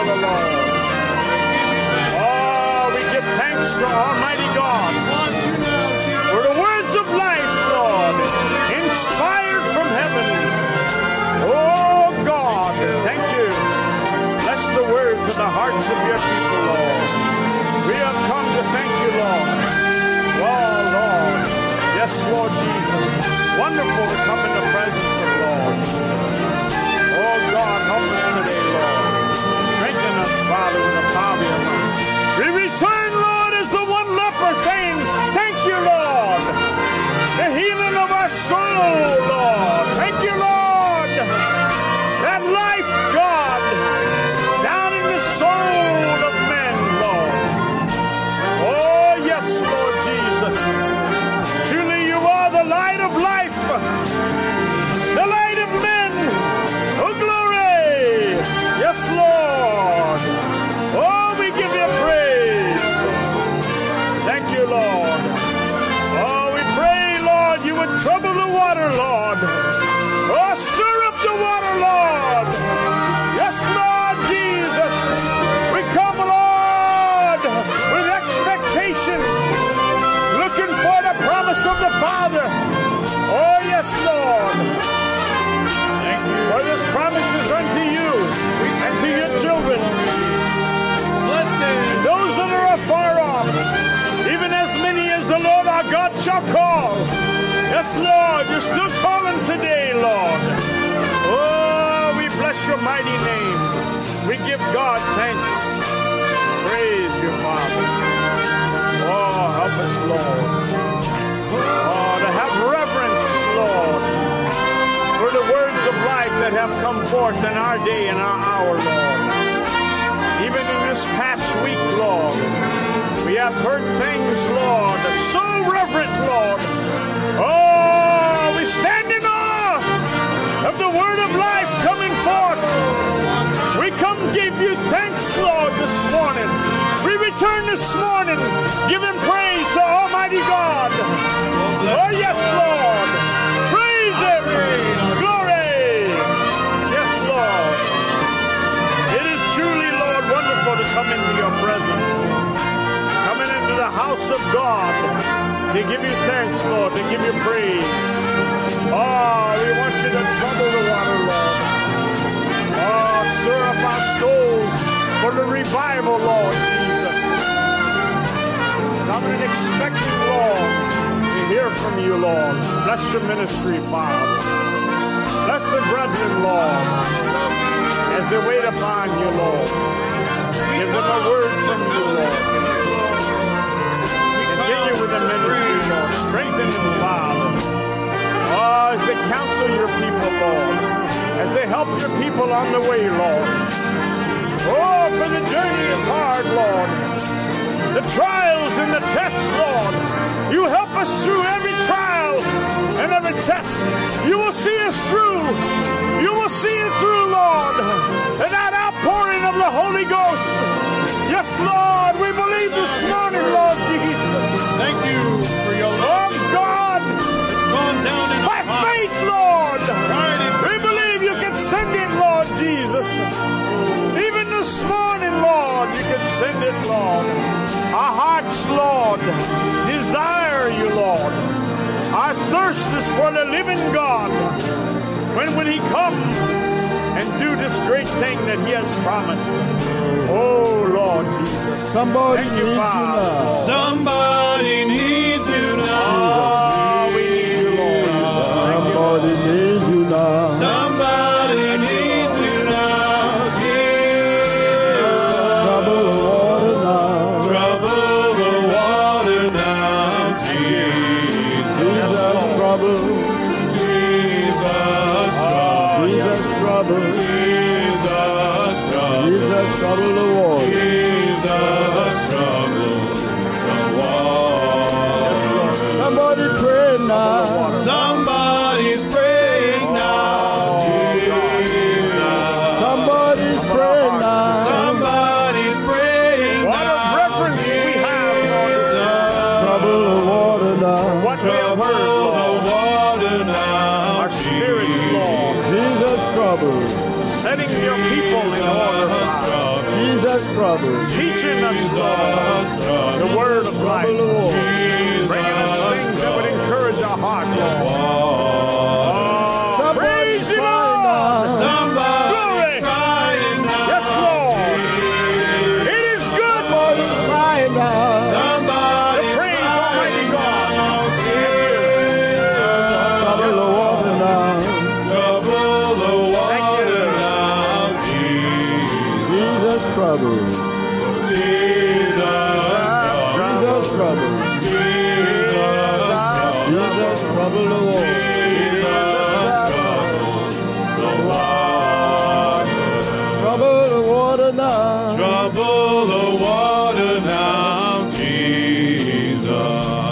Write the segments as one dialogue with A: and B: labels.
A: of the Lord. Oh, we give thanks to Almighty God for the words of life, Lord, inspired from heaven. Oh, God, thank you. Bless the word to the hearts of your people, Lord. We have come to thank you, Lord. Oh, Lord. Yes, Lord Jesus. Wonderful to come in the presence of Lord. Oh, God, help us today, Lord. Strengthen us, Father, with the power of your might. We return, Lord, as the one leper saying, thank you, Lord. The healing of our soul, Lord. Thank you, Lord. That life, God, down in the soul of men, Lord. Oh, yes, Lord Jesus. Truly, you are the light of life. The light of men. Oh, glory. Yes, Lord. Oh, we give you praise. Thank you, Lord. Oh, we pray, Lord, you would trouble the water, Lord. Oh, stir up the water, Lord. Yes, Lord Jesus. We come, Lord, with expectation, looking for the promise of the Father. Oh, yes, Lord. Thank you. For this promise is unto you and to your children. Blessed. Those that are afar off, even as many as the Lord our God shall call. Yes, Lord, you're still calling today, Lord. Oh, we bless your mighty name. We give God thanks. Praise you, Father. Oh, help us, Lord. Oh, to have reverence, Lord, for the words of life that have come forth in our day and our hour, Lord. Even in this past week, Lord, we have heard things, Lord, so reverent, Lord. Oh, we stand in awe of the word of life coming forth. We come give you thanks, Lord, this morning. We return this morning giving praise to Almighty God. Oh, yes, Lord. Praise Him. Glory. Yes, Lord. It is truly, Lord, wonderful to come into your presence. Coming into the house of God to give you thanks, Lord, to give you praise. Oh, we want you to trouble the water, Lord. Oh, stir up our souls for the revival, Lord Jesus. Coming and expecting, Lord, to hear from you, Lord. Bless your ministry, Father. Bless the brethren, Lord, as they wait upon you, Lord. Give them a word from you, Lord. Continue with the ministry, Lord. Strengthen them, Father. Oh, as they counsel your people, Lord. As they help your people on the way, Lord. Oh, for the journey is hard, Lord. The trials and the tests, Lord. You help us through every trial and every test. You will see us through. You will see it through, Lord. And that outpouring of the Holy Ghost. Yes, Lord, we believe this morning, Lord Jesus.
B: Thank you for your love.
A: Oh, God.
B: It's gone down in
A: by faith, Lord. We believe you can send it, Lord Jesus. Even this morning, Lord, you can send it, Lord. Our hearts, Lord, desire you, Lord. Our thirst is for the living God. When will He come and do this great thing that He has promised? Oh, Lord Jesus.
C: Somebody
A: Thank you,
C: needs
A: Father.
C: you now.
B: Somebody needs you now.
A: Oh, we need you, Lord.
C: Somebody needs you now.
B: Somebody needs you now. Jesus.
C: Trouble the water now.
B: Trouble the water now. Jesus.
C: Jesus trouble.
B: Jesus trouble.
C: Jesus trouble.
B: Jesus trouble.
C: Jesus trouble the water.
B: Jesus trouble the water.
C: Somebody pray now.
B: Somebody's praying now. Jesus.
C: Somebody's praying now.
B: Somebody's praying
A: What a
B: now.
A: reverence we have, Lord.
C: Trouble the water now.
A: What we have heard, Lord.
B: The water now.
A: Our spirits, Lord.
C: Jesus trouble.
A: Setting your people in order, Father.
C: trouble.
A: teaching us, Lord, the word of life,
C: Trouble the Lord.
A: bringing us things that would encourage our heart, Lord. Oh,
C: Somebody's
A: praise you,
C: crying
A: Lord.
C: now.
A: Glory. Yes, Lord. It is good
C: Somebody's crying now.
A: to praise Almighty God.
C: Trouble the water now. Jesus trouble. Jesus trouble. Jesus trouble the water. Trouble the water now.
B: Trouble the water now, Jesus.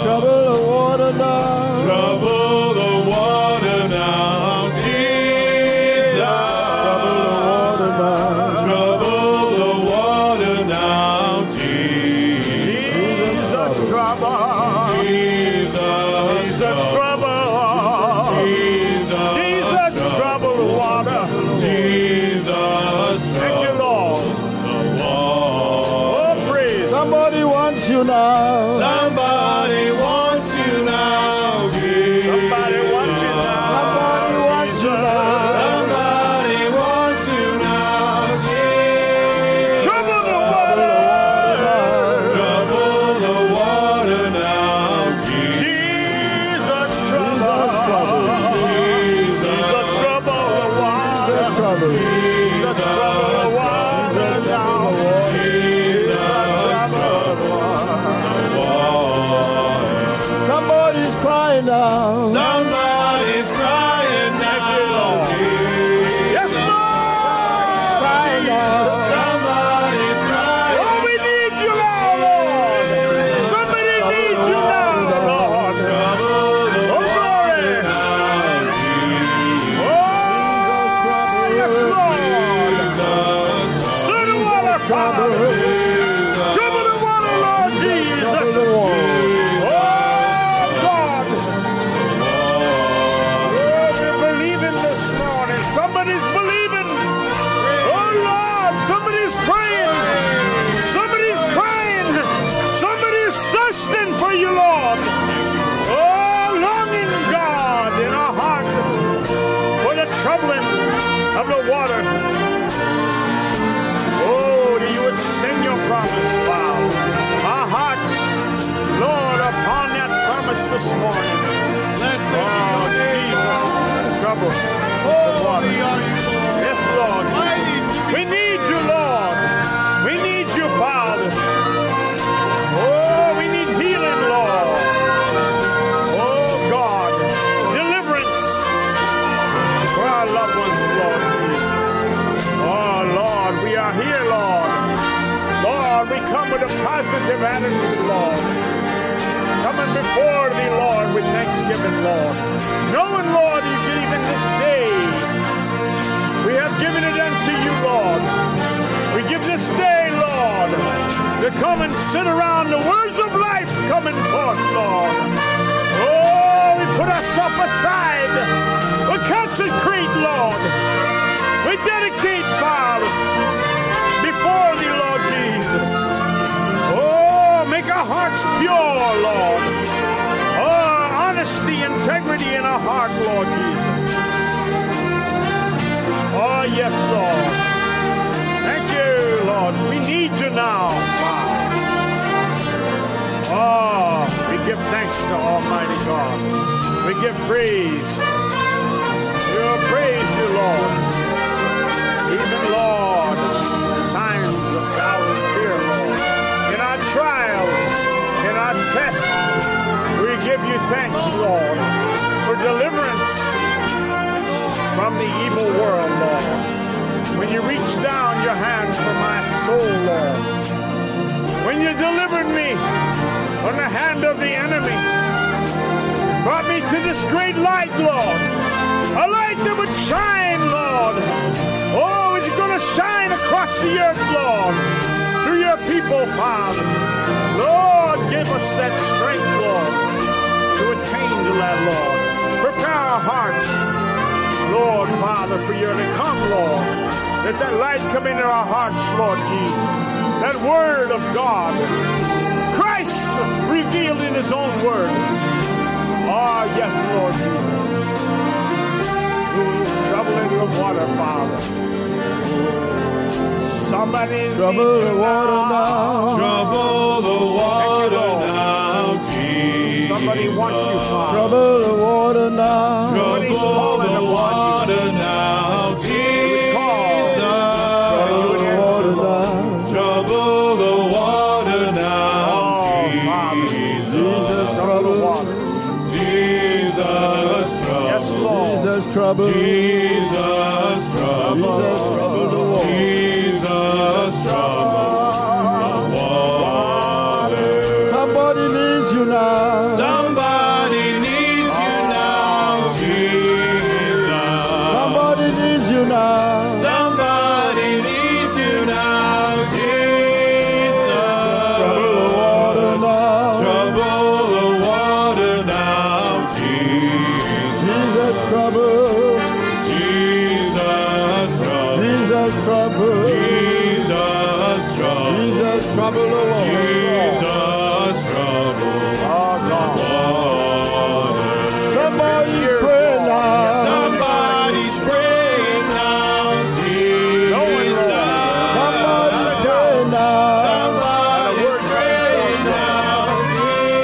C: Trouble the water now.
B: Trouble the water now, Jesus.
C: Trouble the water now.
B: Trouble the water now,
A: Jesus trouble.
B: Jesus
A: trouble. Jesus trouble the water. Thank you, Lord. Oh, praise.
C: Somebody wants you now.
B: Somebody wants you now, Jesus.
A: Somebody wants you now.
C: Somebody wants you now.
B: Somebody wants you now, Jesus.
A: Trouble the water.
B: Trouble the water now, Jesus.
A: Jesus trouble. Jesus trouble the water.
C: Trouble.
A: Jesus trouble the water now.
C: Somebody's crying now.
B: Somebody's crying now, Jesus.
A: Yes, Lord.
C: Crying now.
B: Somebody's crying.
A: Oh, we need you now, Lord. Somebody needs you now, Lord. Oh, glory. Oh, yes, Lord. Stir the water, Father. Trouble the water, Lord Jesus.
C: The water.
A: Oh, God. Oh, we're believing this morning. Somebody's believing. Oh, Lord. Somebody's praying. Somebody's crying. Somebody's thirsting for you, Lord. Oh, longing, God, in our heart for the troubling of the water. Oh, that you would send your promise, Father. Our hearts, Lord, upon that promise this morning. Oh, Jesus, trouble the water. Yes, Lord. We need you, Lord. We need you, Father. Oh, we need healing, Lord. Oh, God. Deliverance for our loved ones, Lord. Oh, Lord, we are here, Lord. Lord, we come with a positive attitude, Lord. Coming before thee, Lord, with thanksgiving, Lord. Knowing, Lord, you can even this day. We have given it unto you, Lord. We give this day, Lord, to come and sit around the words of life coming forth, Lord. Oh, we put ourselves aside. We consecrate, Lord. We dedicate, Father, before thee, Lord Jesus. Oh, make our hearts pure, Lord. Oh, honesty, integrity in our heart, Lord Jesus. Oh, yes, Lord. Thank you, Lord. We need you now, Father. Oh, we give thanks to Almighty God. We give praise. We'll praise you, Lord. Even, Lord, times of doubt and fear, Lord. In our trial, in our test, we give you thanks, Lord, for deliverance from the evil world, Lord. When you reached down your hand for my soul, Lord. When you delivered me from the hand of the enemy, brought me to this great light, Lord. A light that would shine, Lord. Oh, it's going to shine across the earth, Lord, through your people, Father. Lord, give us that strength, Lord, to attain to that, Lord. Prepare our hearts, Lord, Father, for your to come, Lord. Let that light come into our hearts, Lord Jesus. That word of God. Christ revealed in his own word. Oh, yes, Lord Jesus. Trouble in the water, Father. Somebody
C: Trouble the water now.
B: Trouble the water now, Jesus.
A: Somebody wants you, Father.
C: Trouble the water now.
A: Somebody's calling
B: Trouble the
A: upon
B: water now, Jesus.
C: Trouble the water now.
B: Trouble the water now, Jesus.
C: Jesus trouble.
B: Jesus trouble.
A: Yes, Lord.
C: Jesus trouble.
B: Jesus trouble.
C: Jesus trouble the water.
B: Jesus trouble the water.
C: Somebody needs you now.
B: Somebody needs you now, Jesus.
C: Somebody needs you now.
B: Somebody needs you now, Jesus.
C: Trouble the water now.
B: Trouble the water now, Jesus.
C: Jesus trouble.
B: Jesus trouble.
C: Jesus trouble.
B: Jesus trouble.
C: Jesus trouble the water.
B: Jesus trouble.
A: Oh, God.
C: Somebody's praying now.
B: Somebody's praying now, Jesus.
C: Somebody's praying now.
B: Somebody's praying now,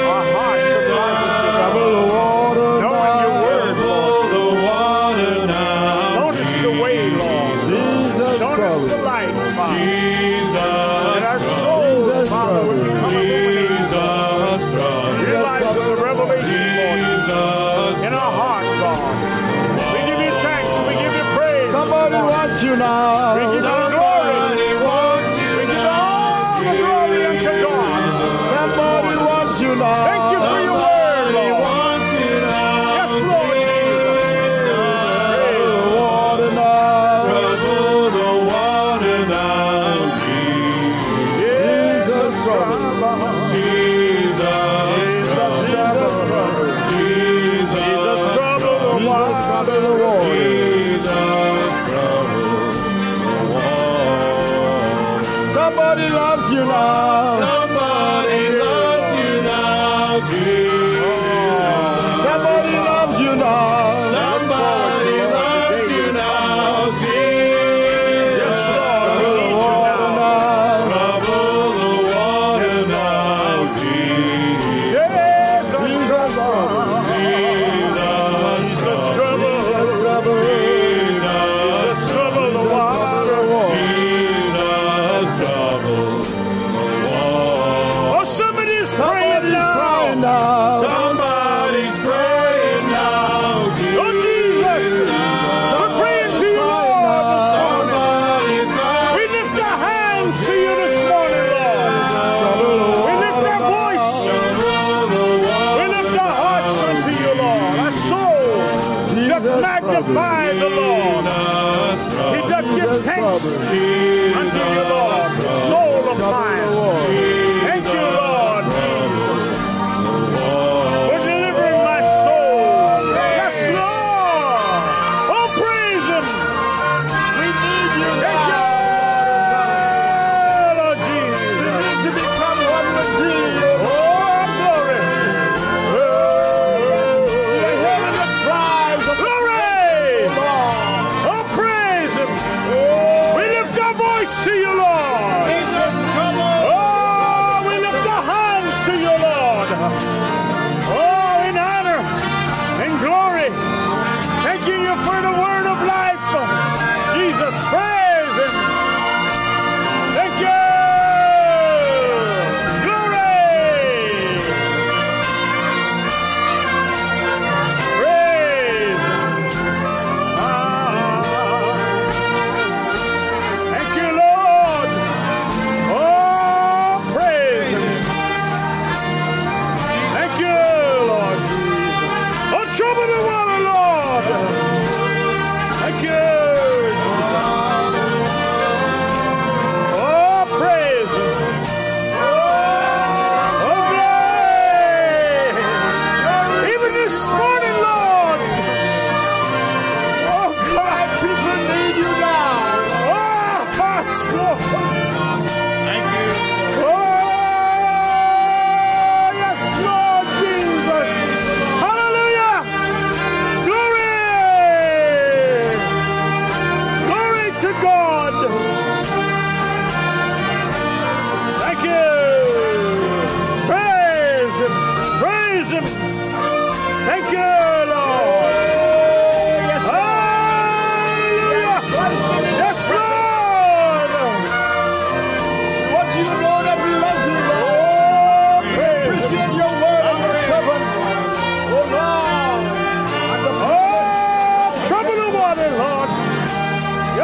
A: Our hearts are blinded to
C: Trouble the water
A: knowing your
C: now.
A: word, Lord.
B: the water now.
A: Show us the way, Lord.
C: Jesus
A: Show us the
C: trouble.
A: light, Father.
B: Jesus
A: That our souls,
C: Jesus
A: Father, would become illuminated.
B: Jesus trouble.
A: Realize the revelation, Lord,
B: Jesus
A: in our heart, God. We give you thanks. We give you praise.
C: Somebody wants you
A: We
C: now.
A: give you glory.
B: Somebody wants you
A: We give you
B: now.
A: all the glory unto God.
C: Somebody wants you now.
A: Thank you for your word,
B: Somebody
A: Lord.
B: wants you now.
A: Yes, Lord
C: Trouble the water now.
B: Trouble the water now, Jesus.
C: Jesus trouble.
B: Jesus.
C: Jesus trouble.
A: Jesus trouble the
C: Jesus
A: water.
C: trouble the water.
B: Jesus trouble the water.
C: Somebody loves you now.
B: Somebody loves you now, Jesus.
C: Somebody loves you now.
B: Somebody loves you now, Jesus.
C: Trouble the water now.
B: Trouble the water now, Jesus.
A: Yes,
C: Jesus trouble.
B: Jesus
A: trouble.
C: Jesus trouble.
A: Jesus trouble the water.
B: Jesus trouble the water.
A: Oh, somebody's praying
C: Somebody's
A: now.
C: crying now.
B: Somebody's praying now, Jesus.
A: Oh, Jesus. We're praying to you, Lord, this morning.
B: Somebody's crying.
A: We lift our hands to you this morning, Lord. We lift our voice. We lift our hearts unto you, Lord. Our soul doth
C: Jesus
A: magnify the Lord. He doth give thanks unto you, Lord. Soul of mine. Thank you, Lord Jesus, for delivering my soul. Yes, Lord. Oh, praise him.
C: We need you
A: Thank you,
C: now.
A: Lord Jesus.
C: We need to become one with thee.
A: Oh, glory.
C: We're hearing the cries of
A: Glory.
C: God.
A: Oh, praise him. We lift our voice to you, Lord.
C: Jesus trouble.
A: Oh, we lift our hands to you, Lord. Oh, in honor and glory. Thanking you for the word of life. Jesus, praise him. Thank you. Glory. Praise him. Thank you, Lord. Oh, praise him. Thank you, Lord Jesus. Oh, trouble the water, Lord. Thank you. Oh, praise him. Oh, glory. Even this morning, Lord. Oh, God, people need you now. Oh,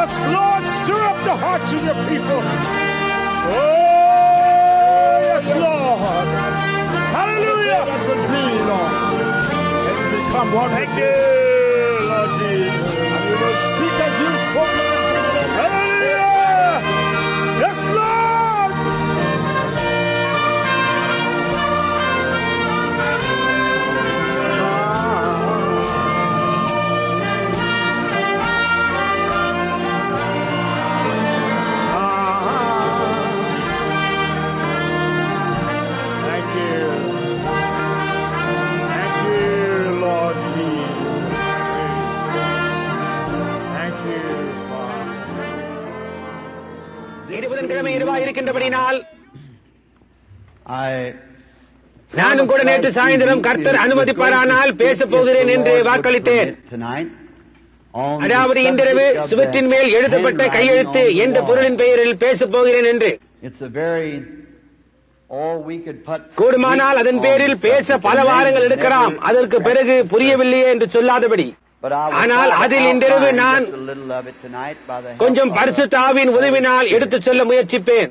A: Yes, Lord, stir up the hearts of your people. Oh, yes, Lord. Hallelujah.
C: That will be, Lord. Let us become one.
A: Thank you, Lord Jesus.
C: And we will speak as you spoke.
A: Hallelujah. Yes, Lord. Thank you. Thank you, Lord Jesus. Thank you, Father.
D: புதன்கிழமை இரவாக இருக்கின்றபடினால் நானும் கூட நேற்று சாயந்தரம் கர்த்தர் அனுமதிப்பாரானால் பேசப் போகிறேன் என்று வாக்களித்தேன். அதாவது இன்றிரவு சுவற்றின் மேல் எழுதப்பட்ட கையெழுத்து என்ற பொருளின் பெயரில் பேசப் போகிறேன் என்று. கூடுமானால் அதன் பேரில் பேச பல வாரங்கள் எடுக்கலாம், அதற்கு பிறகு புரியவில்லையே என்று சொல்லாதபடி. ஆனால் அதில் இன்றிரவு நான் கொஞ்சம் பரிசுத்த ஆவியின் உதவினால் எடுத்துச் சொல்ல முயற்சிப்பேன்.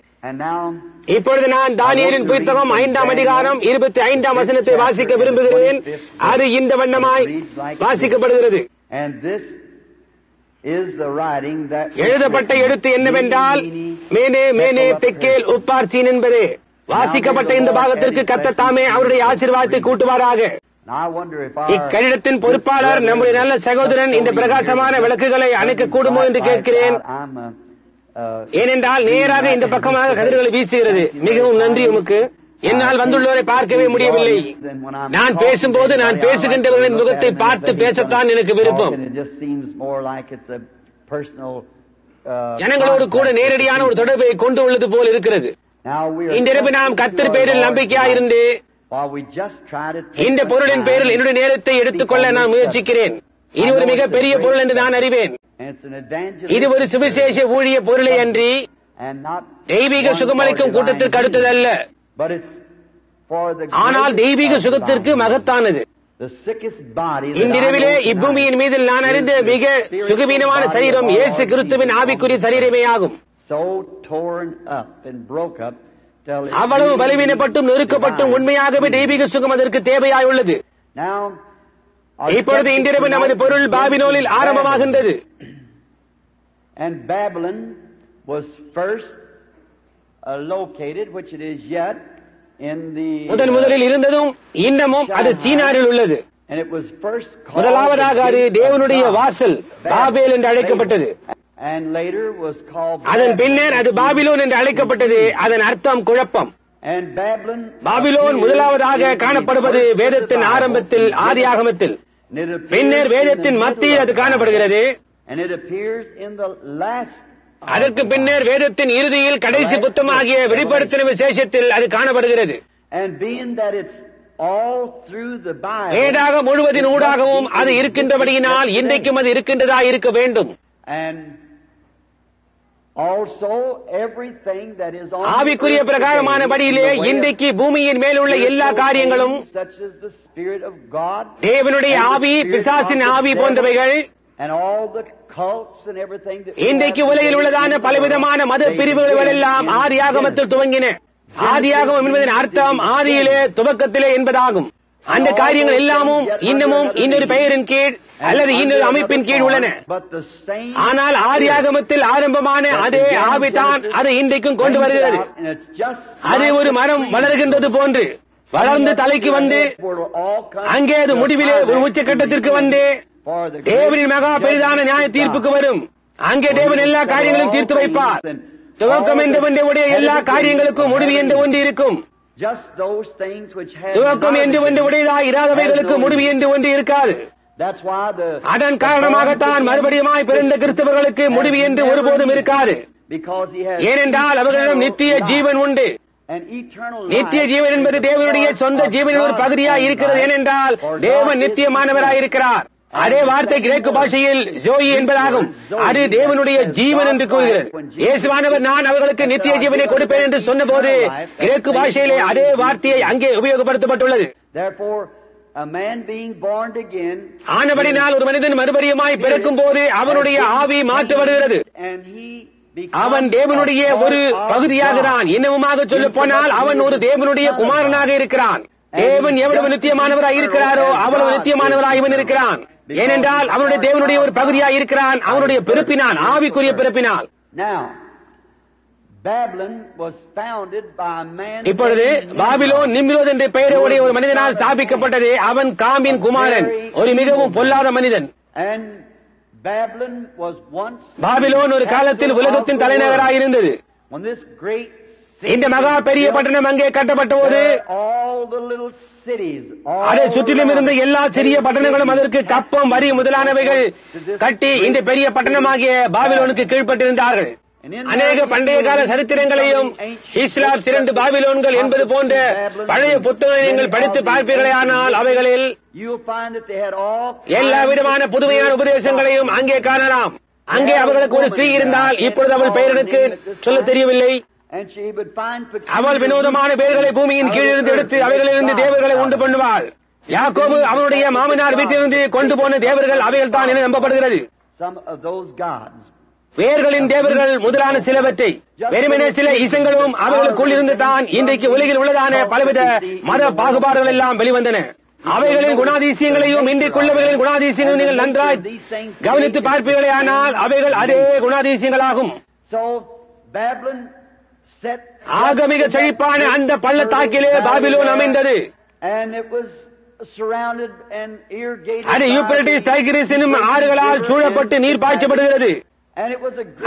D: இப்பொழுது நான் தானியேலின் புத்தகம் 5ஆம் அதிகாரம் 25ஆம் வசனத்தை வாசிக்க விரும்புகிறேன். அது இந்த வண்ணமாய் வாசிக்கப்படுகிறது. எழுதப்பட்ட எழுத்து என்னவென்றால் மேனே மேனே தெக்கேல் உப்பார்சீன் என்பதே. வாசிக்கப்பட்ட இந்த பாகத்திற்கு கர்த்தர் தாமே அவருடைய ஆசீர்வாதத்தை கூட்டுவாராக. இக்கடிதத்தின் பொறுப்பாளர் நம்முடைய நல்ல சகோதரன் இந்த பிரகாசமான விளக்குகளை அணைக்க கூடுமோ என்று கேட்கிறேன். ஏனென்றால் நேராக இந்த பக்கமாக கதிர்களை வீசுகிறது. மிகவும் நன்றி உமக்கு. என்னால் வந்துள்ளவரை பார்க்கவே முடியவில்லை. நான் பேசும்போது நான் பேசுகின்றவர்களின் முகத்தை பார்த்து பேசத்தான் எனக்கு விருப்பம். ஜனங்களோடு கூட நேரடியான ஒரு தொடர்பை கொண்டு உள்ளது போல் இருக்கிறது. இன்றிரவு நாம் கர்த்தர் பேரில் நம்பிக்கையாயிருந்து இந்த பொருளின் பேரில் என்னுடைய நேரத்தை எடுத்துக்கொள்ள நான் முயற்சிக்கிறேன். இது ஒரு மிக பெரிய பொருள் என்று நான் அறிவேன். இது ஒரு சுவிசேஷ ஊழிய பொருளை அன்றி தெய்வீக சுகமளிக்கும் கூட்டத்திற்கு அடுத்ததல்ல, ஆனால் தெய்வீக சுகத்திற்கு மகத்தானது. இன்றிரவிலே இப்பூமியின் மீது நான் அறிந்த மிக சுகவீனமான சரீரம் இயேசு கிறிஸ்துவின் ஆவிக்குரிய சரீரமே ஆகும். அவ்வளவு பலவீனப்பட்டும் நெருக்கப்பட்டும் உண்மையாகவே தெய்வீக சுகம் அதற்கு தேவையாயுள்ளது. இப்பொழுது இன்றிரவு நமது பொருள் பாபிலோனில் ஆரம்பமாகின்றது.
E: And Babylon was first located, which it is yet, in the
D: முதலில் இருந்ததும் இன்னமும் அது சீனாரில் உள்ளது.
E: and it was first called
D: முதலாவதாக அது தேவனுடைய வாசல் பாபேல் என்று அழைக்கப்பட்டது.
E: and later was called
D: அதன் பின்னர் அது பாபிலோன் என்று அழைக்கப்பட்டது. அதன் அர்த்தம் குழப்பம்.
E: and Babylon
D: பாபிலோன் முதலாவதாக காணப்படுவது வேதத்தின் ஆரம்பத்தில் ஆதியாகமத்தில், பின்னர் வேதத்தின் மத்தியில் அது காணப்படுகிறது.
E: and it appears in the last
D: அதற்கு பின்னர் வேதத்தின் இறுதியில் கடைசி புத்தகமாகிய வெளிப்படுத்தின விசேஷத்தில் அது காணப்படுகிறது.
E: and being that it's all through the Bible,
D: வேதாக முழுவதின் ஊடாகவும் அது இருக்கின்றபடியினால் இன்றைக்கும் அது இருக்கின்றதா இருக்க வேண்டும்.
E: and also everything that is on
D: ஆவிக்குரிய பிரகாரமான படியிலே இன்றைக்கு பூமியின் மேலுள்ள எல்லா காரியங்களும்
E: such as the Spirit of God,
D: தேவனுடைய ஆவி, பிசாசின் ஆவி போன்றவைகள்,
E: and all the cults and everything that
D: இன்றைக்கு உலகில் உள்ளதான பலவிதமான மத பிரிவுகள் எல்லாம் ஆதியாகமத்தில் துவங்கின. ஆதியாகமம் என்பதன் அர்த்தம் ஆதியிலே துவக்கத்திலே என்பதாகும். அந்த காரியங்கள் எல்லாமும் இன்னமும் இன்னொரு பெயரின் கீழ் அல்லது இன்னொரு அமைப்பின் கீழ் உள்ளன. ஆனால் ஆதியாகமத்தில் ஆரம்பமான அதே ஆவிதான் அதை இன்றைக்கும் கொண்டு வருகிறது. அது ஒரு மரம் வளர்கின்றது போன்று வளர்ந்து தலைக்கு வந்து அங்கே அது முடிவிலே ஒரு உச்சக்கட்டத்திற்கு வந்து தேவனின் மகா பெரிதான நியாய தீர்ப்புக்கு வரும். அங்கே தேவன் எல்லா காரியங்களும் தீர்த்து வைப்பார். துவக்கம் என்று ஒன்றுடைய எல்லா காரியங்களுக்கும் முடிவு என்று ஒன்று இருக்கும். துவக்கம் என்று ஒன்று உடையதாய் இராதவைகளுக்கு முடிவு என்று ஒன்று இருக்காது. அதன் காரணமாகத்தான் மறுபடியுமாய் பிறந்த கிறிஸ்தவர்களுக்கு முடிவு என்று ஒருபோதும் இருக்காது. ஏனென்றால் அவர்களிடம் நித்திய ஜீவன் உண்டு. நித்திய ஜீவன் என்பது தேவனுடைய சொந்த ஜீவனின் ஒரு பகுதியாய் இருக்கிறது. ஏனென்றால் தேவன் நித்தியமானவராய் இருக்கிறார். அதே வார்த்தை கிரேக்கு பாஷையில் ஜோயி என்பதாகும். அது தேவனுடைய ஜீவன் என்று கூறுகிறது. இயேசுவானவர் நான் அவர்களுக்கு நித்திய ஜீவனை கொடுப்பேன் என்று சொன்ன போது கிரேக்கு பாஷையிலே அதே வார்த்தையை அங்கே உபயோகப்படுத்தப்பட்டுள்ளது.
E: a man being born again,
D: ஆனபடினால் ஒரு மனிதன் மறுபடியுமாய் பிறக்கும் போது அவனுடைய ஆவி மாற்றப்படுகிறது.
E: and he
D: அவன் தேவனுடைய ஒரு பகுதியாகிறான். இன்னமுமாக சொல்ல போனால் அவன் ஒரு தேவனுடைய குமாரனாக இருக்கிறான். தேவன் எவ்வளவு நித்தியமானவராய் இருக்கிறாரோ அவ்வளவு நித்தியமானவராய் இவன் இருக்கிறான். ஏனென்றால் அவனுடைய தேவனுடைய ஒரு பகுதியாய் இருக்கிறான். அவனுடைய பிறப்பினால், ஆவிக்குரிய பிறப்பினால்.
E: Now, Babylon was founded by a man.
D: இப்பொழுது பாபிலோன் நிம்ரோத் என்ற பெயருடைய ஒரு மனிதனால் ஸ்தாபிக்கப்பட்டது. அவன் காமின் குமாரன், ஒரு மிகவும் பொல்லாத மனிதன்.
E: And Babylon was once.
D: Babylon ஒரு காலத்தில் உலகத்தின் தலைநகராக இருந்தது.
E: When this great
D: இந்த மகா பெரிய பட்டணம் அங்கே கட்டப்பட்ட போது
E: all the little cities,
D: அதை சுற்றிலும் இருந்த எல்லா சிறிய பட்டணங்களும் அதற்கு கப்பம், வரி முதலானவைகள் கட்டி இந்த பெரிய பட்டணமாகிய பாபிலோனுக்கு கீழ்ப்பட்டிருந்தார்கள். அநேக பண்டைய கால சரித்திரங்களையும் இஸ்லாம் சிறந்து பாபிலோன்கள் என்பது போன்ற பழைய புத்தகங்கள் படித்து பார்ப்பீர்களே, ஆனால் அவைகளில் எல்லா விதமான புதுமையான உபதேசங்களையும் அங்கே காணலாம். அங்கே அவர்களுக்கு ஒரு ஸ்திரீ இருந்தால், இப்பொழுது அவள் பெயர் எனக்கு சொல்ல தெரியவில்லை. அவள் வினோதமான பெயர்களை பூமியின் கீழிருந்து எடுத்து அவைகளிலிருந்து தேவர்களை உண்டு பண்ணுவாள். யாக்கோபு அவனுடைய மாமனார் வீட்டிலிருந்து கொண்டு போன தேவர்கள் அவைகள் தான் என நம்பப்படுகிறது. வேர்களின் தேவர்கள் முதலான சிலவற்றை வெறுமனே சில இசங்களும் அவர்களுக்குள் இருந்து தான் இன்றைக்கு உலகில் உள்ளதான பலவித மத பாகுபாடுகள் எல்லாம் வெளிவந்தன. அவைகளின் குணாதிசயங்களையும் இன்றைக்குள்ளவைகளின் குணாதிசயங்களையும் நீங்கள் நன்றாய் கவனித்து பார்ப்பீர்களே, ஆனால் அவைகள் அதே குணாதிசயங்களாகும். ஆகமிக செழிப்பான அந்த பள்ளத்தாக்கிலே பாபிலோன் அமைந்தது. அது யூப்ரட்டிஸ், டைகிரிஸ் என்னும் ஆறுகளால் சூழப்பட்டு நீர் பாய்ச்சப்படுகிறது.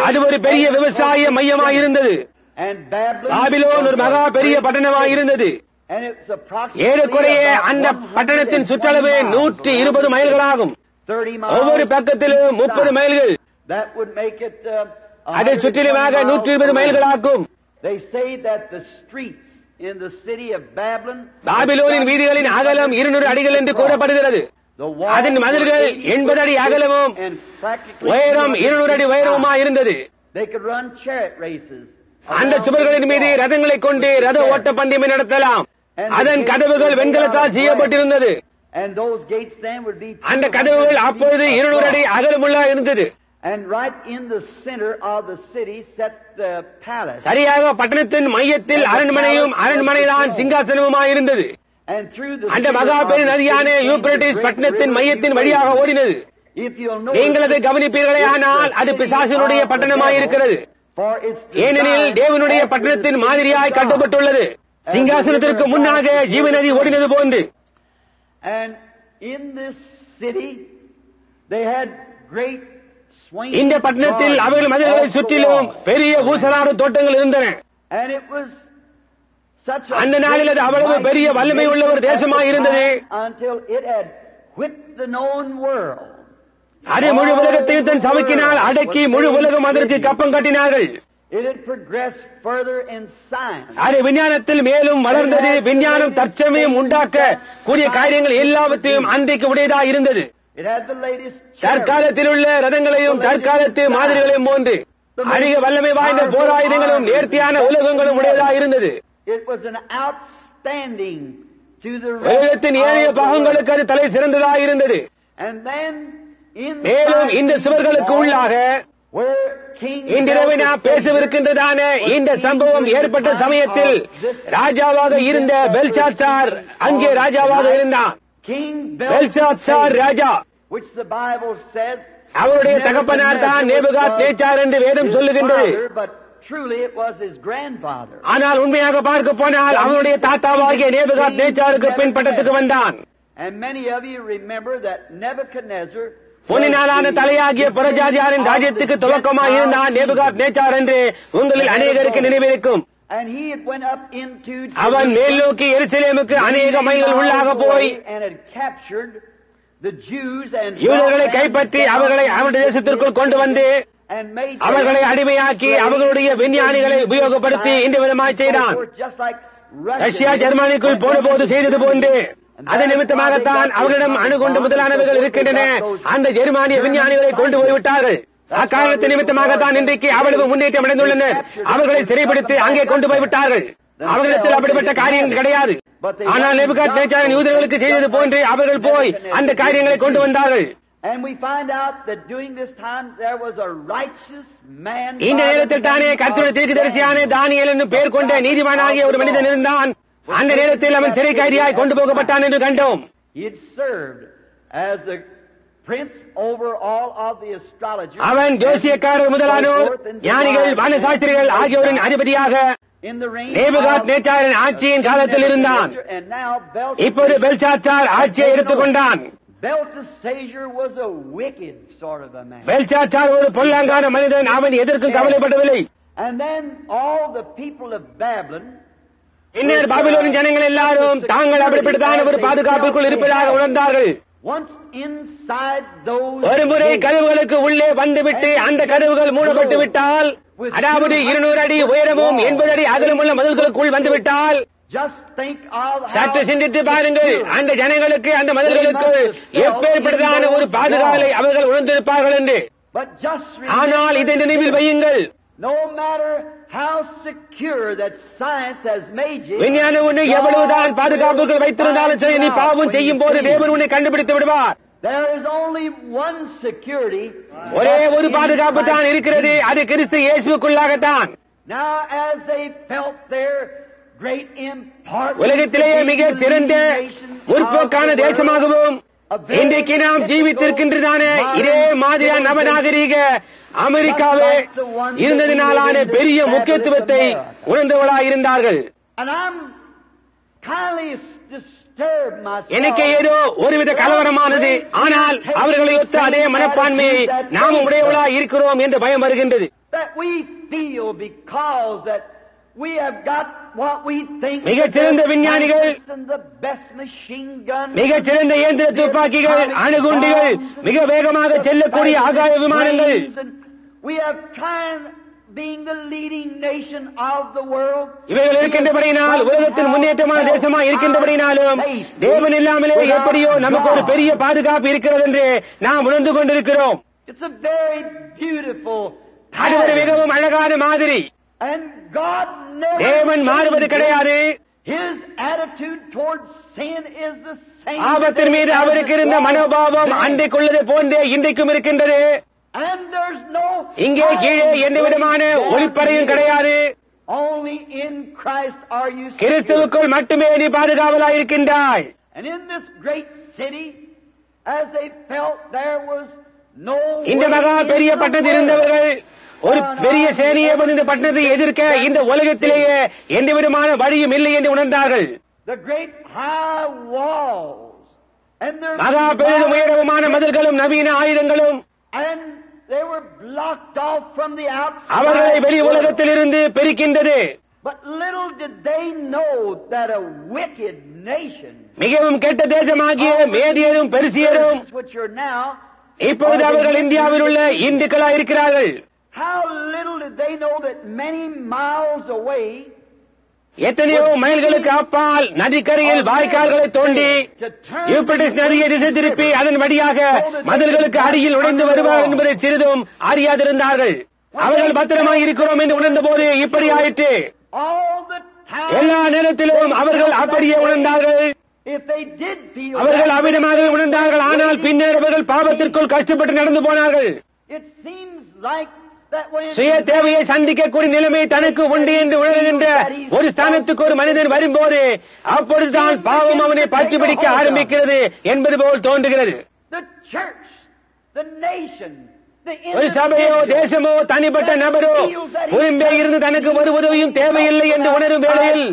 D: அது ஒரு பெரிய விவசாய மையமாயிருந்தது. பாபிலோன் ஒரு மகா பெரிய பட்டணமாக இருந்தது. ஏறக்குறைய அந்த பட்டணத்தின் சுற்றளவு 120 மைல்களாகும். ஒவ்வொரு பக்கத்திலும் 30 மைல்கள். அதை சுற்றிலுமாக 120 மைல்களாகும். பாபிலோனின் வீதிகளின் அகலம் 200 அடிகள் என்று கூறப்படுகிறது. அதன் மதில்கள் 80 அடி அகலமும் உயரம் 200 அடி உயரமுமா இருந்தது. அந்த சுவர்களின் மீது ரதங்களை கொண்டு ரத ஓட்ட பந்தயம் நடத்தலாம். அதன் கதவுகள் வெண்கலத்தால் செய்யப்பட்டிருந்தது. அந்த கதவுகள் அப்பொழுது 200 அடி அகலமுள்ள இருந்தது. சரியாக பட்டணத்தின் மையத்தில் அரண்மனையும் அரண்மனைதான் சிங்காசனமுமாய் இருந்தது. அந்த மகா பெரிய நதியான யூப்ரட்டிஸ் பட்டணத்தின் மையத்தின் வழியாக ஓடினது. நீங்கள் அதை கவனிப்பீர்களே, ஆனால் அது பிசாசினுடைய பட்டணமாயிருக்கிறது. ஏனெனில் தேவனுடைய பட்டணத்தின் மாதிரியாய் கட்டப்பட்டுள்ளது. சிங்காசனத்திற்கு முன்னாக ஜீவநதி ஓடினது போன்று. இந்த பட்டணத்தில் அவர்கள் மதில்களை சுற்றிலும் பெரிய ஊசலாறு தோட்டங்கள் இருந்தன. அந்த நாளில் அது அவ்வளவு பெரிய வல்லமை உள்ள ஒரு தேசமாக இருந்தது. அது முழு உலகத்தையும் தன் சவுக்கினால் அடக்கி முழு உலகம் அதற்கு கப்பம் கட்டினார்கள். அது விஞ்ஞானத்தில் மேலும் வளர்ந்தது. விஞ்ஞானம் தற்சமயம் உண்டாக்க கூடிய காரியங்கள் எல்லாவற்றையும் அன்றைக்கு உடையதாக இருந்தது. தற்காலத்தில் உள்ள ரதங்களையும் தற்காலத்து மாதிரிகளையும் போன்று அதிக வல்லமை வாய்ந்த போராயுதங்களும் நேர்த்தியான உலகங்களும் உடையதாக இருந்தது. உலகத்தின் ஏழைய பாகங்களுக்கு அது தலை சிறந்ததாக இருந்தது. மேலும் இந்த சுவர்களுக்கு உள்ளாக இன்றிரவு நாம் பேசவிருக்கின்றதான இந்த சம்பவம் ஏற்பட்ட சமயத்தில் ராஜாவாக இருந்த பெல்ஷாத்சார் அங்கே ராஜாவாக இருந்தான். பெல்ஷாத்சார் ராஜா, அவருடைய தகப்பனார் தான் நேபுகாத் நேச்சார் என்று வேதம் சொல்லுகின்றது. ஆனால் உண்மையாக பார்க்க போனால் அவனுடைய தாத்தாவாகிய நேபுகாத் நேச்சாருக்கு பின்பற்றத்துக்கு வந்தான். பொன்னினாலான தலையாகிய புறஜாதியாரின் ராஜ்யத்துக்கு துவக்கமாக இருந்தான் நேபுகாத் நேச்சார் என்று உங்களில் அநேகருக்கு நினைவிருக்கும். அவன் மேல் நோக்கி எருசலேமுக்கு அநேக மைல்கள் உள்ளாக போய் யூதர்களை கைப்பற்றி அவர்களை அவருடைய தேசத்திற்குள் கொண்டு வந்து அவர்களை அடிமையாக்கி அவர்களுடைய விஞ்ஞானிகளை உபயோகப்படுத்தி இந்த விதமாய் செய்தான். ரஷ்யா ஜெர்மனிக்குள் போன போது செய்தது போன்று அதன் நிமித்தமாகத்தான் அவர்களிடம் அணுகுண்டு முதலானவைகள் இருக்கின்றன. அந்த ஜெர்மானிய விஞ்ஞானிகளை கொண்டு போய்விட்டார்கள். அக்காரணத்தின் நிமித்தமாகத்தான் இன்றைக்கு அவ்வளவு முன்னேற்றம் அடைந்துள்ளனர். அவர்களை சிறைப்பிடித்து அங்கே கொண்டு போய்விட்டார்கள். அவர்களிடத்தில் அப்படிப்பட்ட காரியங்கள் கிடையாது. ஆனால் நேபுகாத்நேச்சார் யூதர்களுக்கு செய்தது போன்று அவர்கள் போய் அந்த காரியங்களை கொண்டு வந்தார்கள். இந்த நேரத்தில் தானே கர்த்தருடைய தீர்க்கதரிசியான தானியேல் என்னும் பெயர் கொண்ட நீதிமானாகிய ஒரு மனிதன் இருந்தான். அந்த நேரத்தில் அவன் சிறை கைதியாய் கொண்டு போகப்பட்டான் என்று கண்டோம். அவன் ஜோசியக்காரர் முதலானோர், ஞானிகள், வானசாஸ்திரிகள் ஆகியோரின் அதிபதியாக நேபுகாத்நேச்சாரின் ஆட்சியின் காலத்தில் இருந்தான். இப்போது பெல்ஷாத்சார் ஆட்சியை எடுத்துக்கொண்டான். பெல்ஷாத்சார் ஒரு பொல்லாங்கான மனிதன். அவன் எதற்கும் கவலைப்படவில்லை. பின்னர் பாபிலோனின் ஜனங்கள் எல்லாரும் தாங்கள் அப்படிப்பட்டதான ஒரு பாதுகாப்புக்குள் இருப்பதாக உணர்ந்தார்கள். ஒருமுறை கதவுகளுக்கு உள்ளே வந்துவிட்டு அந்த கதவுகள் மூடப்பட்டு விட்டால், அதாவது 200 அடி உயரமும் 80 அடி அகலும் உள்ள மதில்களுக்குள் வந்துவிட்டால், சற்று சிந்தித்து பாருங்கள், அந்த ஜனங்களுக்கு அந்த மதில்களுக்கு எப்பேற்பட்டதான ஒரு பாதுகாவலை அவர்கள் உணர்ந்திருப்பார்கள் என்று. ஆனால் இதை நினைவில் வையுங்கள், விஞ்ஞானம் உன்னை எவ்வளவுதான் பாதுகாப்புகள் வைத்திருந்தாலும் சரி, நீ பாவம் செய்யும் போது தேவன் உன்னை கண்டுபிடித்து விடுவார். ஒரே ஒரு பாதுகாப்பு தான் இருக்கிறது, அது கிறிஸ்து இயேசுவுக்குள்ளாகத்தான். உலகத்திலேயே மிக சிறந்த முற்போக்கான தேசமாகவும் இன்றைக்கு நாம் ஜீவித்திருக்கின்றதான இதே மாதிரியான நவநாகரீக அமெரிக்காவே இருந்ததினாலான பெரிய முக்கியத்துவத்தை உணர்ந்தவர்களாயிருந்தார்கள். எனக்கு ஏதோ ஒருவித கலவரமானது. ஆனால் அவர்களை ஒத்த அதே மனப்பான்மையை நாம் உடையவர்களாக இருக்கிறோம் என்று பயம் வருகின்றது. மிகச்சிறந்த விஞ்ஞானிகள், மிகச்சிறந்த இயந்திர துப்பாக்கிகள், அணுகுண்டுகள், மிக வேகமாக செல்லக்கூடிய ஆகாய விமானங்கள், இவைகள் இருக்கின்றபடியினால் உலகத்தில் முன்னேற்றமான தேசமாக இருக்கின்றபடினாலும் தேவன் இல்லாமலே எப்படியோ நமக்கு ஒரு பெரிய பாதுகாப்பு இருக்கிறது என்று நாம் உணர்ந்து கொண்டிருக்கிறோம். அது ஒரு மிகவும் அழகான மாதிரி. தேவன் மாறுவது கிடையாது. ஆபத்தின் மீது அவருக்கு இருந்த மனோபாவம் அன்றைக்குள்ளது போன்றே இன்றைக்கும் இருக்கின்றது. இங்கே கீழே எந்த விதமான ஒளிப்பறையும் கிடையாது. கிறிஸ்துவுக்குள் மட்டுமே நீ பாதுகாவலாக இருக்கின்றாய். இந்த மகா பெரிய பட்டணத்தில் இருந்தவர்கள் ஒரு பெரிய சேனையை வந்து இந்த பட்டணத்தை எதிர்க்க இந்த உலகத்திலேயே எந்த விதமான வழியும் இல்லை என்று உணர்ந்தார்கள். மகா பெரிதும் உயரமான மதில்களும் நவீன ஆயுதங்களும் அவர்களை வெளி உலகத்தில் இருந்து பிரிக்கின்றது. மிகவும் கெட்ட தேசமாகிய மேதியரும் பெர்சியரும் இப்பொழுது அவர்கள் இந்தியாவில் உள்ள இந்துக்களாக இருக்கிறார்கள். எத்தனையோ மைல்களுக்கு அப்பால் நதிக்கரையில் வாய்க்கால்களை தோண்டி யூப்ரட்டிஸ் நதியை திசை திருப்பி அதன் வழியாக மதில்களுக்கு அடியில் நுழைந்து வருவார் என்பதை சிறிதும் அறியாதிருந்தார்கள். அவர்கள் பத்திரமாக இருக்கிறோம் என்று உணர்ந்த போது இப்படி ஆயிற்று. எல்லா நேரத்திலும் அவர்கள் அப்படியே உணர்ந்தார்கள். அவர்கள் அவ்விதமாக உணர்ந்தார்கள். ஆனால் பின்னர் அவர்கள் பாவத்திற்குள் கஷ்டப்பட்டு நடந்து போனார்கள். சுய தேவையை சந்திக்கக்கூடிய நிலைமை தனக்கு உண்டு என்று உணர்கின்ற ஒரு ஸ்தானத்துக்கு ஒரு மனிதன் வரும்போது அப்பொழுதுதான் பாவம் அவனை பற்றி பிடிக்க ஆரம்பிக்கிறது என்பது போல் தோன்றுகிறது. ஒரு சபையோ தேசமோ தனிப்பட்ட நபரோ புறம்பே இருந்து தனக்கு ஒரு உதவியும் தேவையில்லை என்று உணரும் வேளையில்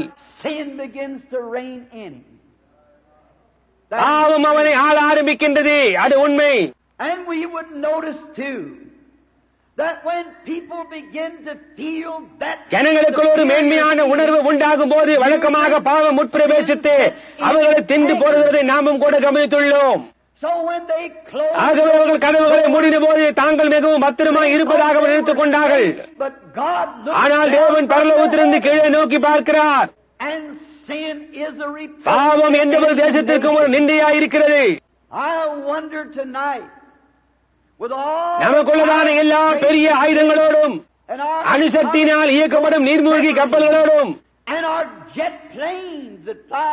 D: பாவம் அவனை ஆள ஆரம்பிக்கின்றது. அது உண்மை. ஜனங்களுக்குள் ஒரு மேன்மையான உணர்வு உண்டாகும் போது வழக்கமாக பாவம் உட்பிரவேசித்து அவர்களை தின்று போடுவதை நாமும் கூட கவனித்துள்ளோம். ஆகவே அவர்கள் கதவுகளை மூடின போது தாங்கள் மிகவும் பத்திரமாக இருப்பதாக நினைத்துக் கொண்டார்கள். ஆனால் தேவன் பரலோகத்திலிருந்து கீழே நோக்கி பார்க்கிறார். பாவம் எந்த ஒரு தேசத்திற்கும் ஒரு நிந்தையாக இருக்கிறது. நமக்குள்ளதான எல்லா பெரிய ஆயுதங்களோடும் அணுசக்தியினால் இயக்கப்படும் நீர்மூழ்கி கப்பல்களோடும்
E: and our jet planes that fly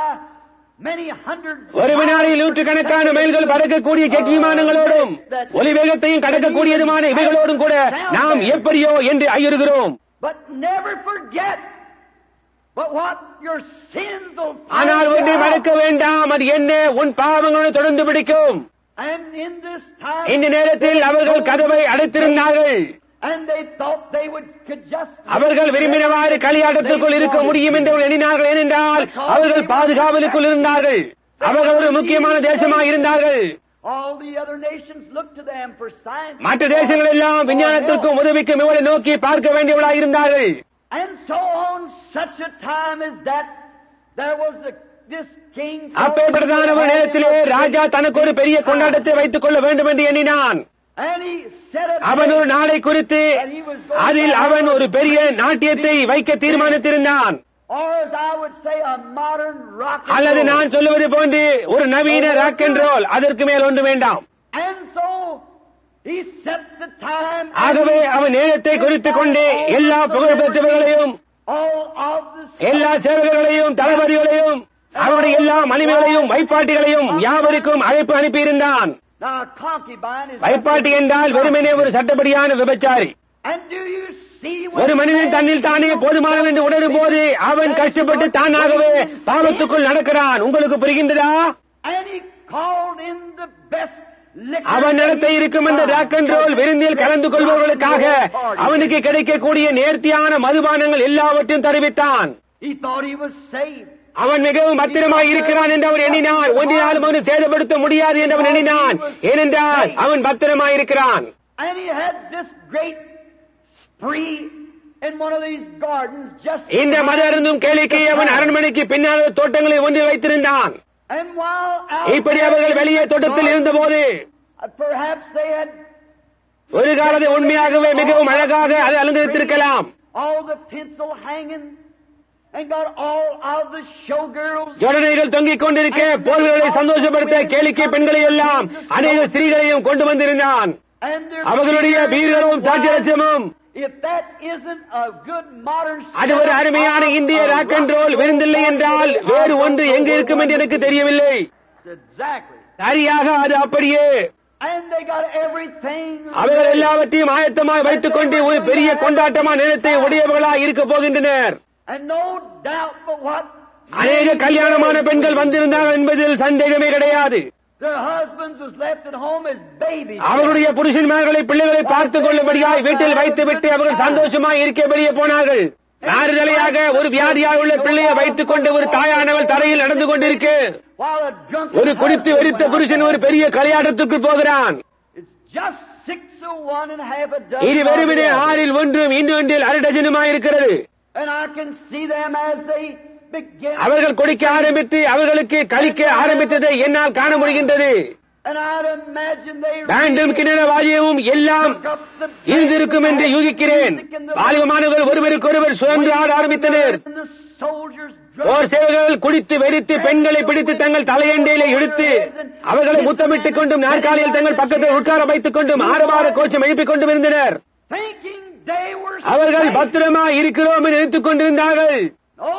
E: many hundreds.
D: ஒரு வினாடியில் நூற்றுக்கணக்கான மைல்கள் பறக்கக்கூடிய ஜெட் விமானங்களோடும் ஒலி வேகத்தையும் கடக்கக்கூடியதுமான இவைகளோடும் கூட நாம் எப்படியோ என்று ஐயுறுகிறோம்.
E: But never forget, but what your sins will.
D: ஆனால் ஒன்றை மறக்க வேண்டாம், அது என்ன? உன் பாவங்களோடு தொடர்ந்து பிடிக்கும்.
E: And in this time,
D: இந்த நேரத்தில் அவர்கள் கதவை அடைத்திருந்தார்கள்.
E: and they thought they could just.
D: அவர்கள் விரும்பினவாறு களியாட்டத்திற்குள் இருக்க முடியும் என்று எண்ணினார்கள். ஏனென்றால் அவர்கள் பாதுகாவலுக்குள் இருந்தார்கள். அவர்கள் ஒரு முக்கியமான தேசமாக இருந்தார்கள்.
E: All the other nations looked to them for science.
D: மற்ற தேசங்கள் எல்லாம் விஞ்ஞானத்திற்கும் உதவிக்கும் இவளை நோக்கி பார்க்க வேண்டியவளாக இருந்தார்கள்.
E: And so on such a time as that, there was this king.
D: அப்பேற்பட்டதான ஒரு நேரத்திலே ராஜா தனக்கு ஒரு பெரிய கொண்டாட்டத்தை வைத்துக் கொள்ள வேண்டும் என்று எண்ணினான்.
E: And he set up.
D: அவன் ஒரு நாளை குறித்து அதில் அவன் ஒரு பெரிய நாட்டியத்தை வைக்க தீர்மானித்திருந்தான்.
E: Or as I would say, a modern rock.
D: அல்லது நான் சொல்லுவது போன்று ஒரு நவீன ராக் அண்ட் ரோல், அதற்கு மேல் ஒன்று வேண்டாம்.
E: And so he set the time.
D: ஆகவே அவன் நேரத்தை குறித்துக் கொண்டு எல்லா புகழ்பெற்றவர்களையும்,
E: all of the.
D: எல்லா சேவகர்களையும், தளபதிகளையும், அவருடைய எல்லா மனைவிகளையும், வைப்பாட்டிகளையும் யாவருக்கும் அழைப்பு அனுப்பியிருந்தான்.
E: Now a concubine is.
D: வைப்பாட்டி என்றால் வெறுமனே ஒரு சட்டப்படியான விபச்சாரி.
E: And do you see
D: ஒரு மனிதன் தன்னில் தானே போதுமானவன் என்று உணரும் போது அவன் கஷ்டப்பட்டு தானாகவே பாவத்துக்குள் நடக்கிறான். உங்களுக்கு புரிகின்றதா?
E: And he called in the best liquor.
D: அவன் நடத்த இருக்கும் இந்த ராக் அண்ட் ரோல் விருந்தில் கலந்து கொள்பவர்களுக்காக அவனுக்கு கிடைக்கக்கூடிய நேர்த்தியான மதுபானங்கள் எல்லாவற்றையும் தருவித்தான்.
E: He thought he was saved.
D: அவன் மிகவும் பத்திரமாய் இருக்கிறான் என்று அவன் எண்ணினான். ஒன்றினாலும் அவனை சேதப்படுத்த முடியாது என்று அவன் எண்ணினான். ஏனென்றால் அவன் பத்திரமாய் இருக்கிறான்.
E: And he had this great spree in one of these gardens just.
D: இந்த மது அருந்தும் கேளிக்கை அவன் அரண்மனைக்கு பின்னால் தோட்டங்களை ஒன்றில் வைத்திருந்தான்.
E: And while out
D: இப்படி அவர்கள் வெளியே தோட்டத்தில் இருந்தபோது
E: perhaps they had
D: ஒரு காலத்தை உண்மையாகவே மிகவும் அழகாக அதை அலங்கரித்திருக்கலாம்.
E: all the tinsel hanging and got all of the showgirls.
D: ஜோடனைகள் தொங்கிக் கொண்டிருக்க போர்களை சந்தோஷப்படுத்த கேளிக்கை பெண்களை எல்லாம் அநேக ஸ்திரீகளையும் கொண்டு வந்திருந்தான்.
E: And their
D: அவர்களுடைய வீரரும் தாட்சரட்சமும்.
E: if that isn't a good modern.
D: அது ஒரு அருமையான இந்திய ராக் அண்ட் ரோல் விருந்தில்லை என்றால் வேறு ஒன்று எங்கு இருக்கும் என்று எனக்கு தெரியவில்லை.
E: Exactly.
D: சரியாக அது அப்படியே.
E: And they got everything.
D: அவர்கள் எல்லாவற்றையும் ஆயத்தமாய் வைத்துக் கொண்டு ஒரு பெரிய கொண்டாட்டமான நேரத்தை உடையவர்களாக இருக்க போகின்றனர்.
E: And no doubt but what.
D: அநேக கல்யாணமான பெண்கள் வந்திருந்தார்கள் என்பதில் சந்தேகமே கிடையாது.
E: Their husbands was left at home as babies.
D: அவருடைய புருஷன்மார்களை பிள்ளைகளை பார்த்துக் கொள்ளும்படியாய் வீட்டில் வைத்துவிட்டு அவர்கள் சந்தோஷமாய் இருக்க வெளியே போனார்கள். நாறுதலையாக ஒரு வியாதியாக உள்ள பிள்ளையை வைத்துக் கொண்டு ஒரு தாயானவள் தரையில் நடந்து கொண்டிருக்க
E: While a drunk.
D: ஒரு குடித்து வெறித்த புருஷன் ஒரு பெரிய களியாட்டத்துக்குள் போகிறான்.
E: It's just 6 of one and half a dozen.
D: இது வெறுமனே 6 ஒன்றும் இன்னொன்றில் அரை டஜனுமாய் இருக்கிறது.
E: And I can see them as they begin.
D: அவர்கள் குடிக்க ஆரம்பித்து அவர்களுக்கு கழிக்க ஆரம்பித்ததை என்னால் காண முடிகின்றது.
E: And I'd imagine they.
D: பேண்டும் கிண்ண வாஜியமும் எல்லாம் இருந்திருக்கும் என்று யூகிக்கிறேன். வாலிபமானவர்கள் ஒருவருக்கொருவர் சுழன்று ஆட ஆரம்பித்தனர்.
E: And the soldiers.
D: போர் சேவகர்கள் குடித்து வெறித்து பெண்களை பிடித்து தங்கள் தலையண்டையிலே இழுத்து அவர்களை முத்தமிட்டுக் கொண்டும் நாற்காலியில் தங்கள் பக்கத்தில் உட்கார வைத்துக் கொண்டும் ஆரவார கோச்சம் எழுப்பிக் கொண்டும் இருந்தனர்.
E: Thinking they were.
D: அவர்கள் பத்திரமா இருக்கிறோம் என்று நினைத்துக் கொண்டிருந்தார்கள்.
E: Oh,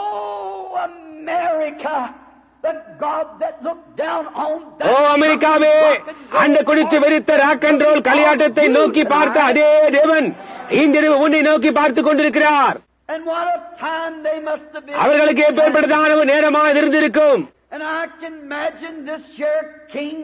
E: America, the God that looked down on.
D: ஓ அமெரிக்காவே, அந்த குடித்து வெறித்த ராக் அண்ட் ரோல் களியாட்டத்தை நோக்கி பார்த்த அதே தேவன் இன்றிரவு உன்னை நோக்கி பார்த்துக் கொண்டிருக்கிறார்.
E: And what a time they must have been.
D: அவர்களுக்கு எப்பேற்பட்டதான ஒரு நேரமாக இருந்திருக்கும்.
E: And I can imagine this here king.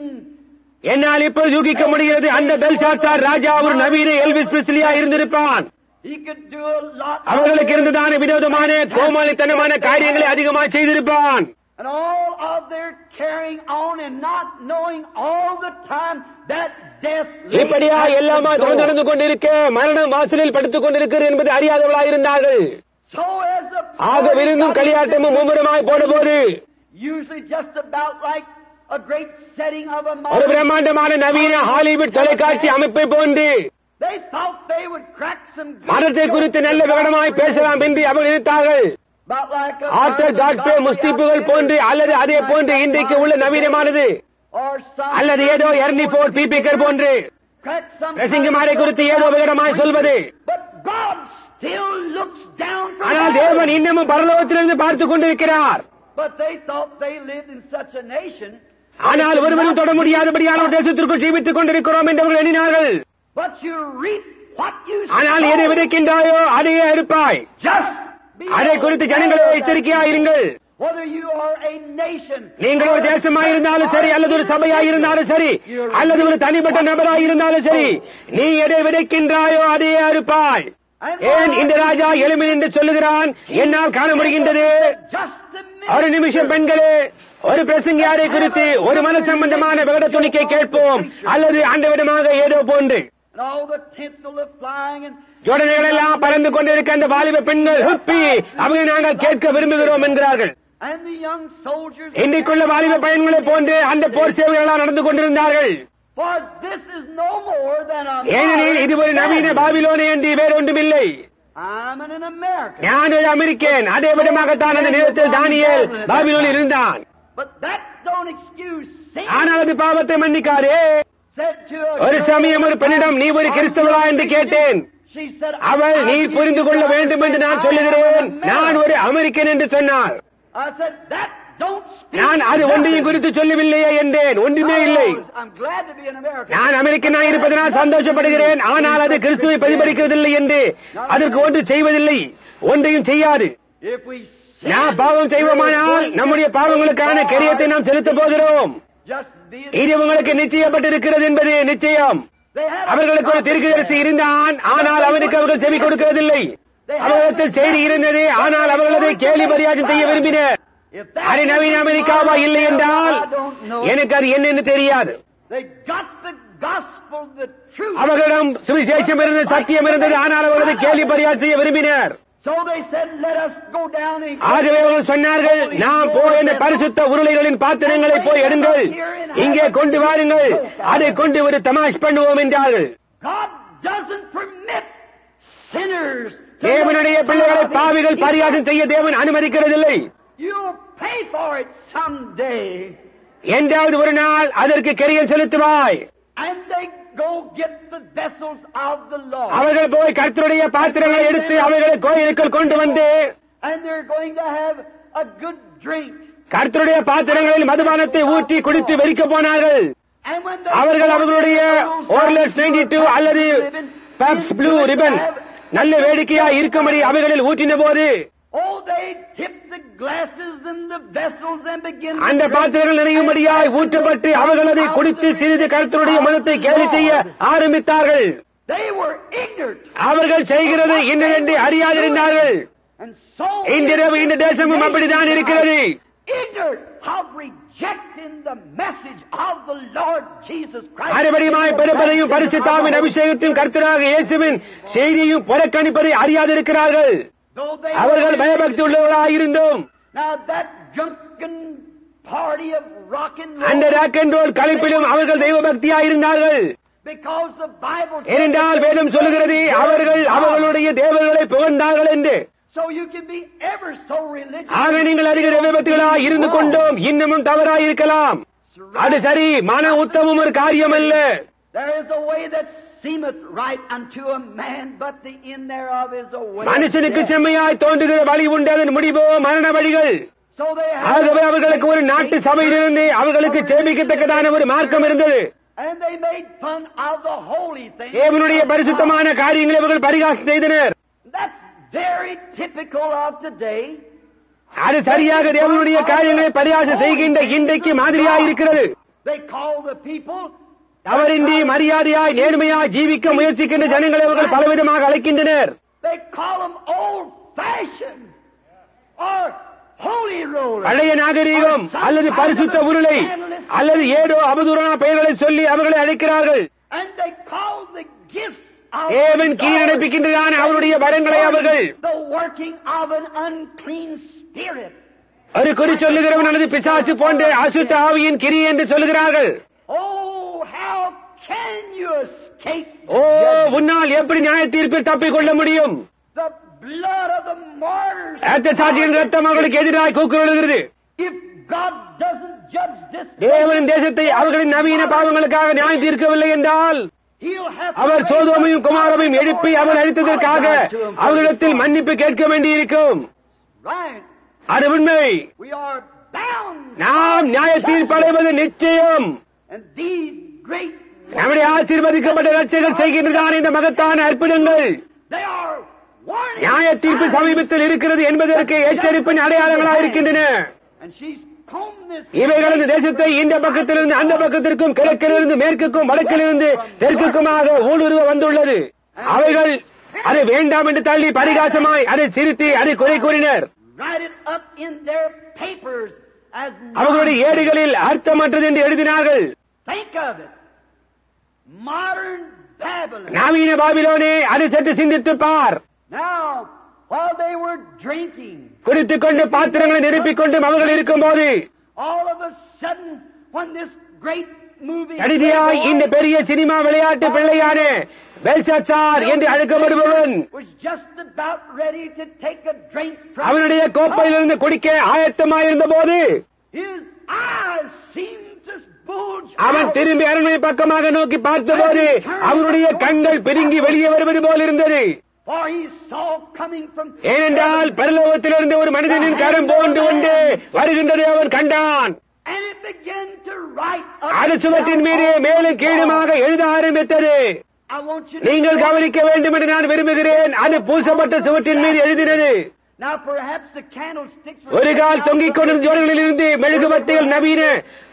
D: என்னால் இப்போது யூகிக்க முடிகிறது, அந்த பெல்ஷாத்சார் ராஜா ஒரு நவீன எல்விஸ் பிரிஸ்லியா இருந்திருப்பான்.
E: He could do a lot.
D: அவர்களுக்கு இருந்ததான வினோதமான கோமாளித்தனமான காரியங்களை அதிகமாக செய்திருப்பான்.
E: And all of their carrying on and not knowing all the time that death.
D: இப்படியா எல்லாமா தொடர்ந்து நடந்து கொண்டிருக்க மரணம் வாசலில் படுத்துக் கொண்டிருக்கிறது என்பது அறியாதவளாயிருந்தார்கள்.
E: So as the.
D: ஆக விருந்தும் களியாட்டமும் மும்முரமாய் போனபோது
E: Usually just about like a great setting of a.
D: ஒரு பிரம்மாண்டமான நவீன ஹாலிவுட் தொலைக்காட்சி அமைப்பை போன்று
E: They thought they would crack some.
D: மரணத்தை குறித்து நல்ல விவரமாய் பேசலாம் என்று அவர்கள் நினைத்தார்கள்.
E: About like a.
D: ஆர்தர் காட்பே முஸ்திப்புகள் போன்று அல்லது அதே போன்று இன்றைக்கு உள்ள நவீனமானது
E: Or some.
D: அல்லது ஏதோ எர்னி போர்ட் பீபிக்கர் போன்று
E: Crack some.
D: ரசிங்கமாரை குறித்து ஏதோ விவரமாய் சொல்வது.
E: But God still looks down from
D: ஆனால்
E: heaven.
D: தேவன் இன்னமும் பரலோகத்திலிருந்து பார்த்துக் கொண்டிருக்கிறார்.
E: But they thought they lived in such a nation.
D: ஆனால் ஒருவரும் தொட முடியாதபடியான ஒரு தேசத்திற்குள் ஜீவித்துக் கொண்டிருக்கிறோம் என்று அவர்கள் எண்ணினார்கள்.
E: But you reap what you
D: ஆனால் எதை
E: sow.
D: விதைக்கின்றாயோ அதையே அறுப்பாய்.
E: Just be
D: அதை குறித்து ஜனங்களே
E: aware of that.
D: எச்சரிக்கையாயிருங்கள்.
E: Whether you are a nation,
D: நீங்கள் ஒரு தேசமாயிருந்தாலும் சரி, அல்லது ஒரு சபையாயிருந்தாலும் சரி, அல்லது ஒரு தனிப்பட்ட நபராயிருந்தாலும் சரி, நீ எதை விதைக்கின்றாயோ அதையே அறுப்பாய். ஏன் இந்த ராஜா எழுமி என்று சொல்லுகிறான்? என்னால் காண முடிகின்றது.
E: just a minute.
D: ஒரு நிமிஷம் பெண்களே, ஒரு பிரசங்கியாரை குறித்து ஒரு மன சம்பந்தமான விகட துணிக்கை கேட்போம், அல்லது அந்த விதமாக ஏதோ போன்று
E: And all the tinsel of flying and
D: ஜோடனைகள் எல்லாம் பறந்து கொண்டிருக்க அந்த வாலிப பெண்கள் ஹுப்பி அவங்க நாங்கள் கேட்க விரும்புகிறோம் என்கிறார்கள்.
E: the young soldiers.
D: இன்றைக்குள்ள வாலிப பயன்களை போன்று அந்த போர் சேவைகளால் நடந்து கொண்டிருந்தார்கள்.
E: For this is no more than a
D: ஏனெனில் இது ஒரு நவீன பாபிலோனே என்று வேறொன்றுமில்லை.
E: I'm an American.
D: நான் ஒரு அமெரிக்கன். அதே விதமாகத்தான் அந்த நேரத்தில் தானியேல் பாபிலோனில் இருந்தான்.
E: But that don't excuse sin.
D: ஆனால் அது பாவத்தை மன்னிக்காதே.
E: Said to
D: ஒரு சமயம் ஒரு பெண்ணிடம் நீ ஒரு கிறிஸ்தவளா என்று கேட்டேன்.
E: She said,
D: அவள் நீ புரிந்து கொள்ள வேண்டும் என்று நான் சொல்லுகிறேன், நான் ஒரு அமெரிக்கன் என்று சொன்னாள்.
E: I said, that don't speak.
D: நான் அது ஒன்றையும் குறித்து சொல்லவில்லையே என்றேன். ஒன்றுமே இல்லை.
E: I'm glad to be an American.
D: நான் அமெரிக்கனாக இருப்பதனால் சந்தோஷப்படுகிறேன். ஆனால் அது கிறிஸ்துவை பிரதிபலிக்கிறதில்லை என்று அதற்கு ஒன்று செய்வதில்லை, ஒன்றையும் செய்யாது.
E: If we sin,
D: நாம் பாவம் செய்வோமானால் நம்முடைய பாவங்களுக்கான கரியத்தை நாம் செலுத்தப் போகிறோம்.
E: just be
D: இது உங்களுக்கு நிச்சயப்பட்டிருக்கிறது என்பது நிச்சயம். அவர்களுக்கு ஒரு தீர்க்கதரிசி இருந்தான், ஆனால் அவனுக்கு அவர்கள் செவி கொடுக்கிறதில்லை. அவர்களிடத்தில் செய்தி இருந்தது, ஆனால் அவர்கள் அதை கேலி பரியாசம் செய்ய விரும்பினர். அது நவீன அமெரிக்காவா இல்லை என்றால் எனக்கு அது என்னன்னு தெரியாது.
E: They got the gospel, the truth.
D: அவர்களிடம் சுவிசேஷம் இருந்தது, சத்தியம் இருந்தது, ஆனால் அவர்கள் அதை கேலி பரியாசம் செய்ய விரும்பினர்.
E: So they said, let us go down and
D: ஆகவே அவர்கள் சொன்னார்கள், நாம் போய் இந்த பரிசுத்த உருளைகளின் பாத்திரங்களை போய் எடுங்கள், இங்கே கொண்டு வாருங்கள், அதை கொண்டு ஒரு தமாஷ் பண்ணுவோம் என்றார்கள்.
E: God doesn't permit sinners to
D: தேவனுடைய பிள்ளைகளை பாவிகள் பரியாசம் செய்ய தேவன் அனுமதிக்கிறதில்லை.
E: You'll pay for it someday.
D: என்றாவது ஒரு நாள் அதற்கு கரியல் செலுத்துவாய்.
E: And they go get the vessels of the Lord.
D: அவர்கள் போய் கர்த்தருடைய பாத்திரங்களை எடுத்து அவைகளை கோயிலுக்குள் கொண்டு வந்து
E: And they're going to have a good drink.
D: கர்த்தருடைய பாத்திரங்களில் மதுபானத்தை ஊற்றி குடித்து வெறிக்க போனார்கள்.
E: And when
D: அவர்கள் அவர்களுடைய ஓர்லஸ் 92 அல்லது பெப்ஸ் ப்ளூ ரிபன் நல்ல வேடிக்கையா இருக்கும்படி அவைகளில் ஊற்றின போது
E: they tipped the glasses and the vessels and began
D: அந்த பாத்திரங்கள் நிறையும்படியாய் ஊற்றப்பட்டு அவர்கள் அதை குடித்து சிறிது கர்த்தருடைய மனத்தை கேலி செய்ய ஆரம்பித்தார்கள்.
E: They were ignorant.
D: அவர்கள் செய்கிறது இன்னென்று அறியாதிருந்தார்கள்.
E: And so
D: இன்றிரவு இந்த தேசமும் அப்படித்தான் இருக்கிறது.
E: ignorant of rejecting the message of the Lord Jesus Christ.
D: மறுபடியுமாய் பிறப்பதையும் பரிசுத்தாவின் அபிஷேகத்தின் கர்த்தராக இயேசுவின் செய்தியையும் புறக்கணிப்பதை அறியாதிருக்கிறார்கள். அவர்கள் பயபக்தி உள்ளவர்களாக இருந்தோம்.
E: Now that drunken party of rock and
D: அந்த
E: roll,
D: ராக் அண்ட் ரோல் கலைப்பிலும் அவர்கள் தெய்வ பக்தியாக இருந்தார்கள்.
E: because the Bible says
D: ஏனென்றால் வேதம் சொல்லுகிறது அவர்கள் அவர்களுடைய தேவர்களை புகழ்ந்தார்கள் என்று.
E: so you can be ever so religious.
D: ஆக நீங்கள் அதிக தெய்வ பக்திகளாக இருந்து கொண்டோம் இன்னமும் தவறாய் இருக்கலாம். அது சரி, மன உத்தமம் ஒரு காரியம் அல்ல.
E: There is a way that seemeth right unto a man, but the end thereof is a way of
D: மனுஷனுக்கு
E: death.
D: செம்மையாய் தோன்றுகிற வழி உண்டு, அதன் முடிவோ மரண வழிகள்.
E: So they
D: ஆகவே அவர்களுக்கு ஒரு நாட்டு சபையிலிருந்து அவர்களுக்கு சேமிக்கத்தக்கதான ஒரு மார்க்கம் இருந்தது.
E: and they made fun of the holy things.
D: தேவனுடைய பரிசுத்தமான காரியங்களை அவர்கள் பரிகாசம் செய்தனர்.
E: That's very typical of today.
D: அது சரியாக தேவனுடைய காரியங்களை பரிகாசம் செய்கின்ற இன்றைக்கு மாதிரியாய் இருக்கிறது.
E: They call the people
D: தவறின்றி மரியாதையாய் நேர்மையாய் ஜீவிக்க முயற்சிக்கின்ற ஜனங்களை அவர்கள் பலவிதமாக அழைக்கின்றனர்.
E: they call them old fashioned or holy roller.
D: பழைய நாகரீகம் அல்லது பரிசுத்த உருளை அல்லது ஏதோ அவதூறான பெயர்களை சொல்லி அவர்களை அழைக்கிறார்கள்.
E: And they call the gifts of
D: தேவன் கீழடைப்பிக்கின்றதான அவருடைய வரங்களை அவர்கள்
E: the working of an unclean spirit.
D: ஒரு குறி சொல்லுகிறவன் அல்லது பிசாசு போன்ற அசுத்த ஆவியின் கிரி என்று சொல்லுகிறார்கள்.
E: Oh, how can you escape
D: ஓ, உன்னால் எப்படி நியாய தீர்ப்பில் தப்பிக் கொள்ள முடியும்?
E: the blood of the martyrs?
D: ரத்த சாட்சியின் ரத்தம் அவர்களுக்கு எதிராக கூக்குரலுகிறது.
E: If God doesn't judge this
D: தேவனின் தேசத்தை அவர்களின் நவீன பாவங்களுக்காக நியாயம் தீர்க்கவில்லை என்றால்
E: He'll have to
D: our
E: raise
D: சோதோமையும்
E: up
D: குமாரமையும் எழுப்பி அவர் அழித்ததற்காக அவர்களிடத்தில் மன்னிப்பு கேட்க வேண்டியிருக்கும்.
E: Right.
D: அது உண்மை.
E: We are bound.
D: நாம் நியாய தீர்ப்படைவது நிச்சயம்.
E: And these great
D: நம்முடைய ஆசீர்வதிக்கப்பட்ட ரட்சகர் செய்கின்றதான இந்த மகத்தான அற்புதங்கள்
E: they are warning.
D: நியாய தீர்ப்பு சமீபத்தில் இருக்கிறது என்பதற்கு எச்சரிப்பின் அடையாளங்களாக இருக்கின்றன.
E: And she's combed this.
D: இவைகள் இந்த தேசத்தை இந்த பக்கத்திலிருந்து அந்த பக்கத்திற்கும் கிழக்கிலிருந்து மேற்குக்கும் வடக்கிலிருந்து தெற்குக்குமாக ஊடுருவ வந்துள்ளது. அவைகள் அதை வேண்டாம் என்று தள்ளி பரிகாசமாய் அதை சிரித்து அதை குறை கூறினர்.
E: Write it up in their papers as
D: அவர்களுடைய ஏடுகளில் அர்த்தமற்றது என்று எழுதினார்கள்.
E: think of it. Modern Babylon.
D: நவீன பாபிலோனே அதை சற்று சிந்தித்து பார்.
E: Now, while they were drinking,
D: குடித்துக் கொண்டு பாத்திரங்களை நிரப்பிக் கொண்டு அவர்கள் இருக்கும் போது
E: all of a sudden, when this great movie
D: கடிதியாய் இந்த பெரிய சினிமா விளையாட்டு பிள்ளையான பெல்ஷாத்சார் என்று அழைக்கப்படுபவன்
E: was just about ready to take a drink from
D: அவனுடைய கோப்பையிலிருந்து குடிக்க ஆயத்தமாயிருந்த போது
E: his eyes seemed to bulge
D: அவன்
E: out.
D: திரும்பி அரண்மனை பக்கமாக நோக்கி பார்த்தபோது அவனுடைய கண்கள் பிரிங்கி வெளியே வருவது போல் இருந்தது.
E: For he saw coming from
D: ஏனென்றால் பரலோகத்திலிருந்து ஒரு மனிதனின் கரம் போன்று கொண்டு வருகின்றதை அவன் கண்டான்.
E: and it began to write
D: அது
E: up
D: சுவற்றின் மீது மேலும் கீழுமாக எழுத ஆரம்பித்தது.
E: I want you to
D: நீங்கள் கவனிக்க வேண்டும் என்று நான் விரும்புகிறேன். அது பூசப்பட்ட சுவற்றின் மீது எழுதினது.
E: now perhaps the candlesticks were
D: ஒரு கால் தொங்கிக் கொண்டிருந்த ஜோடிகளில் இருந்து மெழுகுவர்த்திகள் நவீன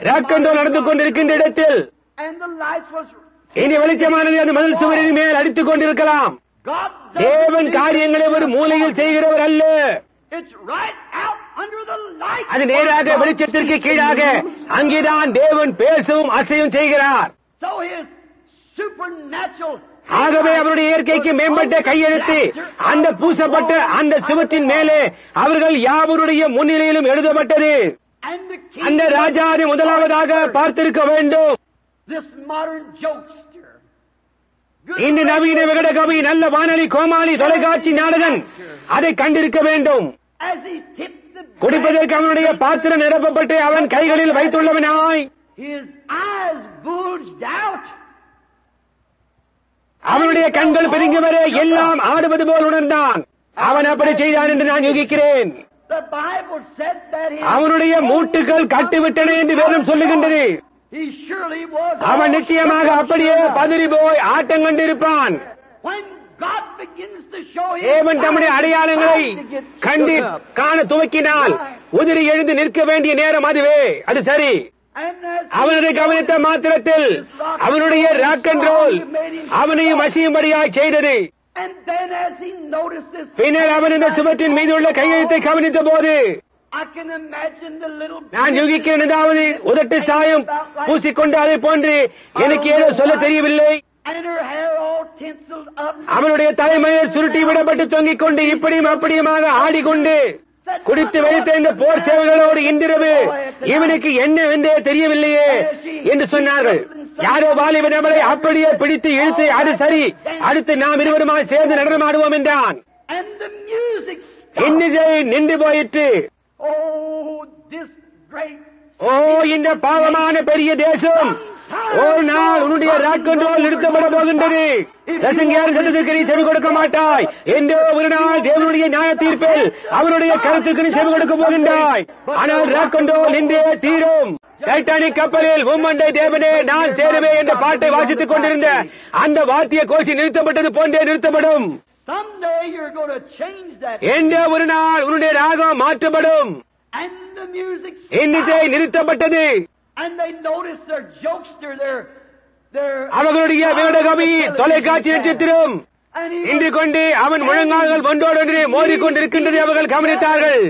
D: ராக்கண்டோ நடந்து கொண்டிருக்கின்ற இடத்தில்
E: and the lights was
D: இனி வெளிச்சமானது அந்த மதில் சுவரின் மேல் அடித்துக் கொண்டிருக்கலாம்.
E: God
D: தேவன் காரியங்களை ஒரு மூலையில் செய்கிறவர் அல்ல.
E: it's right out under the light.
D: அது நேராக வெளிச்சத்திற்கு கீழாக அங்கேதான் தேவன் பேசவும் அசையும் செய்கிறார்.
E: So his supernatural
D: ஆகவே அவருடைய இயற்கைக்கு மேம்பட்ட கையெழுத்து அந்த பூசப்பட்ட அந்த சுவற்றின் மேலே அவர்கள் யாவருடைய முன்னிலையிலும் எழுதப்பட்டது.
E: and the king
D: அந்த ராஜாவை முதலாவதாக பார்த்திருக்க வேண்டும்.
E: this modern jokester good
D: இந்த நவீன விகடகவி நல்ல வானொலி கோமாளி தொலைக்காட்சி நாடகன் அதை கண்டிருக்க வேண்டும்.
E: as he tipped the
D: குடிப்பதற்கு அவனுடைய பாத்திரம் நிரப்பப்பட்டு அவன் கைகளில் வைத்துள்ளவனாய்
E: his eyes bulged out.
D: அவனுடைய கண்கள் பிரிங்கி வர எல்லாம் ஆடுவது போல் உணர்ந்தான். அவன் அப்படி செய்தான் என்று நான் யூகிக்கிறேன்.
E: The Bible said that
D: அவனுடைய மூட்டுகள் கட்டிவிட்டன என்று வேதம் சொல்லுகின்றது.
E: he surely was.
D: அவன் நிச்சயமாக அப்படியே பதறி போய் ஆட்டம் கண்டிருப்பான்.
E: when God begins to show his
D: தேவன் தம்முடைய அடையாளங்களை
E: signs to get
D: கண்டு
E: shook up.
D: காண துவக்கினால் உதிரி எழுந்து நிற்க வேண்டிய நேரம் அதுவே. அது சரி.
E: And as
D: அவனதை கவனித்த மாத்திரத்தில் அவனுடைய ராக் அண்ட் ரோல் அவனையும் வசியும்படியாய் செய்தது.
E: and then as he noticed this,
D: பின்னர் அவன் இந்த சுவற்றின் மீது உள்ள கையெழுத்தை கவனித்த போது
E: I can imagine the little
D: நான் யூகிக்கிறேன், ஏதாவது உதட்டு சாயம் பூசிக்கொண்டு அதை போன்று எனக்கு ஏதோ சொல்ல தெரியவில்லை.
E: and her hair all tinselled up.
D: அவனுடைய தலைமையை சுருட்டி விடப்பட்டு தொங்கிக் கொண்டு இப்படியும் அப்படியுமாக ஆடிக்கொண்டு குடித்து வைத்த இந்த போர் சேவைகளோடு இன்றிரவு இவனுக்கு என்னவென்றே தெரியவில்லையே என்று சொன்னார்கள். யாரோ வாலிப நபரை அப்படியே பிடித்து இழுத்து அது சரி, அடுத்து நாம் இருவருமாய் சேர்ந்து நடனமாடுவோம் என்றான்.
E: and the music
D: இன்னிசை நின்று போயிற்று.
E: oh this great
D: ஓ இந்த பாவமான பெரிய தேசம் ஒரு நாள் உன்னுடைய ராக்கண்டோல் நிறுத்தப்பட போகின்றது. ரசங்கியார் சட்டத்திற்கு நீ செவி கொடுக்க மாட்டாய். என்றோ ஒரு நாள் தேவனுடைய நியாய தீர்ப்பில் அவருடைய கருத்துக்கு நீ செவி கொடுக்க போகின்றாய். ஆனால் ராக்கண்டோல் நின்றே தீரும். டைட்டானிக் கப்பலில் உம்மண்டை தேவனே நான் சேருவேன் என்ற பாட்டை வாசித்துக் கொண்டிருந்த அந்த வாத்திய கோஷி நிறுத்தப்பட்டது போன்றே நிறுத்தப்படும்.
E: someday you're going to change that.
D: என்றோ ஒரு நாள் உன்னுடைய ராகம் மாற்றப்படும்.
E: and the music
D: இன்னிசை நிறுத்தப்பட்டது.
E: and they notice their jokester their
D: அவர்களுடைய வேடகவி தொலைக்காட்சி நட்சத்திரம்
E: and he
D: இன்று கொண்டு அவன் முழங்கால்கள் ஒன்றோடொன்று மோதிக்கொண்டிருக்கின்றதை அவர்கள் கவனித்தார்கள்.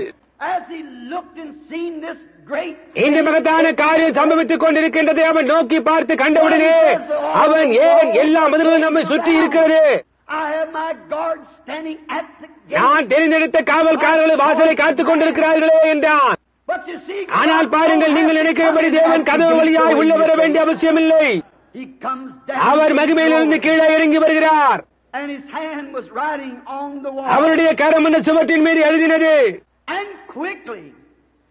E: as he looked and seen this great
D: இந்த மகத்தான காரியம் சம்பவித்துக் கொண்டிருக்கின்றதை அவன் நோக்கி பார்த்து கண்டவுடனே அவன் ஏன் எல்லா மதிலும் நம்மை சுற்றி இருக்கிறது,
E: I have my guard standing at the gate.
D: நான் தெரிந்தெடுத்த காவல்காரர்கள் வாசலை காத்துக் கொண்டிருக்கிறார்களே என்றான்.
E: But you see,
D: ஆனால் பாருங்கள், நீங்கள் நினைக்கிறபடி தேவன் கதவு வழியாய் உள்ள வர வேண்டிய அவசியமில்லை.
E: he comes down.
D: அவர் மகிமையிலிருந்து கீழே இறங்கி வருகிறார்.
E: and his hand was writing on the wall.
D: அவருடைய கரம் அந்த சுவற்றின் மீது எழுதினது.
E: and quickly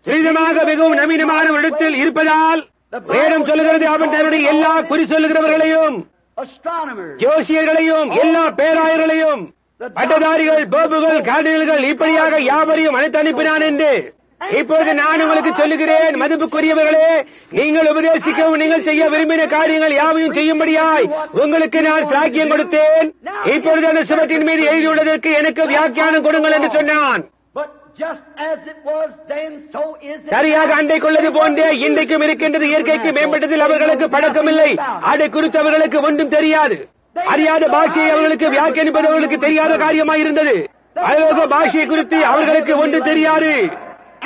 D: துரிதமாக மிகவும் நவீனமான இடத்தில் இருப்பதால் வேதம் சொல்லுகிறது, அவன் தன்னுடைய எல்லா குறி சொல்லுகிறவர்களையும்
E: astronomers,
D: ஜோசியர்களையும் எல்லா பேராயர்களையும் பட்டதாரிகள், போப்புகள், கார்டினல்கள் இப்படியாக யாவரையும் அழைத்து அனுப்பினான் என்று இப்போது நான் உங்களுக்கு சொல்லுகிறேன். மதிப்புக்குரியவர்களே, நீங்கள் உபதேசிக்கவும் நீங்கள் செய்ய விரும்பின காரியங்கள் யாவையும் செய்யும்படியாய் உங்களுக்கு நான் சாக்கியம் கொடுத்தேன். இப்பொழுது அந்த சுவற்றின் மீது எழுதியுள்ளதற்கு எனக்கு வியாக்கியானம் கொடுங்கள் என்று சொன்னான்.
E: but just as it was then, so is it.
D: சரியாக அன்றைக்குள்ளது போன்றே இன்றைக்கும் இருக்கின்றது. இயற்கைக்கு மேம்பட்டதில் அவர்களுக்கு பழக்கமில்லை. அதை குறித்து அவர்களுக்கு ஒன்றும் தெரியாது. அறியாத பாஷையை அவர்களுக்கு வியாக்கியானிப்பது அவர்களுக்கு தெரியாத காரியமாயிருந்தது. பரலோக பாஷையை குறித்து அவர்களுக்கு ஒன்று தெரியாது.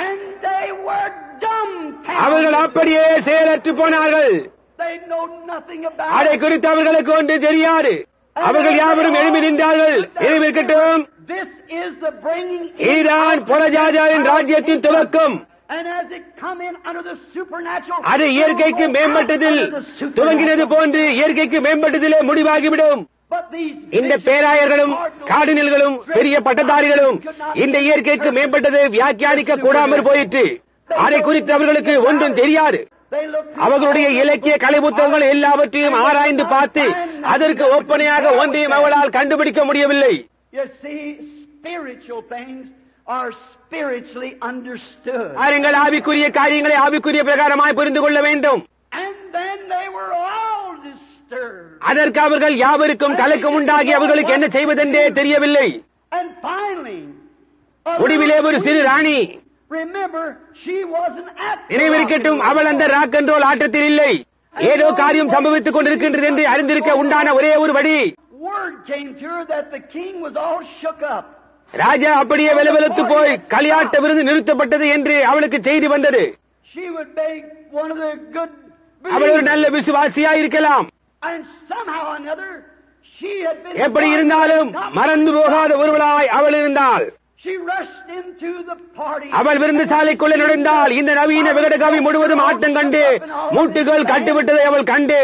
E: And they were dumbfounded.
D: அவர்கள் அப்படியே செயலற்று போனார்கள்.
E: They know nothing about
D: அதை
E: it.
D: குறித்து அவர்களுக்கு ஒன்று தெரியாது. அவர்கள் யாவரும் எழுப்பி நின்றார்கள். இருக்கட்டும்,
E: This is the bringing in
D: இதுதான் புறஜாதியாரின் ராஜ்யத்தின் துவக்கம்.
E: and as it come in under the supernatural,
D: அது இயற்கைக்கு மேம்பட்டதில் துவங்கினது போன்று இயற்கைக்கு மேம்பட்டதிலே முடிவாகிவிடும்.
E: but these
D: இந்த பேராயர்களும் கார்டினல்களும் பெரிய பட்டதாரிகளும் இந்த இயற்கைக்கு மேம்பட்டதை வியாக்கியானிக்க கூடாமற் போயிற்று. அதை குறித்து அவர்களுக்கு ஒன்றும் தெரியாது.
E: they look
D: அவர்களுடைய இலக்கிய கலை புத்தகங்கள் எல்லாவற்றையும் ஆராய்ந்து பார்த்து அதற்கு ஒப்பனையாக ஒன்றையும் அவளால் கண்டுபிடிக்க முடியவில்லை.
E: you see, spiritual things are spiritually understood.
D: பாருங்கள், ஆவிக்குரிய காரியங்களை ஆவிக்குரிய பிரகாரமாய் புரிந்து கொள்ள வேண்டும்.
E: And then they were all disturbed.
D: அதற்கு அவர்கள் யாவருக்கும் கலக்கம் உண்டாகி அவர்களுக்கு என்ன செய்வதென்றே தெரியவில்லை.
E: And finally,
D: முடிவிலே ஒரு சிறு ராணி,
E: remember, she wasn't at the
D: நினைவிருக்கட்டும், அவள் அந்த ராக் அண்ட் ரோல் ஆட்டத்தில் இல்லை. ஏதோ காரியம் சம்பவித்துக் கொண்டிருக்கின்றது என்று அறிந்திருக்க உண்டான ஒரே ஒரு வழி,
E: word came to her that the king was all shook up.
D: ராஜா அப்படியே வெலவெலுத்து போய் களியாட்ட விருந்து நிறுத்தப்பட்டது என்று அவளுக்கு செய்தி வந்தது.
E: She would make one of the good
D: அவள் ஒரு
E: believers.
D: நல்ல விசுவாசியா இருக்கலாம்.
E: And somehow or another, she had been
D: எப்படி இருந்தாலும் மறந்து போகாத ஒருவளாய் அவள் இருந்தாள்.
E: She rushed into the party.
D: அவள் விருந்து சாலைக்குள்ளே நுழைந்தாள். இந்த நவீன விகடகாவி முழுவதும் ஆட்டம் கண்டு மூட்டுகள் கட்டுவிட்டதை அவள் கண்டு,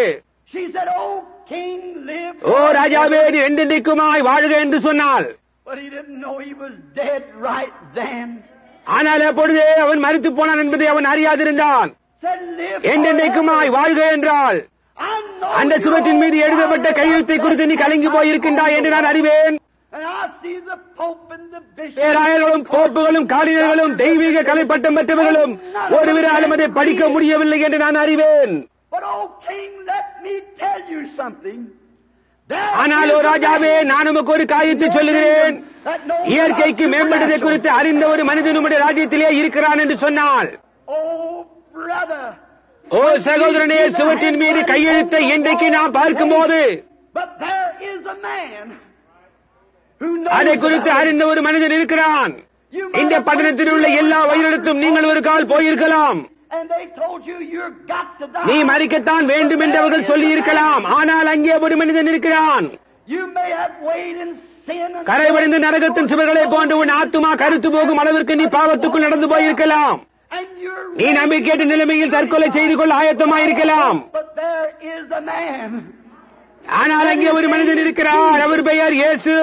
E: She said, "Oh, king, live."
D: ஓ ராஜாவே, நீ என்றென்றைக்குமாய் வாழ்க என்று சொன்னாள்.
E: But he didn't know he was dead right then.
D: ஆனால் அப்பொழுதே அவன் மரித்து போனான் என்பதை அவன் அறியாதிருந்தான்.
E: Said, "Live."
D: என்றென்றைக்குமாய் வாழ்க என்றாள்.
E: I know
D: அந்த சுவற்றின் மீது எழுதப்பட்ட கையெழுத்தை குறித்து நீ கலங்கி போயிருக்கின்றாய் என்று நான் அறிவேன்.
E: And I see the Pope and the Bishop.
D: பேராயர்களும் போப்புகளும் கார்டினல்களும் தெய்வீக கலைப்பட்டம் பெற்றவர்களும் ஒரு விராலும் அதை படிக்க முடியவில்லை என்று நான் அறிவேன்.
E: But oh, king, let me tell you something. There
D: ஆனால் ஓ
E: is a
D: ராஜாவே,
E: man
D: நான் உமக்கு ஒரு காரியத்தை சொல்லுகிறேன்.
E: that knows
D: இயற்கைக்கு
E: about
D: மேம்பட்டதை குறித்து அறிந்த ஒரு மனிதன் உம்முடைய ராஜ்யத்திலே இருக்கிறான் என்று சொன்னாள்.
E: Oh, brother.
D: ஓ சகோதரனே, சுவற்றின் மீது கையெழுத்தை இன்றைக்கு நாம் பார்க்கும்போது
E: But there is a man who
D: அதை
E: knows
D: குறித்து
E: about it.
D: அறிந்த ஒரு மனிதன் இருக்கிறான்.
E: You might
D: இந்த
E: have
D: பட்டணத்தில் உள்ள
E: went
D: எல்லா
E: to
D: வயலிடத்தும் நீங்கள் ஒரு கால் போயிருக்கலாம்.
E: And they told you you're got to die.
D: நீ மறிக்கத்தான் வேண்டும் என்று அவர்கள் சொல்லி இருக்கலாம். ஆனால் அங்கே ஒரு மனிதன் இருக்கிறான்.
E: You may have weighed in sin and
D: கரைவடைந்த நரகத்தின் சுவர்களை போன்று உன் ஆத்துமா கருத்து போகும் அளவிற்கு நீ பாவத்துக்குள் நடந்து போயிருக்கலாம்.
E: and you're
D: நீ நம்பிக்கையற்ற நிலைமையில் தற்கொலை செய்து கொள்ள ஆயத்தமாயிருக்கலாம்.
E: But there is a man.
D: ஆனால் அங்கே ஒரு மனிதன் இருக்கிறார். அவர் பெயர் இயேசு.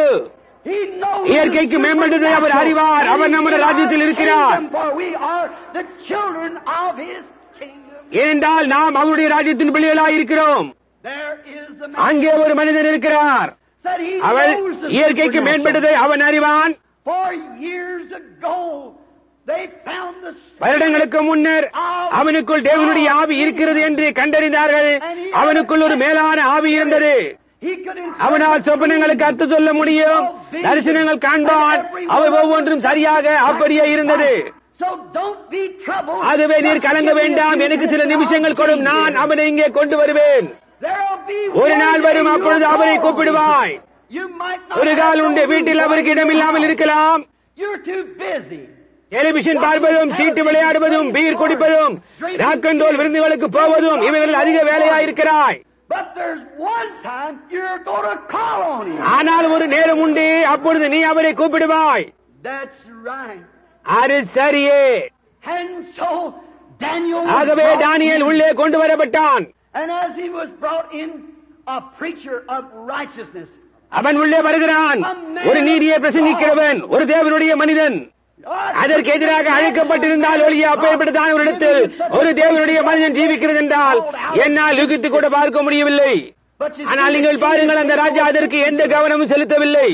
E: He knows
D: இயற்கைக்கு மேம்பட்டதை அவர் அறிவார். அவர் நம்முடைய ராஜ்யத்தில் இருக்கிறார்.
E: For we are the children of his kingdom.
D: ஏனென்றால் நாம் அவருடைய ராஜ்யத்தின் பிள்ளைகளாய் இருக்கிறோம்.
E: There is a man.
D: அங்கே ஒரு மனிதன் இருக்கிறார்.
E: Said he
D: அவள்
E: knows the
D: இயற்கைக்கு
E: supernatural.
D: மேம்பட்டதை அவன் அறிவான்.
E: For years ago, they found the
D: வருடங்களுக்கு முன்னர் அவனுக்குள் தேவனுடைய ஆவி இருக்கிறது என்று கண்டறிந்தார்கள். அவனுக்குள் ஒரு மேலான ஆவி இருந்தது.
E: He could
D: அவனால் சொப்பனங்களுக்கு அர்த்தம் சொல்ல முடியும். தரிசனங்கள் காண்பான். அவை ஒவ்வொன்றும் சரியாக அப்படியே இருந்தது.
E: So don't be troubled.
D: அதுவே நீர் கலங்க வேண்டாம். எனக்கு சில நிமிஷங்கள் கொடும். நான் அவனை இங்கே கொண்டு வருவேன்.
E: There'll be
D: ஒரு நாள் வரும்,
E: one day
D: அப்பொழுது
E: you'll
D: அவரை
E: go.
D: கூப்பிடுவாய்.
E: You might not
D: ஒரு கால்
E: have
D: உண்டு
E: no
D: வீட்டில்
E: room
D: அவருக்கு
E: for
D: இடமில்லாமல் இருக்கலாம்.
E: You're too busy.
D: டெலிவிஷன் பார்ப்பதும், சீட்டு விளையாடுவதும், பீர் குடிப்பதும், ராக் அண்ட் ரோல் விருந்துகளுக்கு போவதும் இவைகளில் அதிக வேலையாயிருக்கிறாய்.
E: But there's one time you're going to call on him.
D: ஆனால் ஒரு நேரம் உண்டு, அப்பொழுது நீ அவரை கூப்பிடுவாய்.
E: That's right.
D: அது சரியே.
E: And so Daniel was
D: ஆகவே
E: brought
D: தானியேல்
E: in.
D: உள்ளே கொண்டு வரப்பட்டான்.
E: And as he was brought in, a preacher of righteousness.
D: அவன் உள்ளே வருகிறான். ஒரு நீதியை பிரசங்கிக்கிறவன், ஒரு தேவனுடைய மனிதன். அதற்கு எதிராக அழைக்கப்பட்டிருந்தால் ஒழிய அப்பேற்பட்டதான ஒரு இடத்தில் ஒரு தேவனுடைய மனிதன் ஜீவிக்கிறது என்றால் என்னால் யுகித்து கூட பார்க்க முடியவில்லை. ஆனால் நீங்கள் பாருங்கள், அந்த ராஜா அதற்கு எந்த கவனமும் செலுத்தவில்லை.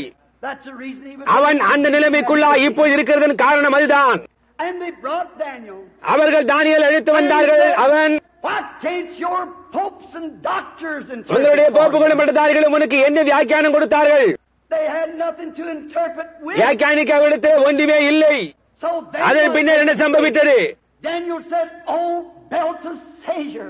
E: That's the reason he was.
D: அவன் அந்த நிலைமைக்குள்ளா இப்போது இருக்கிறதன் காரணம் அதுதான்.
E: And they brought Daniel.
D: அவர்கள் தானியேல் அழைத்து வந்தார்கள். அவன்,
E: What can't your popes and doctors and
D: உங்களுடைய போப்புகளும் பட்டதாரிகளும் உனக்கு என்ன வியாக்கியானம் கொடுத்தார்கள்?
E: They had nothing to interpret with.
D: வியாக்கியானிக்க அவரிடத்தில் ஒன்றுமே இல்லை.
E: So
D: அதன் பின்னர் என்ன சம்பவித்தது?
E: Daniel said, "Oh Belteshazzar,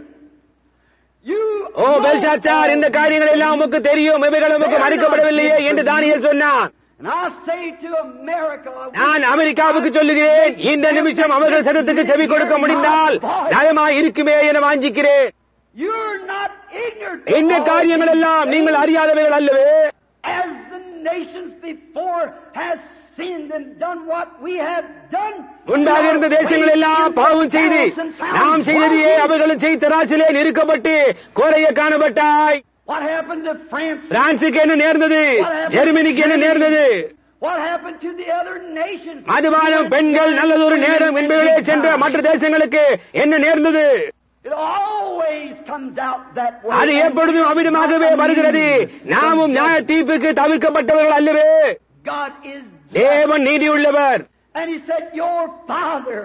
E: you
D: oh Belshazzar, இந்த காரியங்கள் எல்லாம் உமக்கு தெரியும், இவைகள் உமக்கு மறைக்கப்படவில்லையே என்று தானியேல் சொன்னான்.
E: And I say to America,
D: நான் அமெரிக்காவுக்கு சொல்லுகிறேன், இந்த நிமிஷம் அவர்கள் சத்தத்துக்கு செவி கொடுக்க முடிந்தால் நலமாய் இருக்குமே என வாஞ்சிக்கிறேன்.
E: you're not ignorant.
D: இந்த காரியங்கள் எல்லாம் நீங்கள் அறியாதவைகள் அல்லவே.
E: As the nations before has sinned and done what we have done.
D: முன்பாக இருந்த தேசங்கள் எல்லாம் பாவம் செய்து நாம் செய்ததையே அவர்களும் செய்த தராசிலே நிறுக்கப்பட்டு கோரைய காணப்பட்டாய்.
E: What happened to France?
D: பிரான்சுக்கு என்ன நேர்ந்தது? ஜெர்மனிக்கு என்ன நேர்ந்தது?
E: What happened to the other nations?
D: மதுபானம், பெண்கள், நல்லதொரு நேரம் என்பதிலே சென்ற மற்ற தேசங்களுக்கு என்ன நேர்ந்தது?
E: It always comes out that way.
D: அது எப்பொழுதும் அவ்விதமாகவே வருகிறது. நாமும் நியாய தீர்ப்புக்கு தவிர்க்கப்பட்டவர்கள் அல்லவே.
E: God is
D: தேவன் நீதியுள்ளவர்.
E: And he said, your father.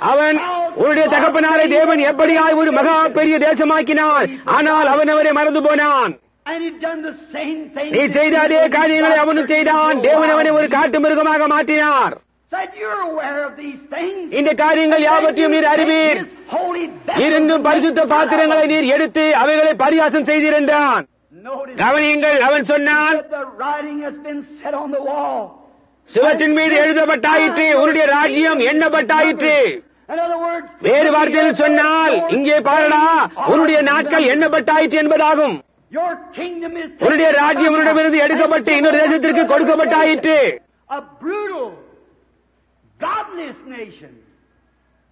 D: அவன், உன்னுடைய தகப்பனாரை தேவன் எப்படியாய் ஒரு மகா பெரிய தேசமாக்கினார், ஆனால் அவன் அவரை மறந்து போனான்.
E: And he done the same thing.
D: நீ செய்த அதே காரியங்களை அவனும் செய்தான். தேவன் அவனை ஒரு காட்டு மிருகமாக மாற்றினார்.
E: Said, you're aware of these things.
D: இந்த காரியங்கள் யாவற்றையும் நீர் அறிவீர்.
E: His holy vessel.
D: இருந்தும் பரிசுத்த பாத்திரங்களை நீர் எடுத்து அவைகளை பரியாசம் செய்திருந்தான்.
E: Notice
D: கவனியுங்கள், அவன் சொன்னான்,
E: that the writing has been set on the wall.
D: சுவற்றின் மீது எழுதப்பட்டாயிற்று, உன்னுடைய ராஜ்யம் எண்ணப்பட்டாயிற்று.
E: In other words,
D: வேறு வார்த்தையில் சொன்னால், இங்கே பாருடா, உன்னுடைய நாட்கள் எண்ணப்பட்டாயிற்று என்பதாகும்.
E: your kingdom is
D: உன்னுடைய ராஜ்யம் உன்னிடமிருந்து எடுக்கப்பட்டு இன்னொரு தேசத்திற்கு கொடுக்கப்பட்டாயிற்று.
E: a brutal, godless nation.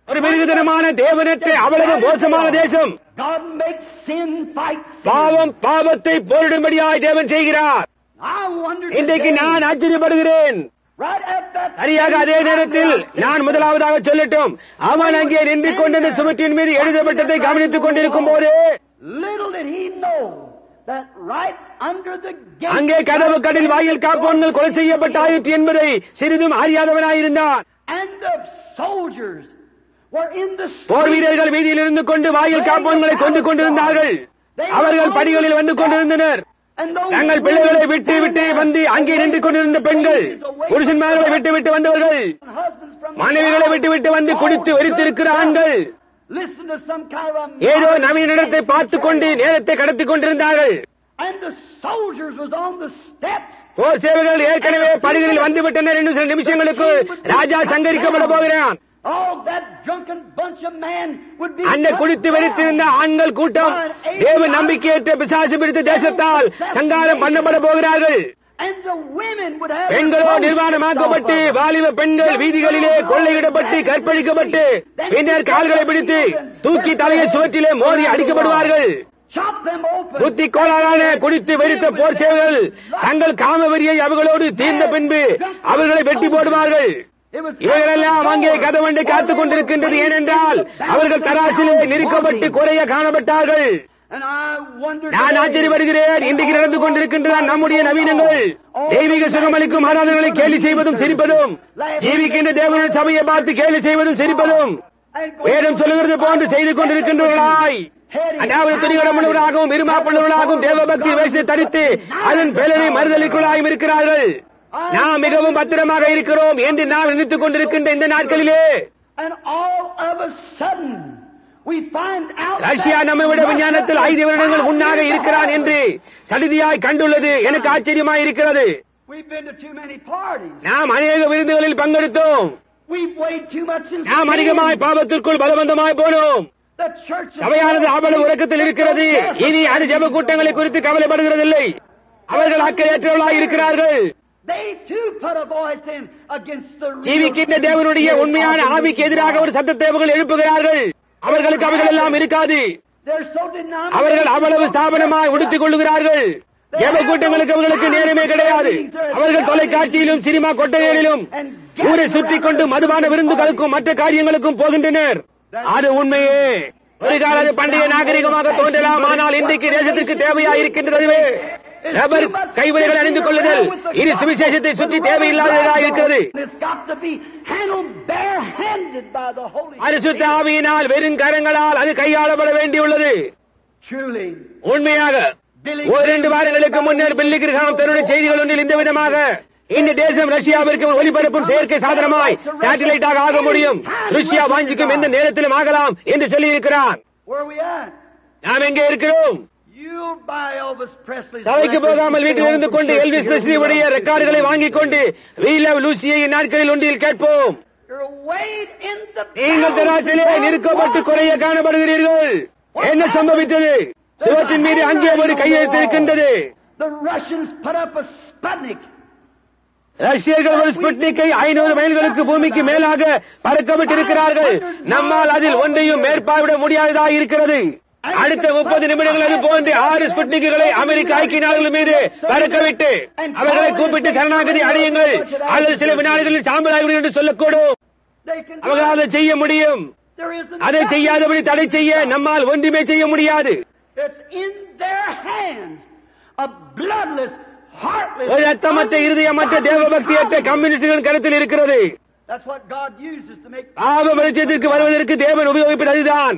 D: ஒரு மிருகத்தனமான தேவனற்ற அவ்வளவு மோசமான தேசம்.
E: God makes sin fight sin.
D: பாவம் பாவத்தை போரிடும்படியாய் தேவன் செய்கிறார்.
E: I wonder
D: இன்றைக்கு
E: today,
D: நான் ஆச்சரியப்படுகிறேன்.
E: right at that
D: சரியாக அதே நேரத்தில் நான் முதலாவதாக சொல்லட்டும், அவன் அங்கே நின்று கொண்டு சுவற்றின் மீது எழுதப்பட்டதை கவனித்துக் கொண்டிருக்கும் போது,
E: little did he know that right under the gate,
D: அங்கே கதவு கடில் வாயில் காப்பவன்கள் கொலை செய்யப்பட்டாயிற்று என்பதை சிறிதும் அறியாதவனாயிருந்தான்.
E: and the soldiers were in the
D: bore
E: street.
D: வீரர்கள் வீதியில் இருந்து கொண்டு வாயில் காப்பவன்களை கொண்டு கொண்டிருந்தார்கள். அவர்கள் படிகளில் வந்து கொண்டிருந்தனர்.
E: And those
D: தங்கள்
E: women
D: பிள்ளைகளை விட்டு
E: standing
D: விட்டு
E: there,
D: வந்து அங்கே நின்று கொண்டிருந்த பெண்கள், புருஷன்மார்களை விட்டு விட்டு வந்தவர்கள்,
E: husbands from
D: மனைவிகளை விட்டு விட்டு வந்து குடித்து வெறித்திருக்கிற ஆண்கள்,
E: listen to some kind of a
D: ஏதோ நவீன இடத்தை பார்த்துக் கொண்டு நேரத்தை கடத்திக் கொண்டிருந்தார்கள்.
E: and the soldiers was on the steps.
D: போர் சேவைகள் ஏற்கனவே படிகளில் வந்துவிட்டனர். இன்னும் சில நிமிஷங்களுக்கு ராஜா சங்கரிக்கப்பட போகிறான்.
E: All that drunken bunch of men would be
D: அந்த குடித்து வெறித்திருந்த ஆண்கள் கூட்டம் தேவ நம்பிக்கையற்ற பிசாசு பிடித்த தேசத்தால் சங்காரம் பண்ணப்பட போகிறார்கள்.
E: and the women would have
D: பெண்களோ நிர்வாணமாக்கப்பட்டு வாலிப பெண்கள் வீதிகளிலே கொள்ளையிடப்பட்டு கற்பழிக்கப்பட்டு பின்னர் கால்களை பிடித்து தூக்கி தலையை சுவற்றிலே மோதி அடிக்கப்படுவார்கள்.
E: chop them open.
D: புத்தி கோளாறான குடித்து வெறித்த போர் சேவைகள் தங்கள் காமவெறியை அவர்களோடு தீர்ந்த பின்பு அவர்களை வெட்டி போடுவார்கள்.
E: It was
D: இவைகளெல்லாம் அங்கே கதவண்டை காத்துக் கொண்டிருக்கின்றது. ஏனென்றால் அவர்கள் தராசிலே நிறுக்கப்பட்டு குறைய காணப்பட்டார்கள்.
E: and I wonder
D: நான் ஆச்சரியப்படுகிறேன். இன்றைக்கு நடந்து கொண்டிருக்கின்றன நம்முடைய நவீனங்கள். தெய்வீக சுகமளிக்கும் ஆராதனைகளை கேலி செய்வதும் சிரிப்பதும், ஜீவிக்கின்ற தேவனுடைய சபையை பார்த்து கேலி செய்வதும் சிரிப்பதும் வேதம் சொல்லுகிறது போன்று செய்து கொண்டிருக்கின்றவர்களாய், அதாவது துணிகரமுள்ளவர்களாகவும் இருமாப்புள்ளவர்களாகவும் தேவபக்தி வேஷத்தை தரித்து அதன் பலனை மறுதலிக்குள்ளாயும் இருக்கிறார்கள். நாம் மிகவும் பத்திரமாக இருக்கிறோம் என்று நாம் நினைத்துக் கொண்டிருக்கின்ற இந்த நாட்களிலே
E: and all of a sudden we find out
D: Russia நம்மை விட விஞ்ஞானத்தில் 5 வருடங்கள் முன்னாக இருக்கிறான் என்று சடிதியாய் கண்டுள்ளது. எனக்கு ஆச்சரியமாய் இருக்கிறது.
E: we've been to too many parties.
D: நாம் அநேக விருந்துகளில் பங்கெடுத்தோம்.
E: We've weighed too much in
D: நாம்
E: sin.
D: அதிகமாய் பாவத்திற்குள் பலவந்தமாய் போனோம்.
E: The church is
D: சபையானது அவ்வளவு உறக்கத்தில் இருக்கிறது. இனி அது ஜெப கூட்டங்களை குறித்து கவலைப்படுகிறதில்லை. அவர்கள் அக்கறையற்றவர்களாய் இருக்கிறார்கள்.
E: they too put a voice in against the real
D: ஜீவிக்கின்ற தேவனுடைய உண்மையான ஆவிக்கு எதிராக ஒரு சத்தத்தை அவர்கள் எழுப்புகிறார்கள். அவர்களுக்கு அவைகள் எல்லாம் இருக்காது.
E: they're so denominational.
D: அவர்கள் அவ்வளவு ஸ்தாபனமாய் உடுத்திக் கொள்ளுகிறார்கள். ஜெப கூட்டங்களுக்கு அவர்களுக்கு நேரமே கிடையாது. அவர்கள் தொலைக்காட்சியிலும் சினிமா கொட்டைகளிலும் ஊரை சுற்றி கொண்டு மதுபான விருந்துகளுக்கும் மற்ற காரியங்களுக்கும் போகின்றனர். அது உண்மையே. ஒரு கால பண்டைய நாகரிகமாக தோன்றலாம், ஆனால் இன்றைக்கு தேசத்திற்கு தேவையா இருக்கின்றது ரப்பர் கைவினைகள் அணிந்து கொள்ளுதல் இனி சுவிசேஷத்தை சுற்றி தேவையில்லாததாக இருக்கிறது. பரிசுத்த ஆவியினால் வெறும் கரங்களால் அது கையாளப்பட வேண்டியுள்ளது. உண்மையாக ஒரு 2 வாரங்களுக்கு முன்னர் பில்லி கிரஹாம் தன்னுடைய செய்திகள் ஒன்றில் இந்த விதமாக இந்த தேசம் ரஷ்யாவிற்கு ஒளிபரப்பும் செயற்கை சாதனமாய் சேட்டலைட்டாக ஆக முடியும், ரஷ்யா வாஞ்சிக்கும் எந்த நேரத்திலும் ஆகலாம் என்று சொல்லி இருக்கிறார். நாம் எங்கே இருக்கிறோம்? சபைக்கு போகாமல் வீட்டில் இருந்து கொண்டு எல்விஸ் பிரெஸ்லி உடைய ரெக்கார்டுகளை வாங்கிக் கொண்டு We Love Lucy நாட்களில் ஒன்றில் கேட்போம். நீங்கள் தராசிலே நிறுக்கப்பட்டு குறைய காணப்படுகிறீர்கள். என்ன சம்பவித்தது? சுவற்றின் மீது அங்கே ஒரு கையெழுத்து இருக்கின்றது. ரஷ்யர்கள் ஒரு ஸ்புட்னிக்கை 500 மைல்களுக்கு பூமிக்கு மேலாக பறக்கவிட்டிருக்கிறார்கள். நம்மால் அதில் ஒன்றையும் மேற்பார்விட முடியாததாக இருக்கிறது. அடுத்த 30 நிமிடங்கள் அது போன்று 6 ஸ்புட்னிக்குகளை அமெரிக்க ஐக்கிய நாடுகள் மீது பறக்கவிட்டு அவர்களை கூப்பிட்டு சரணாகதி அடையுங்கள் அல்லது சில வினாடிகளில் சாம்பலாகிவிடும் என்று சொல்லக்கூடும். அவர்கள் அதை செய்ய முடியும். அதை செய்யாதபடி தடை செய்ய நம்மால் ஒன்றுமே செய்ய முடியாது. ஒரு ரத்தமற்ற இருதயமற்ற தேவபக்தியற்ற கம்யூனிஸ்டுகளின் கருத்தில் இருக்கிறது. பாவ வெளிச்சத்திற்கு வருவதற்கு தேவன் உபயோகிப்பது அதுதான்.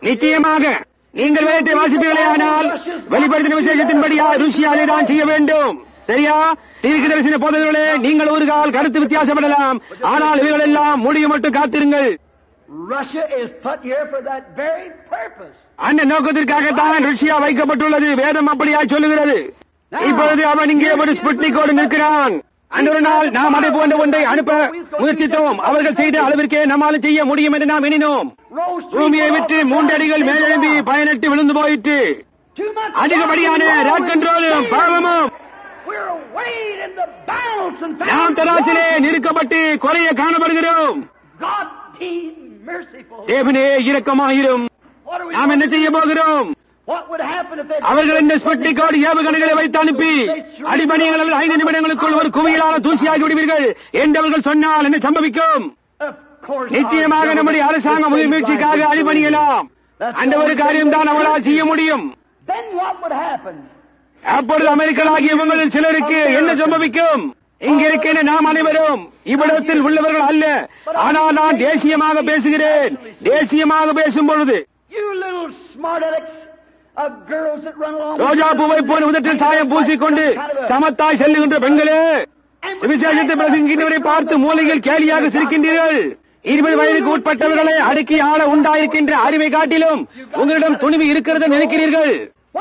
D: நிச்சயமாக நீங்கள் வேதத்தை வாசிப்பீர்களே, ஆனால் வெளிப்படுத்தின விசேஷத்தின்படியா ருஷ்யாவை தான் செய்ய வேண்டும். சரியா? தீர்க்கதரிசன போதகர்களே, நீங்கள் ஒரு கால் கருத்து வித்தியாசப்படலாம், ஆனால் இவைகள் எல்லாம் முடிய மட்டும் காத்திருங்கள். அந்த நோக்கத்திற்காகத்தான் ரஷ்யா வைக்கப்பட்டுள்ளது. வேதம் அப்படியா சொல்லுகிறது. இப்பொழுது அவன் இங்கே ஒரு ஸ்புட்னிக்கோடு நிற்கிறான். அன்று ஒரு நாள் நாம் அதை போன்ற ஒன்றை அனுப்ப முயற்சித்தோம். அவர்கள் செய்த அளவிற்கே நம்மால் செய்ய முடியும் என்று நாம் எண்ணினோம். பூமியை விட்டு 3 அடிகள் மேலெழும்பி பயனட்டு விழுந்து போயிற்று. அதிகப்படியான ராக் கண்ட்ரோலும் பாவமும் நாம் தராசிலே நிறுக்கப்பட்டு குறைய காணப்படுகிறோம். தேவனே இரக்கமாயிரும். நாம் என்ன செய்ய போகிறோம்? அவர்கள் இந்த ஸ்புட்னிக்கோடு ஏவுகணைகளை வைத்து அனுப்பி அடிபணிகள் 5 நிமிடங்களுக்குள் ஒரு குவியலான தூசியாகி விடுவீர்கள் என்று அவர்கள் சொன்னால் என்ன சம்பவிக்கும்? நிச்சயமாக நம்முடைய அரசாங்க முயற்சிக்காக அடிபணியலாம். அந்த ஒரு காரியம் தான் அவர்களால் செய்ய முடியும். அப்பொழுது அமெரிக்கர்களாகிய இவங்களில் சிலருக்கு என்ன சம்பவிக்கும்? இங்க இருக்கின்ற நாம் அனைவரும் இவ்விடத்தில் உள்ளவர்கள் அல்ல, ஆனால் நான் தேசியமாக பேசுகிறேன். தேசியமாக பேசும் பொழுது ரோஜா பூவை போன உதட்டில் சாயம் பூசிக்கொண்டு சமத்தாய் செல்லுகின்ற பெண்களே, சுவிசேஷத்தை பிரசங்கின்றவரை பார்த்து மூலையில் கேலியாக சிரிக்கின்றீர்கள். 20 வயதுக்கு உட்பட்டவர்களை அடுக்கி ஆள உண்டாயிருக்கின்ற அறிவை காட்டிலும் உங்களிடம் துணிவு இருக்கிறது நினைக்கிறீர்கள்.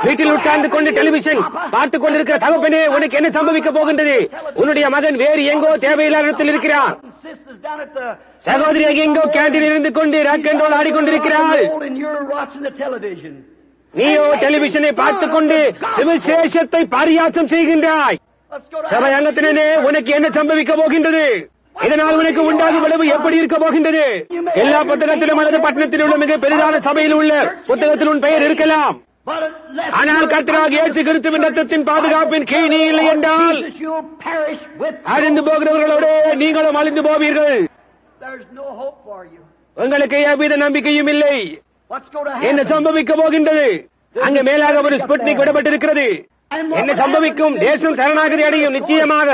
D: வீட்டில் உட்கார்ந்து கொண்டு டெலிவிஷன் பார்த்துக் கொண்டிருக்கிற தகப்பனே, உனக்கு என்ன சம்பவிக்க போகின்றது? உன்னுடைய மகன் வேறு எங்கோ தேவையில்லாத இடத்தில் இருக்கிறான். சகோதரி எங்கோ கேண்டீன் இருந்து கொண்டு ராக் அண்ட் ரோல் ஆடிக்கொண்டிருக்கிறாள். நீயோ டெலிவிஷனை பார்த்துக் கொண்டு சுவிசேஷத்தை பரியாசம் செய்கின்றாய். சபை அங்கத்தினே, உனக்கு என்ன சம்பவிக்க போகின்றது? இதனால் உனக்கு உண்டாகும் விளைவு எப்படி இருக்க போகின்றது? எல்லா புத்தகத்திலும் அல்லது பட்டணத்தில் உள்ள மிக பெரிதான சபையில் உள்ள புத்தகத்தில் உன் பெயர் இருக்கலாம். ஆனால் கர்த்தராகிய இயேசு கிறிஸ்துவின் ரத்தத்தின் பாதுகாப்பின் கீழ் நீ இல்லை என்றால் அழிந்து போகிறவர்களோடு நீங்களும் அழிந்து போவீர்கள். உங்களுக்கு எவ்வித நம்பிக்கையும் இல்லை. என்ன சம்பவிக்க போகின்றது? அங்கு மேலாக ஒரு ஸ்புட்னிக் விடப்பட்டிருக்கிறது. என்ன சம்பவிக்கும்? தேசம் சரணாகதி அடையும். நிச்சயமாக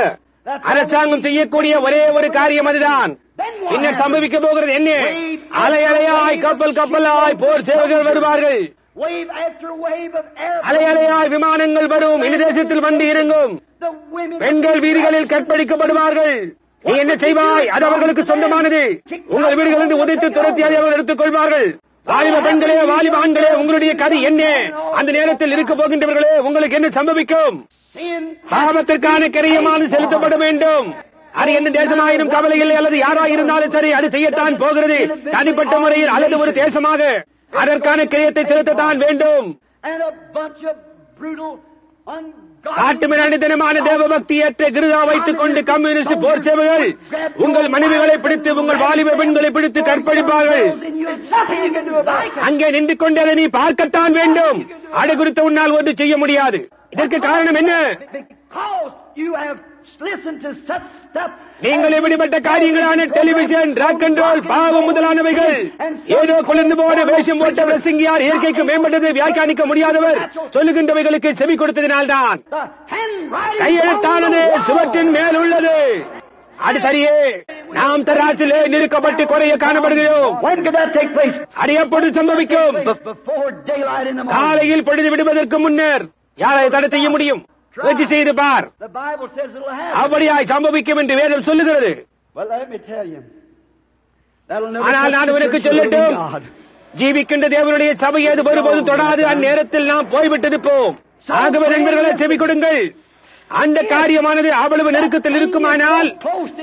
D: அரசாங்கம் செய்யக்கூடிய ஒரே ஒரு காரியம் அதுதான். என்ன சம்பவிக்க போகிறது? என்ன? அலை அலையாய் கப்பல் கப்பலாய் போர் சேவைகள் வருவார்கள். அலை அலையாய் விமானங்கள் வரும். இந்த தேசத்தில் வந்து இறங்கும். பெண்கள் வீடுகளில் கற்பழிக்கப்படுவார்கள். நீ என்ன செய்வாய்? அது அவர்களுக்கு சொந்தமானது. உங்கள் வீடுகளிலிருந்து உதைத்து துரத்தி அதை அவர்கள் எடுத்துக் கொள்வார்கள். வாலிப பெண்களே, வாலிப ஆண்களே, உங்களுடைய கதை என்ன? அந்த நேரத்தில் இருக்க போகின்றவர்களே, உங்களுக்கு என்ன சம்பவிக்கும்? பாவத்திற்கான கிரயமானது செலுத்தப்பட வேண்டும். அது எந்த தேசமாயினும் கவலை இல்லை, அல்லது யாராயிருந்தாலும் சரி, அது செய்யத்தான் போகிறது. தனிப்பட்ட முறையில் அல்லது ஒரு தேசமாக அதற்கான கிரயத்தை செலுத்தத்தான் வேண்டும். காட்டுமிராண்டித்தனமான தேவபக்தியற்ற கிருதா வைத்துக் கொண்டு கம்யூனிஸ்ட் போர் சேவைகள் உங்கள் மனைவிகளை பிடித்து உங்கள் வாலிப பெண்களை பிடித்து கற்பழிப்பார்கள். அங்கே நின்று கொண்டு அதை நீ பார்க்கத்தான் வேண்டும். அது குறித்து உன்னால் ஒன்று செய்ய முடியாது. இதற்கு காரணம் என்ன?
E: listen to such stuff.
D: நீங்கள் எப்படிப்பட்ட காரியங்களான டெலிவிஷன், ராக் அண்ட் ரோல், பாவம் முதலானவைகள், ஏதோ குளிர்ந்து போன வேஷம் போட்ட பிரசங்கியார், இயற்கைக்கு மேம்பட்டதை வியாக்கியானிக்க முடியாதவர் சொல்லுகின்றவைகளுக்கு செவி கொடுத்ததினால்தான் கையெழுத்தானது சுவற்றின் மேல் உள்ளது. அது சரியே, நாம் தராசிலே நிறுக்கப்பட்டு குறைய காணப்படுகிறோம்.
E: When could that take place?
D: அது எப்பொழுது சம்பவிக்கும்?
E: Before daylight in the morning.
D: காலையில் பொழுது விடுவதற்கு முன்னர். யாரை தடை செய்ய முடியும்? முயற்சி செய்து பார்.
E: The Bible says it'll happen.
D: அப்படியாய் சம்பவிக்கும் என்று வேதம் சொல்லுகிறது.
E: Well, let me tell you. That'll never
D: ஆனால் நான் உனக்கு சொல்லட்டும், ஜீவிக்கின்ற தேவனுடைய சபையை அது ஒருபோதும் தொடாது. அந்நேரத்தில் நாம் போய்விட்டிருப்போம். ஆகவே நண்பர்களை செவி கொடுங்கள். அந்த காரியமானது அவ்வளவு நெருக்கத்தில் இருக்குமானால்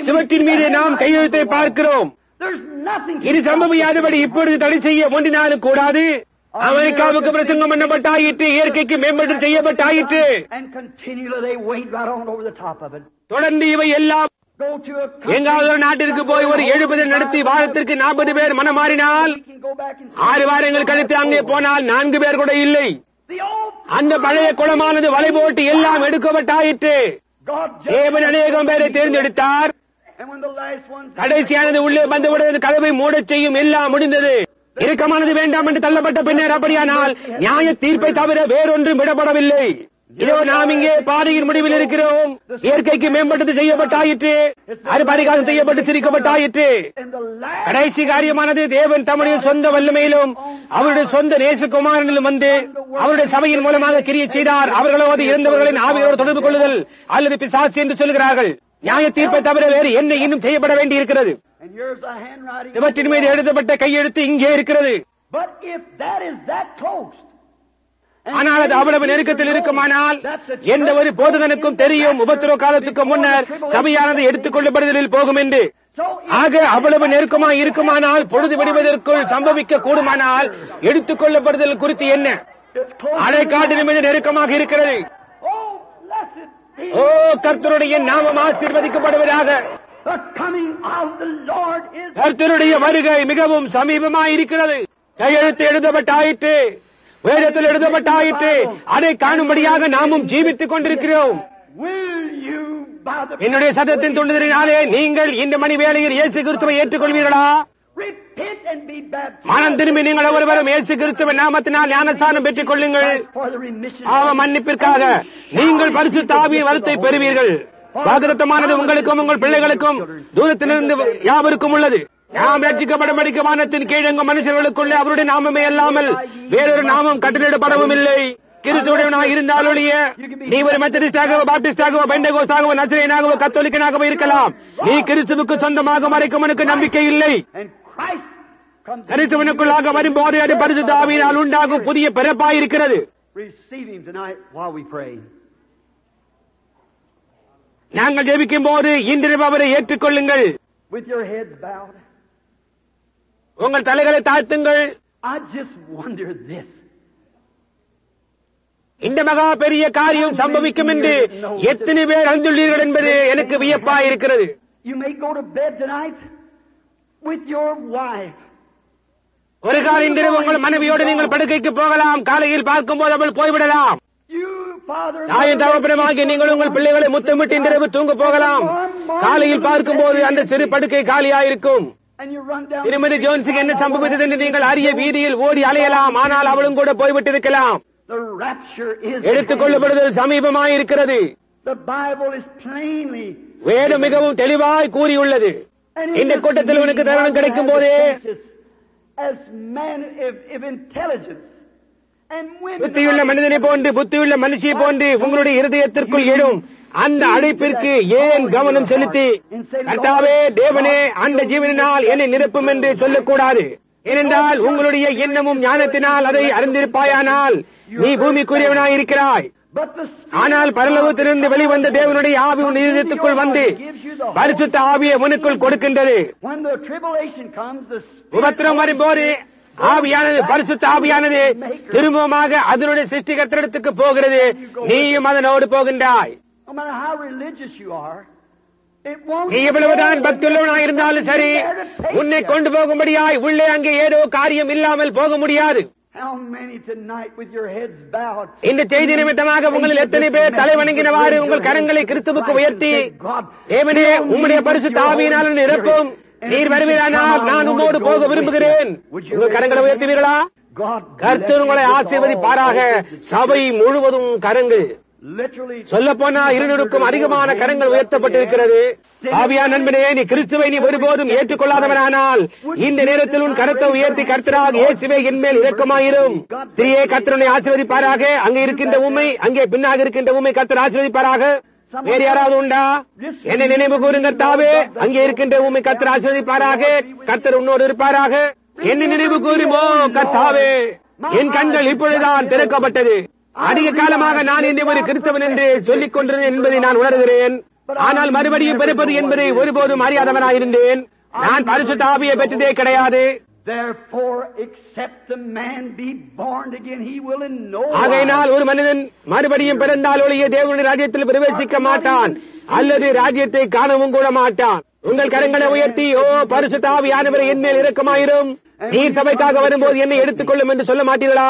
D: சிவத்தின் மீது நாம் கையெழுத்தை பார்க்கிறோம். இது சம்பவியாதபடி இப்பொழுது தடை செய்ய ஒன்றினாலும் கூடாது. அமெரிக்காவுக்கு பிரசங்கம் பண்ணப்பட்டாயிற்று, இயற்கைக்கு மேம்பட்டு செய்யப்பட்டாயிற்று. தொடர்ந்து இவை எல்லாம் எங்காவது ஒரு நாட்டிற்கு போய் ஒரு 70 நடத்தி வாரத்திற்கு 40 பேர் மனம் மாறினால் 6 வாரங்கள் கழித்து அங்கே போனால் 4 பேர் கூட இல்லை. அந்த பழைய குளமானது வலை போட்டு எல்லாம் எடுக்கப்பட்டாயிற்று. தேவன் அநேகம் பேரை தேர்ந்தெடுத்தார். கடைசியானது உள்ளே வந்துவிடுவது, கதவை மூடச் செய்யும், எல்லாம் முடிந்தது. இறுக்கமானது வேண்டாம் என்று தள்ளப்பட்ட பின்னர் அப்படியானால் நியாய தீர்ப்பை தவிர வேறொன்றும் விடப்படவில்லை. இதோ நாம் இங்கே பாதையின் முடிவில் இருக்கிறோம். இயற்கைக்கு மேம்பட்டது செய்யப்பட்டாயிற்று, அது பரிகாரம் செய்யப்பட்டு சிரிக்கப்பட்டாயிற்று. கடைசி காரியமானது தேவன் தம்முடைய சொந்த வல்லமையிலும் அவருடைய சொந்த நேசகுமாரனிலும் வந்து அவருடைய சபையின் மூலமாக கிரியை செய்தார். அவர்களோடு இருந்தவர்களின் ஆவியோடு தொடர்பு கொள்ளுதல் அல்லது பிசாசு என்று சொல்கிறார்கள். நியாய தீர்ப்பை தவிர வேறு என்ன இன்னும் செய்யப்பட வேண்டி இருக்கிறது? இவற்றின் மீது எழுதப்பட்ட கையெழுத்து இங்கே இருக்கிறது. ஆனால் அது அவ்வளவு நெருக்கத்தில் இருக்குமானால் எந்த ஒரு போதகனுக்கும் தெரியும் உபத்திரவ காலத்துக்கு முன்னர் சபையானது எடுத்துக் கொள்ளப்படுதலில் போகும் என்று. ஆக அவ்வளவு நெருக்கமாக இருக்குமானால் பொழுது விடுவதற்குள் சம்பவிக்க கூடுமானால் எடுத்துக் கொள்ளப்படுதல் குறித்து என்ன? அடைக்காட்டிலும் இது நெருக்கமாக இருக்கிறது. ஓ, கர்த்தருடைய நாமம் ஆசீர்வதிக்கப்படுவதாக. கர்த்தருடைய வருகை மிகவும் சமீபமாயிருக்கிறது. கையெழுத்து எழுதப்பட்டாயிற்று, வேதத்தில் எழுதப்பட்டாயிற்று. அதை காணும்படியாக நாமும் ஜீவித்துக் கொண்டிருக்கிறோம். என்னுடைய சத்தத்தின் தூண்டுதலினாலே நீங்கள் இந்த மணி வேளையில் இயேசு கிறிஸ்துவை ஏற்றுக்கொள்வீர்களா? மனம் திரும்பி நீங்கள் ஒருவரும் இயேசு கிறிஸ்துவின் நாமத்தினால் ஞானஸ்நானம் பெற்றுக் கொள்ளுங்கள். பாவ மன்னிப்பிற்காக நீங்கள் பரிசுத்த ஆவியின் வரத்தை பெறுவீர்கள். வாக்குத்தத்தமானது உங்களுக்கும் உங்கள் பிள்ளைகளுக்கும் தூரத்திலிருந்து யாவருக்கும் உள்ளது. நாம் ரட்சிக்கப்படபடிக்கு வானத்தின் கீழங்கும் மனுஷர்களுக்குள்ளே அவருடைய நாமமே அல்லாமல் வேறொரு நாமம் கட்டளிடப்படவும் இல்லை. கிறிஸ்துவனாக இருந்தாலொழிய நீ ஒரு மெத்தடிஸ்டாகவோ, பாப்டிஸ்டாகவோ, பெண்டகோஸ்டாகவோ, நசரேயனாகவோ, கத்தோலிக்கனாகவோ இருக்கலாம். நீ கிறிஸ்துவுக்கு சொந்தமாக மறைக்கும் உனக்கு நம்பிக்கை இல்லை. கிறிஸ்துவனுக்குள்ளாக வரும்போது அது பரிசுத்த ஆவியினால் உண்டாகும் புதிய பிறப்பாயிருக்கிறது. நாங்கள் ஜெபிக்கும் போது இன்றிரவு அவரை ஏற்றுக்கொள்ளுங்கள். உங்கள் தலைகளை தாழ்த்துங்கள். இந்த மகா பெரிய காரியம் சம்பவிக்கும் என்று எத்தனை பேர் அறிந்துள்ளீர்கள் என்பது எனக்கு வியப்பாயிருக்கிறது. ஒரு கால இன்றிரவு உங்கள் மனைவியோடு நீங்கள் படுக்கைக்கு போகலாம். காலையில் பார்க்கும் போது அவள் போய்விடலாம். தாயின் தகப்பனுமாகிய நீங்கள் உங்கள் பிள்ளைகளை முத்தமிட்டு இன்றிரவு தூங்க போகலாம். காலையில் பார்க்கும் போது அந்த சிறு படுக்கை காலியாயிருக்கும். திருமதி ஜோன்ஸுக்கு என்ன சம்பவித்தது என்று நீங்கள் அறிய வீதியில் ஓடி அலையலாம். ஆனால் அவளும் கூட போய்விட்டிருக்கலாம். எடுத்துக் கொள்ளப்படுதல் சமீபமாயிருக்கிறது. வேதம் மிகவும் தெளிவாய் கூறியுள்ளது. இந்த கூட்டத்தில் உனக்கு தருணம் கிடைக்கும் போதே புத்தியுள்ள மனிதனை போன்று, புத்தியுள்ள மனுஷியை போன்று உங்களுடைய இருதயத்திற்குள் எழும் அந்த அழைப்பிற்கு ஏன் கவனம் செலுத்தி கர்த்தாவே தேவனே அந்த ஜீவனால் என்னை நிரப்பும் என்று சொல்லக்கூடாது. ஏனென்றால் உங்களுடைய எண்ணமும் ஞானத்தினால் அதை அறிந்திருப்பாயானால் நீ பூமிக்குரியவனாய் இருக்கிறாய். ஆனால் பரலோகத்திலிருந்து வெளிவந்த தேவனுடைய ஆவி உன் இருதயத்துக்குள் வந்து பரிசுத்த ஆவியை உனக்குள் கொடுக்கின்றது. உபத்திரம் வரும்போது ஆவியானது, பரிசுத்த ஆவியானது திரும்பமாக அதனுடைய சிருஷ்டிகர்த்தரிடத்துக்கு போகிறது. நீயும் அதனோடு போகின்றாய். நீ எவ்வளவுதான் பக்தியுள்ளவனாக இருந்தாலும் சரி, உன்னை கொண்டு போகும்படியாய் உள்ளே அங்கே ஏதோ காரியம் இல்லாமல் போக முடியாது.
E: How many tonight with your heads bowed?
D: இந்த செய்தி நிமித்தமாக உங்களில் எத்தனை பேர் தலை வணங்கினவாறு உங்கள் கரங்களை கிறிஸ்துவுக்கு உயர்த்தி, தேவனே உம்முடைய பரிசுத்த ஆவியினால் நிரப்பும், நீர் வருவீரானால் நான் உம்மோடு போக விரும்புகிறேன். உங்கள் கரங்களை உயர்த்துவீர்களா? கர்த்தர் உங்களை ஆசீர்வதிப்பாராக. சபை முழுவதும் கரங்கள், சொல்ல போனா 200க்கும் அதிகமான கரங்கள் உயர்த்தப்பட்டிருக்கிறது. ஆவியான நண்பனே, நீ கிறிஸ்துவை நீ ஒருபோதும் ஏற்றுக்கொள்ளாதவனானால் இந்த நேரத்தில் உன் கரத்தை உயர்த்தி, கர்த்தராக இயேசுவே என் மேல் இரக்கமாயிரும். ஸ்திரீயே, கர்த்தரை ஆசீர்வதிப்பாராக. அங்கே இருக்கின்ற உண்மை, அங்கே பின்னாக இருக்கின்ற உண்மை கர்த்தர் ஆசீர்வதிப்பாராக. வேறு யாராவது உண்டா? என்னை நினைவு கூறுங்க கர்த்தாவே. அங்கே இருக்கின்ற உண்மை கர்த்தர் ஆசீர்வதிப்பாராக. கர்த்தர் உன்னோடு இருப்பாராக. என்னை நினைவு கூறுமோ கர்த்தாவே. என் கண்கள் இப்பொழுதுதான் திறக்கப்பட்டது. அதிக காலமாக நான் என்னை ஒரு கிறிஸ்தவன் என்று சொல்லிக் கொண்டிருந்தேன் என்பதை நான் உணர்கிறேன். ஆனால் மறுபடியும் பிறப்பது என்பதை ஒருபோதும் அறியாதவனாயிருந்தேன். நான் பரிசுத்த ஆவியை பெற்றதே கிடையாது. ஆகையினால் ஒரு மனிதன் மறுபடியும் பிறந்தால் ஒழிய தேவனுடைய ராஜ்யத்தில் பிரவேசிக்க மாட்டான், அல்லது ராஜ்யத்தை காணவும் கூட மாட்டான். உங்கள் கரங்களை உயர்த்தி, ஓ பரிசுத்த ஆவியானவரே என் மேல் இரக்கமாயிரும், நீர் சபைக்காக வரும்போது என்னை எடுத்துக்கொள்ளும் என்று சொல்ல மாட்டீர்களா?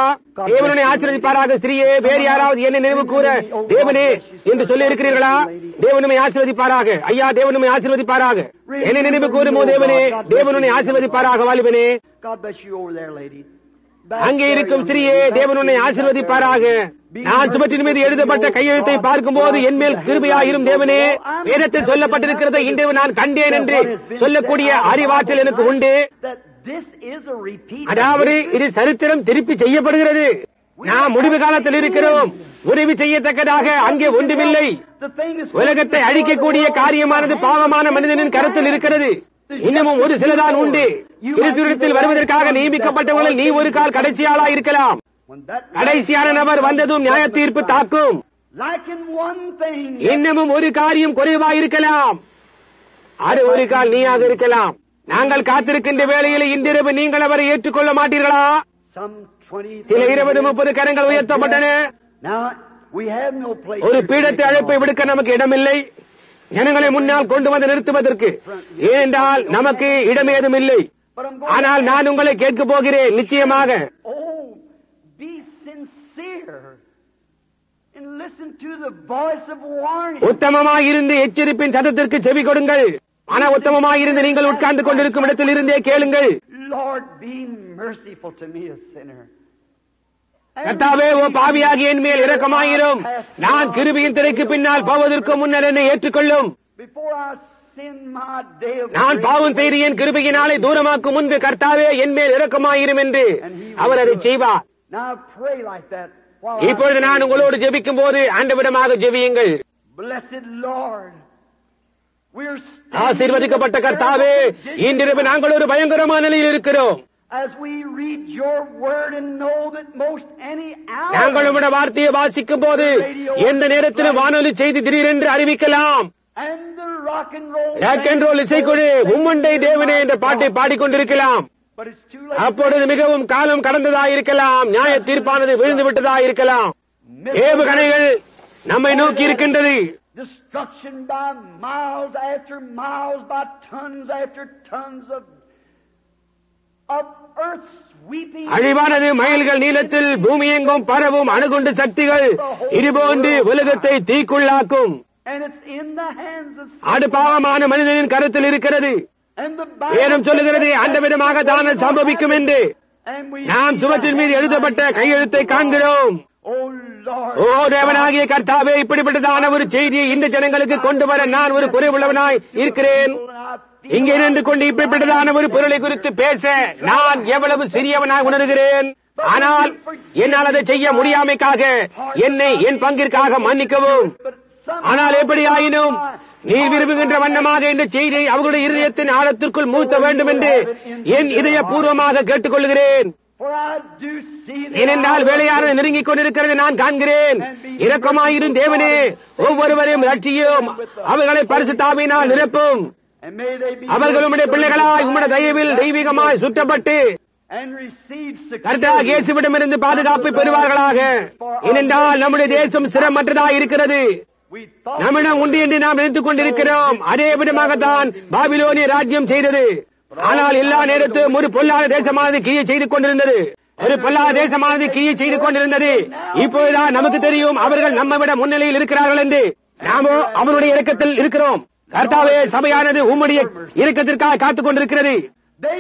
D: தேவனை ஆசீர்வதிப்பாராக. ஸ்திரீயே, வேறு யாராவது என்னை நினைவு கூற தேவனே என்று சொல்லி இருக்கிறீர்களா? தேவனுமை ஆசீர்வதிப்பாராக. ஐயா, தேவனுமை ஆசீர்வதிப்பாராக. என்னை நினைவு கூறுமோ தேவனே, தேவனுனை ஆசீர்வதிப்பாராக. வாலிபனே, அங்கே இருக்கும் ஸ்திரீயே, தேவனுனை ஆசீர்வதிப்பாராக. நான் சுவற்றின் மீது எழுதப்பட்ட கையெழுத்தை பார்க்கும் போது என் மேல் கிருபையாயிரும் தேவனே. வேதத்தில் சொல்லப்பட்டிருக்கிறதை இன்று நான் கண்டேன் என்று சொல்லக்கூடிய அறிவாற்றல் எனக்கு உண்டு. அதாவது இது சரித்திரம் திருப்பி செய்யப்படுகிறது. நாம் முடிவு காலத்தில் இருக்கிறோம். உதவி செய்யத்தக்கதாக அங்கே ஒன்றுமில்லை. உலகத்தை அழிக்கக்கூடிய காரியமானது பாவமான மனிதனின் கருத்தில் இருக்கிறது. இன்னமும் ஒரு சிலதான் உண்டு. கிறிஸ்துவிடத்தில் வருவதற்காக நியமிக்கப்பட்டவர்கள் நீ ஒரு கால் கடைசியாளா இருக்கலாம். கடைசியான நபர் வந்ததும் நியாய தீர்ப்பு தாக்கும். இன்னமும் ஒரு காரியம் குறைவாயிருக்கலாம். அது ஒரு கால் நீயாக இருக்கலாம். நாங்கள் காத்திருக்கின்ற வேளையில் இன்றிரவு நீங்கள் அவரை ஏற்றுக்கொள்ள மாட்டீர்களா? சில 20-30 கரங்கள் உயர்த்தப்பட்டன. ஒரு பீடத்தை அழைப்பை விடுக்க நமக்கு இடமில்லை. ஜனங்களை முன்னால் கொண்டு வந்து நிறுத்துவதற்கு, ஏனென்றால் நமக்கு இடம் ஏதும் இல்லை. ஆனால் நான் உங்களை கேட்க போகிறேன். நிச்சயமாக உத்தமமாயிருந்து எச்சரிப்பின் சத்தத்திற்கு செவி கொடுங்கள். ஆனா உத்தமமாயிருந்து நீங்கள் உட்கார்ந்து கொண்டிருக்கும் இடத்தில் இருந்தே கேளுங்கள். கர்த்தாவே, ஓ பாவியாகி என் மேல் இரக்கமாயிரும். நான் கிருபையின் திரைக்கு பின்னால் போவதற்கு முன்னர் என்னை ஏற்றுக்கொள்ளும். நான் பாவம் செய்து என் கிருபையினாலே தூரமாக்கும் முன்பு கர்த்தாவே என் மேல் இரக்கமாயிரும் என்று அவர் அதை செய்வார். இப்பொழுது நான் உங்களோடு ஜெபிக்கும் போது ஆண்டவிடமாக ஜெபியுங்கள். ஆசீர்வதிக்கப்பட்ட கர்த்தாவே, இன்றிரவு நாங்கள் ஒரு பயங்கரமான நிலையில் இருக்கிறோம். நாங்கள் உம்முடைய வார்த்தையை வாசிக்கும் போது எந்த நேரத்திலும் வானொலி செய்தி திடீரென்று அறிவிக்கலாம். ராக் அண்ட் ரோல் இசைக்குழு உம்மண்டை தேவனே என்ற பாட்டை பாடிக்கொண்டிருக்கலாம். அப்பொழுது மிகவும் காலம் கடந்ததாயிருக்கலாம். நியாய தீர்ப்பானது விழுந்து விட்டதாயிருக்கலாம். ஏவுகணைகள் நம்மை நோக்கி இருக்கின்றது.
E: Destruction by miles after miles, by tons after tons of earth sweeping.
D: அழிவானது மைல்கள் நீளத்தில் பூமி எங்கும் பரவும் அணுகுண்டு சக்திகள் இதுபோன்று உலகத்தை தீக்குள்ளாக்கும். அது பாவமான மனிதனின் கருத்தில் இருக்கிறது. வேதம் சொல்லுகிறது அந்த விதமாக தான் சம்பவிக்கும் என்று. நாம் சுவற்றின் மீது எழுதப்பட்ட கையெழுத்தை காண்கிறோம். ஓ தேவனாகிய கர்த்தாவே, இப்படிப்பட்டதான ஒரு செய்தியை இந்த ஜனங்களுக்கு கொண்டு வர நான் ஒரு குறைவுள்ளவனாய் இருக்கிறேன். இங்கே நின்று கொண்டு இப்படிப்பட்டதான ஒரு பொருளை குறித்து பேச நான் எவ்வளவு சிறியவனாய் உணர்கிறேன். ஆனால் என்னால் அதை செய்ய முடியாமைக்காக என்னை என் பங்கிற்காக மன்னிக்கவும். ஆனால் எப்படி ஆயினும் நீ விரும்புகின்ற வண்ணமாக இந்த செய்தியை அவர்களுடைய இருதயத்தின் ஆழத்திற்குள் மூழ்த்த வேண்டும் என்று என் இதயபூர்வமாக கேட்டுக்கொள்கிறேன். ஏனென்றால் வேலையானது நெருங்கிக் கொண்டிருக்கிறது நான் காண்கிறேன். இரக்கமாயிரும் தேவனே, ஒவ்வொருவரையும் ரட்சியும், அவர்களை பரிசுத்த ஆவியினால் நிரப்பும். அவர்கள் உம்முடைய பிள்ளைகளாய் உம்முடைய தயவில் தெய்வீகமாய் சுற்றப்பட்டு கர்த்தராகிய இயேசுவிடமிருந்து பாதுகாப்பை பெறுவார்களாக. ஏனென்றால் நம்முடைய தேசம் சிரமற்றதாக இருக்கிறது. நம்மிடம் உண்டு என்று நாம் நினைத்துக் கொண்டிருக்கிறோம். அதே விதமாகத்தான் பாபிலோனிய ராஜ்யம் செய்தது. ஆனால் எல்லா நேரத்திலும் ஒரு பொல்லாத தேசமானது கிரியை செய்து கொண்டிருந்தது. ஒரு பொல்லா தேசமானது கிரியை செய்து கொண்டிருந்தது. இப்போதுதான் நமக்கு தெரியும் அவர்கள் நம்மை விட முன்னிலையில் இருக்கிறார்கள் என்று. நாமோ அவருடைய இரக்கத்தில் இருக்கிறோம். கர்த்தாவே, சபையானது உம்முடைய இரக்கத்திற்காக காத்துக் கொண்டிருக்கிறது.